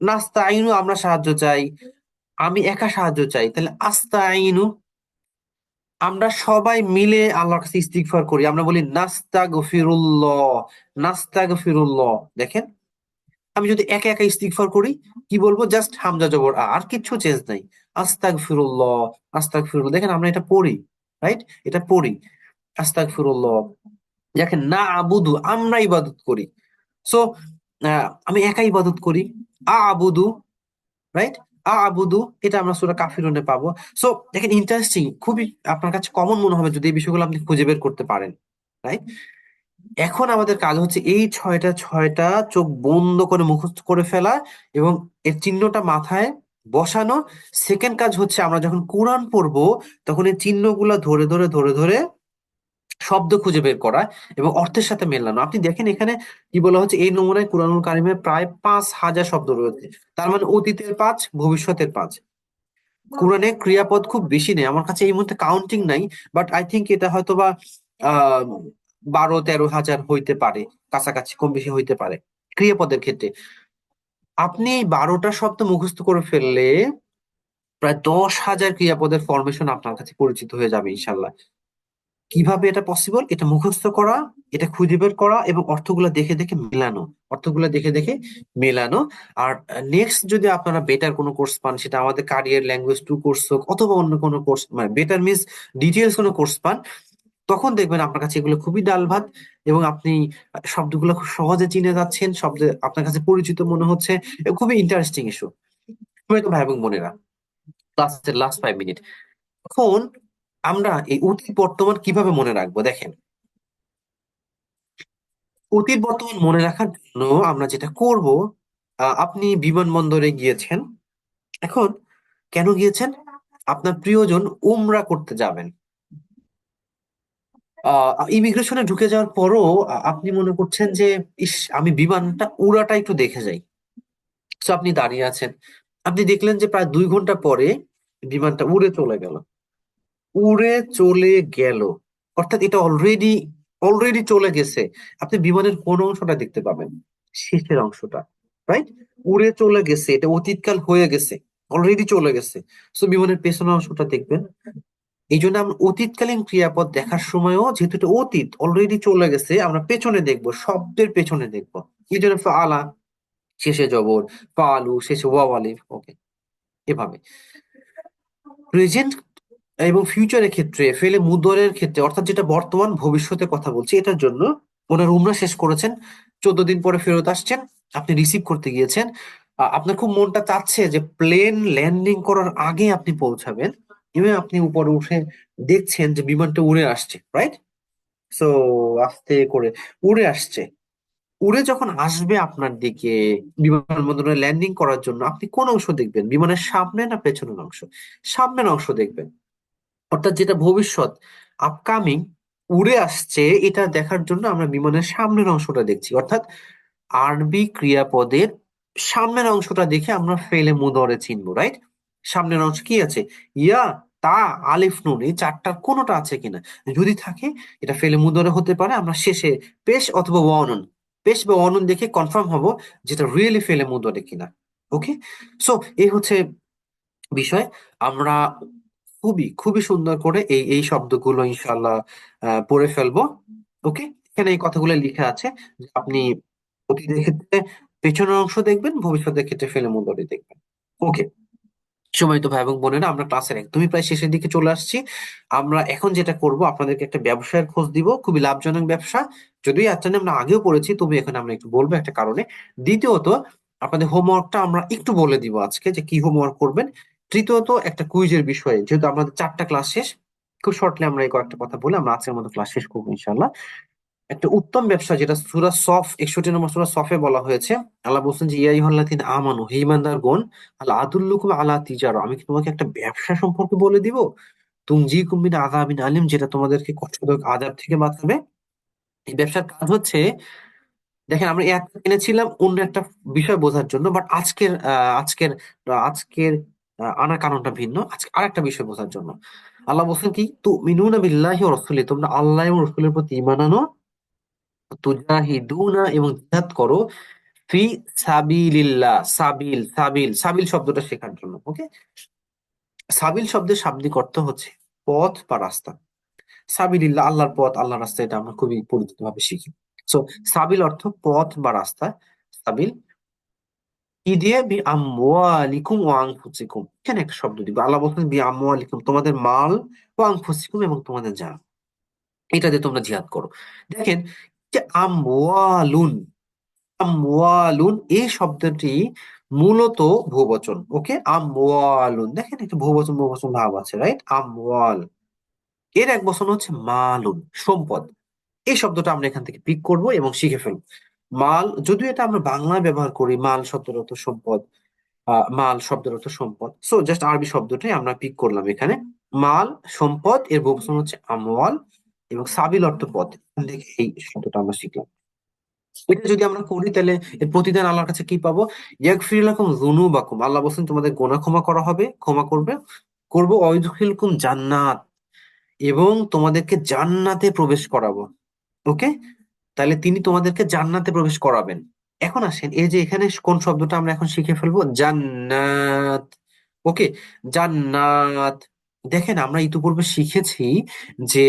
নাস্তাইনু আমরা সাহায্য চাই, আমি একা সাহায্য চাই, তাহলে আস্তাইনু। আমরা সবাই মিলে আল্লাহর কাছে ইস্তিগফার করি, আমরা বলি নাস্তাগফিরুল্লাহ, নাস্তাগফিরুল্লাহ। দেখেন আমি যদি একা একা ইস্তিগফার করি কি বলবো? জাস্ট হামজা জবর আ, আর কিচ্ছু চেঞ্জ নাই। আস্তাগফিরুল্লাহ, আস্তাগফিরুল্লাহ, দেখেন আমরা এটা পড়ি, রাইট? এটা পড়ি, আস্তাগফিরুল্লাহ। দেখেন না আবুদু আমরা ইবাদত করি। সো আমি একা ইবাদত করি, আ আবুদু, রাইট? আ আবুদু, এটা আমরা সূরা কাফিরুনে পাবো। সো দেখেন ইন্টারেস্টিং, খুবই আপনার কাছে কমন মনে হবে যদি এই বিষয়গুলো আপনি খুঁজে বের করতে পারেন, রাইট? এখন আমাদের কাজ হচ্ছে এই ছয়টা ছয়টা চোখ বন্ধ করে মুখস্থ করে ফেলা এবং এর চিহ্নটা মাথায় বসানো। সেকেন্ড কাজ হচ্ছে আমরা যখন কোরআন পড়বো তখন এই চিহ্নগুলো ধরে ধরে ধরে ধরে শব্দ খুঁজে বের করা এবং অর্থের সাথে মেলানো। আপনি দেখেন এখানে কি বলা হচ্ছে, এই নমুনায় কুরআনুল কারিমে প্রায় 5,000 শব্দ রয়েছে। তার মানে অতীতের 5, ভবিষ্যতের 5। কোরআনে ক্রিয়াপদ খুব বেশি নেই, আমার কাছে এই মুহূর্তে কাউন্টিং নাই, বাট আই থিংক এটা হয়তোবা 12-13 হাজার হইতে পারে, কাছাকাছি, কম বেশি হইতে পারে ক্রিয়াপদের ক্ষেত্রে। আপনি এই 12টা শব্দ মুখস্থ করে ফেললে প্রায় 10,000 ক্রিয়াপদের ফরমেশন আপনার কাছে পরিচিত হয়ে যাবে ইনশাল্লাহ। কিভাবে এটা পসিবল? এটা মুখস্থ করা, এটা খুঁজে বের করা এবং অর্থগুলো দেখে দেখে মেলানো, অর্থগুলো দেখে দেখে মেলানো। আর নেক্সট যদি আপনারা বেটার কোনো কোর্স পান, সেটা আমাদের ক্যারিয়ার ল্যাঙ্গুয়েজ 2 কোর্স হোক অথবা অন্য কোনো কোর্স, মানে বেটার মিনস ডিটেলস কোনো কোর্স পান, তখন দেখবেন আপনার কাছে এগুলো খুবই ডাল ভাত এবং আপনি শব্দগুলো খুব সহজে চিনে যাচ্ছেন, শব্দ আপনার কাছে পরিচিত মনে হচ্ছে। খুবই ইন্টারেস্টিং ইস্যু। তো ভাই এবং বোনেরা, ক্লাসের লাস্ট 5 মিনিট। এখন আমরা এই অতীত বর্তমান কিভাবে মনে রাখবো দেখেন। অতীত বর্তমান মনে রাখার জন্য আমরা যেটা করব, আপনি বিমানবন্দরে গিয়েছেন। এখন কেন গিয়েছেন? আপনার প্রিয়জন উমরা করতে যাবেন। ইমিগ্রেশনে ঢুকে যাওয়ার পরও আপনি মনে করছেন যে ইস, আমি বিমানটা উড়াটা একটু দেখে যাই। তো আপনি দাঁড়িয়ে আছেন, আপনি দেখলেন যে প্রায় 2 ঘন্টা পরে বিমানটা উড়ে চলে গেল, উড়ে চলে গেল, অর্থাৎ এটা অলরেডি অলরেডি চলে গেছে। আপনি বিমানের কোন অংশটা দেখতে পাবেন? শেষের অংশটা, রাইট? উড়ে চলে গেছে, এটা অতীতকাল হয়ে গেছে, অলরেডি চলে গেছে। সো বিমানের পেছনের অংশটা দেখবেন। এই জন্য আমরা অতীতকালীন ক্রিয়াপদ দেখার সময়ও, যেহেতু এটা অতীত অলরেডি চলে গেছে, আমরা পেছনে দেখবো, শব্দের পেছনে দেখবো। এই জন্য ফাআলা, শেষে জবর, ফালু, শেষে ওয়াও আলিফ। ওকে, এভাবে। প্রেজেন্ট এবং ফিউচারের ক্ষেত্রে ফেলে মুদরের ক্ষেত্রে, অর্থাৎ যেটা বর্তমান ভবিষ্যতে কথা বলছি, এটার জন্য ওনার উমরা শেষ করেছেন, 14 দিন পরে ফেরত আসছেন, আপনি রিসিভ করতে গিয়েছেন, আপনার খুব মনটা চাচ্ছে যে প্লেন ল্যান্ডিং করার আগে আপনি পৌঁছাবেন, এবং আপনি উপরে উঠে দেখছেন যে বিমানটা উড়ে আসছে, রাইট? সো আস্তে করে উড়ে আসছে। উড়ে যখন আসবে আপনার দিকে বিমানবন্দরে ল্যান্ডিং করার জন্য, আপনি কোন অংশ দেখবেন, বিমানের সামনে না পেছনের অংশ? সামনের অংশ দেখবেন। অর্থাৎ যেটা ভবিষ্যৎ, আপকামিং, উড়ে আসছে, এটা দেখার জন্য আমরা বিমানের সামনের অংশটা দেখছি। অর্থাৎ আরবি ক্রিয়াপদের সামনের অংশটা দেখে আমরা ফেলে মুদরে চিনবো, রাইট? সামনের অংশ কি আছে? ইয়া, তা, আলিফ, নুন, এই চারটার কোনোটা আছে কিনা। যদি থাকে, এটা ফেলে মুদরে হতে পারে। আমরা শেষে পেশ অথবা ওয়ানুন, পেশ বা ওয়ানুন দেখে কনফার্ম হব যেটা রিয়েলি ফেলে মুদরে কিনা। ওকে, সো এই হচ্ছে বিষয়। আমরা খুবই খুবই সুন্দর করে এই এই শব্দগুলো ইনশাল্লাহ পড়ে ফেলবো। ওকে, এখানে এই কথাগুলো লিখে আছে যে আপনি অতীতের ক্ষেত্রে পেছনের অংশ দেখবেন, ভবিষ্যতের ক্ষেত্রে ফেলে মুদরি দেখবেন। ওকে, সময়ত ভাই এবং বোনেরা, আমরা ক্লাসের একদমই প্রায় শেষের দিকে চলে আসছি। আমরা এখন যেটা করব, আপনাদেরকে একটা ব্যবসায়ের খোঁজ দিব, খুবই লাভজনক ব্যবসা। যদিও একটা নিয়ে আমরা আগেও পড়েছি, তবে এখানে আমরা একটু বলবো একটা কারণে। দ্বিতীয়ত, আপনাদের হোমওয়ার্কটা আমরা একটু বলে দিব আজকে যে কি হোমওয়ার্ক করবেন। তৃতীয়ত, একটা কুইজের বিষয়ে, যেহেতু আমাদের 4টা ক্লাস শেষ, খুব শর্টলি আমরা এই কয়েকটা কথা বলে আমরা আজকের মতো ক্লাস শেষ করবো ইনশাল্লাহ। একটা উত্তম ব্যবসা, যেটা সূরা সফ 61 নম্বর সূরা সফে বলা হয়েছে। আল্লাহ বলছেন যে ইয়া আইয়ুহাল্লাযীনা আমানু, হে ঈমানদারগণ, আল আদুল্লুকুম আলা তিজারা, আমি কি তোমাকে একটা ব্যবসা সম্পর্কে বলে দিব, তুনজিকুম মিন আযাবিন আলিম, যেটা তোমাদেরকে কষ্টদায়ক আযাব থেকে বাঁচাবে। এই ব্যবসার কাজ হচ্ছে, দেখেন আমরা এত এনেছিলাম অন্য একটা বিষয় বোঝার জন্য, বাট আজকের আনার কারণটা ভিন্ন। আজকে আরেকটা বিষয় বোঝার জন্য। আল্লাহ বলছেন কি, তুমিনুনা বিল্লাহি ওয়া রাসূলিহি, তোমরা আল্লাহ এবং রাসূলের প্রতি ঈমান আনো, তুজাহিদুনা এবং জিহাদ করো, ফি সাবিলিল্লাহ। সাবিল, সাবিল, সাবিল শব্দটা শেখার জন্য। ওকে, সাবিল শব্দের শাব্দিক অর্থ হচ্ছে পথ বা রাস্তা। সাবিলিল্লাহ, আল্লাহর পথ, আল্লাহর রাস্তা, এটা আমরা খুবই পরিচিত ভাবে শিখি। সো সাবিল অর্থ পথ বা রাস্তা। সাবিল কি দিয়ে? বি আমওয়ালিকুম ওয়া আনফুসিকুম, এখানে একটা শব্দ দিব। আল্লাহ বলছেন বি আমওয়ালিকুম, তোমাদের মাল, ওয়া আনফুসিকুম, এবং তোমাদের জান, এটা দিয়ে তোমরা জিহাদ করো। দেখেন যে আমওয়ালুন, আমওয়ালুন এই শব্দটি মূলত বহুবচন। ওকে, আমওয়ালুন, দেখেন একটা বহুবচন বহুবচন ভাব আছে, রাইট? আমওয়াল, এর এক বচন হচ্ছে মালুন, সম্পদ। এই শব্দটা আমরা এখান থেকে পিক করব এবং শিখে ফেলবো। মাল, যদিও এটা আমরা বাংলায় ব্যবহার করি, মাল শব্দের অর্থ সম্পদ, মাল শব্দের অর্থ সম্পদ। সো জাস্ট আরবি শব্দটাই আমরা পিক করলাম এখানে। মাল, সম্পদ, এর বহুবচন হচ্ছে আমওয়াল, এবং সাবিল অর্থ পথ। এখান থেকে এই শব্দটা আমরা শিখলাম। এটা যদি আমরা করি, তাহলে এর প্রতিদান আল্লাহর কাছে কি পাবো? ইয়াগফির লাকুম যুনুবাকুম, আল্লাহ বলছেন তোমাদের গুনাহ ক্ষমা করা হবে, ক্ষমা করবে, করবো। ওয়াইদখিলকুম জান্নাত, এবং তোমাদেরকে জান্নাতে প্রবেশ করাবো। ওকে, তাহলে তিনি তোমাদেরকে জান্নাতে প্রবেশ করাবেন। এখন আসেন, এই যে এখানে কোন শব্দটা আমরা এখন শিখে ফেলবো? জান্নাত। ওকে, জান্নাত। দেখেন আমরা ইতিপূর্বে শিখেছি যে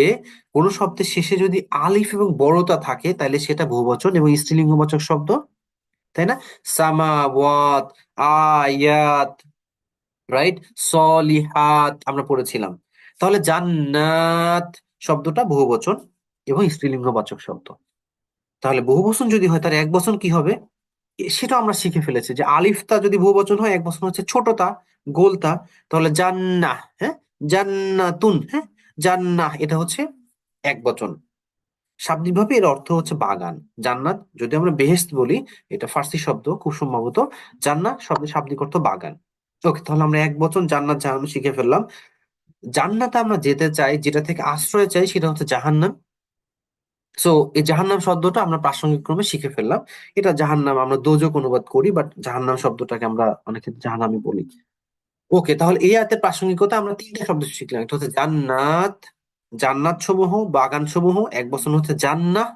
কোন শব্দের শেষে যদি আলিফ এবং বড়তা থাকে, তাহলে সেটা বহুবচন এবং স্ত্রীলিঙ্গবাচক শব্দ, তাই না? সামাওয়াত, আয়াত, রাইট, সলিহাত আমরা পড়েছিলাম। তাহলে জান্নাত শব্দটা বহুবচন এবং স্ত্রীলিঙ্গবাচক শব্দ। তাহলে বহুবচন যদি হয়, তার এক বচন কি হবে? সেটা আমরা শিখে ফেলেছি যে আলিফতা যদি বহুবচন হয়, এক বচন হচ্ছে ছোটতা, গোলতা। তাহলে জান্নাহ, হ্যাঁ, জান্নাতুন, হ্যাঁ, জান্নাহ, এটা হচ্ছে এক বচন। শাব্দিকভাবে এর অর্থ হচ্ছে বাগান। জান্নাত যদি আমরা বেহেশত বলি, এটা ফার্সি শব্দ খুব সম্ভবত। জান্নাত শব্দের শাব্দিক অর্থ বাগান। ওকে, তাহলে আমরা এক বচন জান্নাত জাহান্নাম শিখে ফেললাম। জান্নাতে আমরা যেতে চাই, যেটা থেকে আশ্রয় চাই, সেটা হচ্ছে জাহান্নাম। সো এই জাহান্নাম শব্দটা আমরা প্রাসঙ্গিক ক্রমে শিখে ফেললাম। এটা জাহান্নাম আমরা দোজখ অনুবাদ করি, বাট জাহান্নাম শব্দটাকে আমরা অনেক ক্ষেত্রে জাহান্নামই বলি। ওকে, তাহলে এই আয়াতের প্রাসঙ্গিকতা আমরা 3টা শব্দ শিখলাম। একটা হচ্ছে জান্নাত, জান্নাত সমূহ, বাগান সমূহ, এক বচন হচ্ছে জান্নাহ,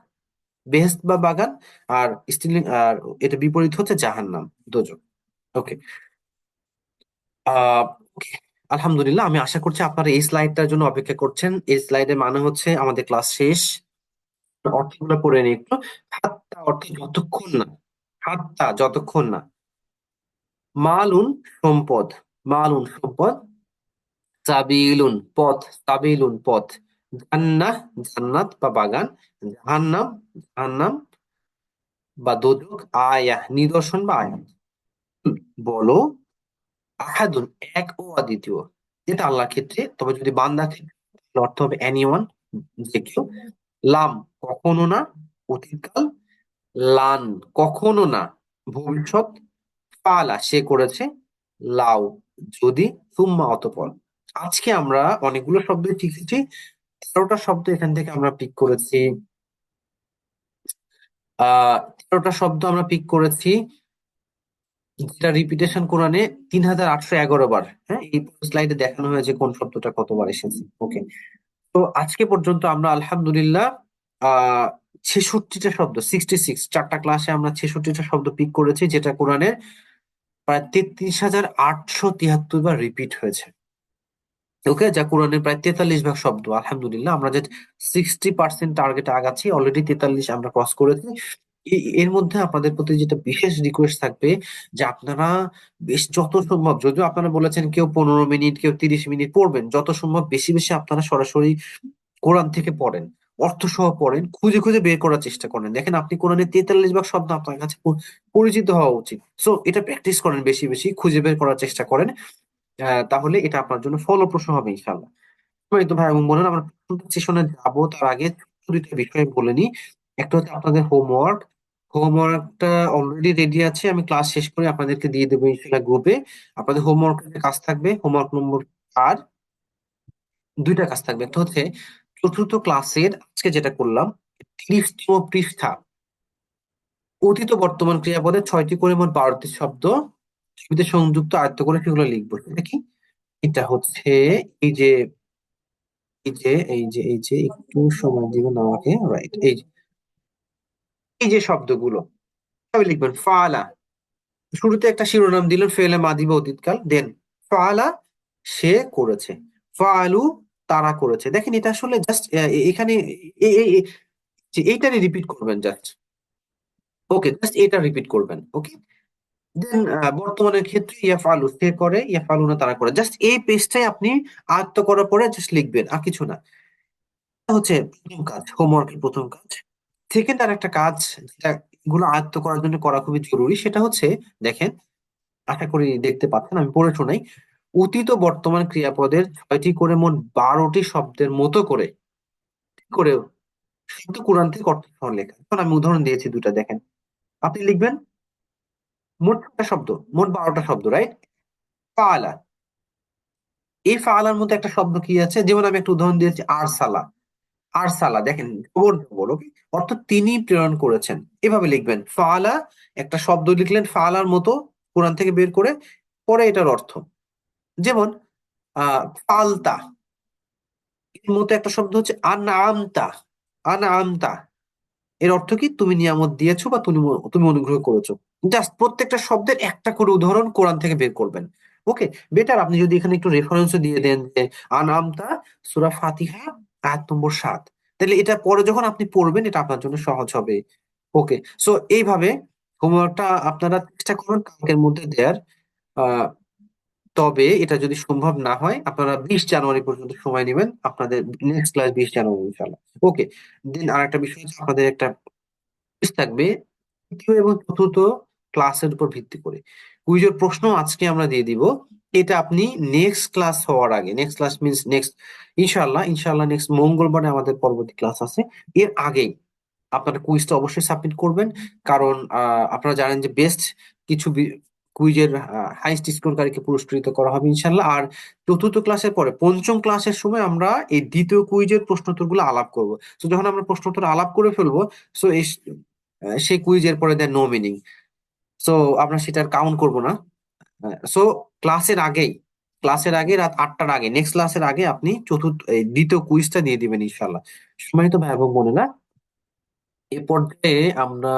বেহেশত বা বাগান। আর স্ত্রীলিঙ্গ, আর এটা বিপরীত হচ্ছে জাহান্নাম, দোজখ। ওকে, আহ okay, আলহামদুলিল্লাহ, আমি আশা করছি আপনারা এই স্লাইডটার জন্য অপেক্ষা করছেন। এই স্লাইডের মানে হচ্ছে আমাদের ক্লাস শেষ। অর্থগুলো পড়ে নিই একটু। হাত্তা অর্থ যতক্ষণ না, হাত্তা যতক্ষণ না। মালুন সম্পদ, মালুন সম্পদ। সাবিলুন পথ, সাবিলুন পথ। জান্নাহ জান্নাত বা বাগান। জাহান্নাম জাহান্নাম বা দোজখ। আয়াহ নিদর্শন বা আয়াত। বলো আহাদুন এক ও অদ্বিতীয়। এটা আল্লাহর ক্ষেত্রে, তবে যদি বান্দার ক্ষেত্রে তাহলে অর্থ হবে এনিওয়ান, যে কেউ। লাম কখনো না, অতীতকাল। লান কখনো না, ভবিষ্যৎ। ফালা সে করেছে। লাউ যদি, সুম্মা অতঃপর। আজকে আমরা অনেকগুলো শব্দ শিখেছি। 13টা শব্দ এখান থেকে আমরা পিক করেছি। 13টা শব্দ আমরা পিক করেছি, যেটা রিপিটেশন কোরআনে 3811 বার। হ্যাঁ, এই স্লাইডে দেখানো হয়েছে কোন শব্দটা কতবার এসেছে। ওকে, তো আজকে পর্যন্ত আমরা আলহামদুলিল্লাহ 66টা শব্দ, 66, 4টা ক্লাসে আমরা 66টা শব্দ পিক করেছি, যেটা কোরআনের প্রায় 33,873 বার রিপিট হয়েছে। ওকে, যা কোরআনের প্রায় 43 ভাগ শব্দ। আলহামদুলিল্লাহ, আমরা যে 60% টার্গেটে আগাচ্ছি, অলরেডি 43 আমরা ক্রস করেছি। এর মধ্যে আপনাদের প্রতি যেটা বিশেষ রিকোয়েস্ট থাকবে, যে আপনারা বেশ যত সম্ভব, যদিও আপনারা বলেছেন কেউ 15 মিনিট, কেউ 30 মিনিট পড়বেন, যত সম্ভব বেশি বেশি আপনারা সরাসরি কোরআন থেকে পড়েন, অর্থ সহ পড়েন, খুঁজে খুঁজে বের করার চেষ্টা করেন। দেখেন, আপনি কোরআনের 43 ভাগ শব্দ আপনার কাছে পরিচিত হওয়া উচিত। সো এটা প্র্যাকটিস করেন, বেশি বেশি খুঁজে বের করার চেষ্টা করেন। তাহলে এটা আপনার জন্য ফলপ্রসূ হবে ইনশাল্লাহ। তো ভাই এবং বোনেরা, আমরা সেশনে যাবো তার আগে দুইটা বিষয় বলে নিই। একটা হচ্ছে আপনাদের হোমওয়ার্ক। হোমওয়ার্কটা অলরেডি রেডি আছে, আমি ক্লাস শেষ করে আপনাদেরকে দিয়ে দেবো ইনশাল্লাহ গ্রুপে। আপনাদের হোমওয়ার্ক কাজ থাকবে, হোমওয়ার্ক নম্বর আর দুইটা কাজ থাকবে। একটা হচ্ছে চতুর্থ ক্লাসের আজকে যেটা করলাম, 30তম পৃষ্ঠা, অতীত বর্তমান ক্রিয়াপদের 6টি করে মোট 12টি শব্দ ছবিতে সংযুক্ত আয়ত্ত করে সেগুলো লিখবো। সেটা কি? এটা হচ্ছে এই যে এই যে একটু সময় দিবেন আমাকে, রাইট? এই যে শব্দগুলো সবই লিখবেন। ফালা, শুরুতে একটা শিরোনাম দিলেন, ফেলে মাদি বা অতীতকাল। দেন ফালা সে করেছে, ফালু তারা করেছে। দেখেন, এটা আসলে জাস্ট এখানে এইটারই রিপিট করবেন জাস্ট। ওকে, জাস্ট এটা রিপিট করবেন। ওকে, দেন বর্তমানের ক্ষেত্রে ইয়াফালু সে করে, ইয়াফালু না তারা করে। জাস্ট এই পেজটাই আপনি আয়ত্ত করার পরে জাস্ট লিখবেন, আর কিছু না। এটা হচ্ছে প্রথম কাজ, হোমওয়ার্কের প্রথম কাজ। সেকেন্ড আর একটা কাজ, যেটা এগুলো আয়ত্ত করার জন্য করা খুবই জরুরি, সেটা হচ্ছে, দেখেন, আশা করি দেখতে পাচ্ছেন, আমি পড়ে শোনাই। অতীত ও বর্তমান ক্রিয়াপদের 6টি করে মোট 12টি শব্দের মতো করে করে শব্দ কোরআন থেকে অর্থ সহ লেখা। এখন আমি উদাহরণ দিয়েছি দুটা, দেখেন। আপনি লিখবেন মোট 6টা শব্দ, মোট 12টা শব্দ, রাইট? ফাআলা, এই ফাআলার মধ্যে একটা শব্দ কি আছে, যেমন আমি একটা উদাহরণ দিয়েছি, আরসালা। আরসালা, দেখেন, জবর জবর। ওকে, অর্থ তিনি প্রেরণ করেছেন। এভাবে লিখবেন ফাআলা, একটা শব্দ লিখলেন ফাআলার মতো কোরআন থেকে বের করে, পরে এটার অর্থ। যেমন ফালতা, এর মতো একটা শব্দ হচ্ছে আনআমতা। আনআমতা, এর অর্থ কি? তুমি নিয়ামত দিয়েছো বা তুমি তুমি অনুগ্রহ করেছো। জাস্ট প্রত্যেকটা শব্দের একটা করে উদাহরণ কোরআন থেকে বের করবেন। ওকে, বেটার আপনি যদি এখানে একটু রেফারেন্সও দিয়ে দেন, যে আনআমতা সূরা ফাতিহা আয়াত নম্বর 7, তাহলে এটা পরে যখন আপনি পড়বেন এটা আপনার জন্য সহজ হবে। ওকে, সো এইভাবে হোমওয়ার্কটা আপনারা চেষ্টা করুন কালকের মধ্যে দেয়ার। তবে এটা যদি সম্ভব না হয়, আপনারা 20 জানুয়ারি পর্যন্ত সময় নেবেন, আপনাদের নেক্সট ক্লাস 20 জানুয়ারি ইনশাল্লাহ। ওকে, দেন আর একটা বিষয় হচ্ছে, আপনাদের একটা কুইজ থাকবে তৃতীয় এবং চতুর্থ ক্লাসের উপর ভিত্তি করে। কুইজের প্রশ্ন আজকে আমরা দিয়ে দিব। এটা আপনি নেক্সট ক্লাস হওয়ার আগে, নেক্সট ক্লাস মিনস নেক্সট, ইনশাল্লাহ ইনশাল্লাহ নেক্সট মঙ্গলবারে আমাদের পরবর্তী ক্লাস আছে, এর আগেই আপনারা কুইজটা অবশ্যই সাবমিট করবেন। কারণ আপনারা জানেন যে বেস্ট কিছু কুইজের হাইস্ট স্কোরকারীকে পুরস্কৃত করা হবে ইনশাল্লাহ। আর চতুর্থ ক্লাসের পরে পঞ্চম ক্লাসের সময় আমরা এই দ্বিতীয় কুইজের প্রশ্নোত্তর গুলো আলাপ করব। তো যখন আমরা প্রশ্নোত্তর আলাপ করে ফেলবো, সো এই সেই কুইজের পরে দেয় নো মিনিং। সো আমরা সেটার কাউন্ট করব না। সো ক্লাসের আগেই, ক্লাসের আগে রাত 8টার আগে, নেক্সট ক্লাসের আগে আপনি এই দ্বিতীয় কুইজটা দিয়ে দিবেন ইনশাল্লাহ। সম্মানিত ভাই এবং বোনেরা, এ পর্যায়ে আমরা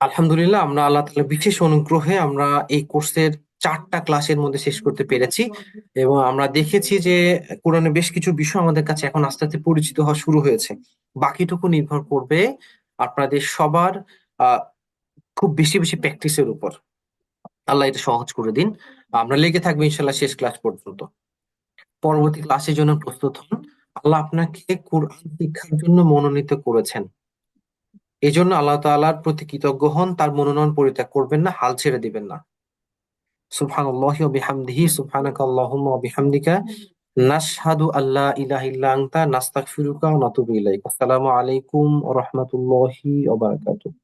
আলহামদুলিল্লাহ, আমরা আল্লাহ তাআলার বিশেষ অনুগ্রহে আমরা এই কোর্সের 4টা ক্লাসের মধ্যে শেষ করতে পেরেছি। এবং আমরা দেখেছি যে কোরআনে বেশ কিছু বিষয় আমাদের কাছে এখন আস্তে আস্তে পরিচিত হওয়া শুরু হয়েছে। বাকিটুকু নির্ভর করবে আপনাদের সবার আহ খুব বেশি বেশি প্র্যাকটিসের উপর। আল্লাহ এটা সহজ করে দিন। আমরা লেগে থাকবো ইনশাল্লাহ শেষ ক্লাস পর্যন্ত। পরবর্তী ক্লাসের জন্য প্রস্তুত হন। আল্লাহ আপনাকে কোরআন শিক্ষার জন্য মনোনীত করেছেন। এই জন্য আল্লাহ তাআলার প্রতি কৃতজ্ঞ হন, তার মনোনয়ন পরিত্যাগ করবেন না, হাল ছেড়ে দিবেন না। সুবহানাল্লাহি ওয়া বিহামদিহি, সুবহানাকাল্লাহুম্মা ওয়া বিহামদিকা, নাশহাদু আল্লা ইলাহা ইল্লা আনতা, নাস্তাগফিরুকা ওয়া নাতুবু ইলাইক। আসসালামু আলাইকুম ওয়া রাহমাতুল্লাহি ওয়া বারাকাতুহু।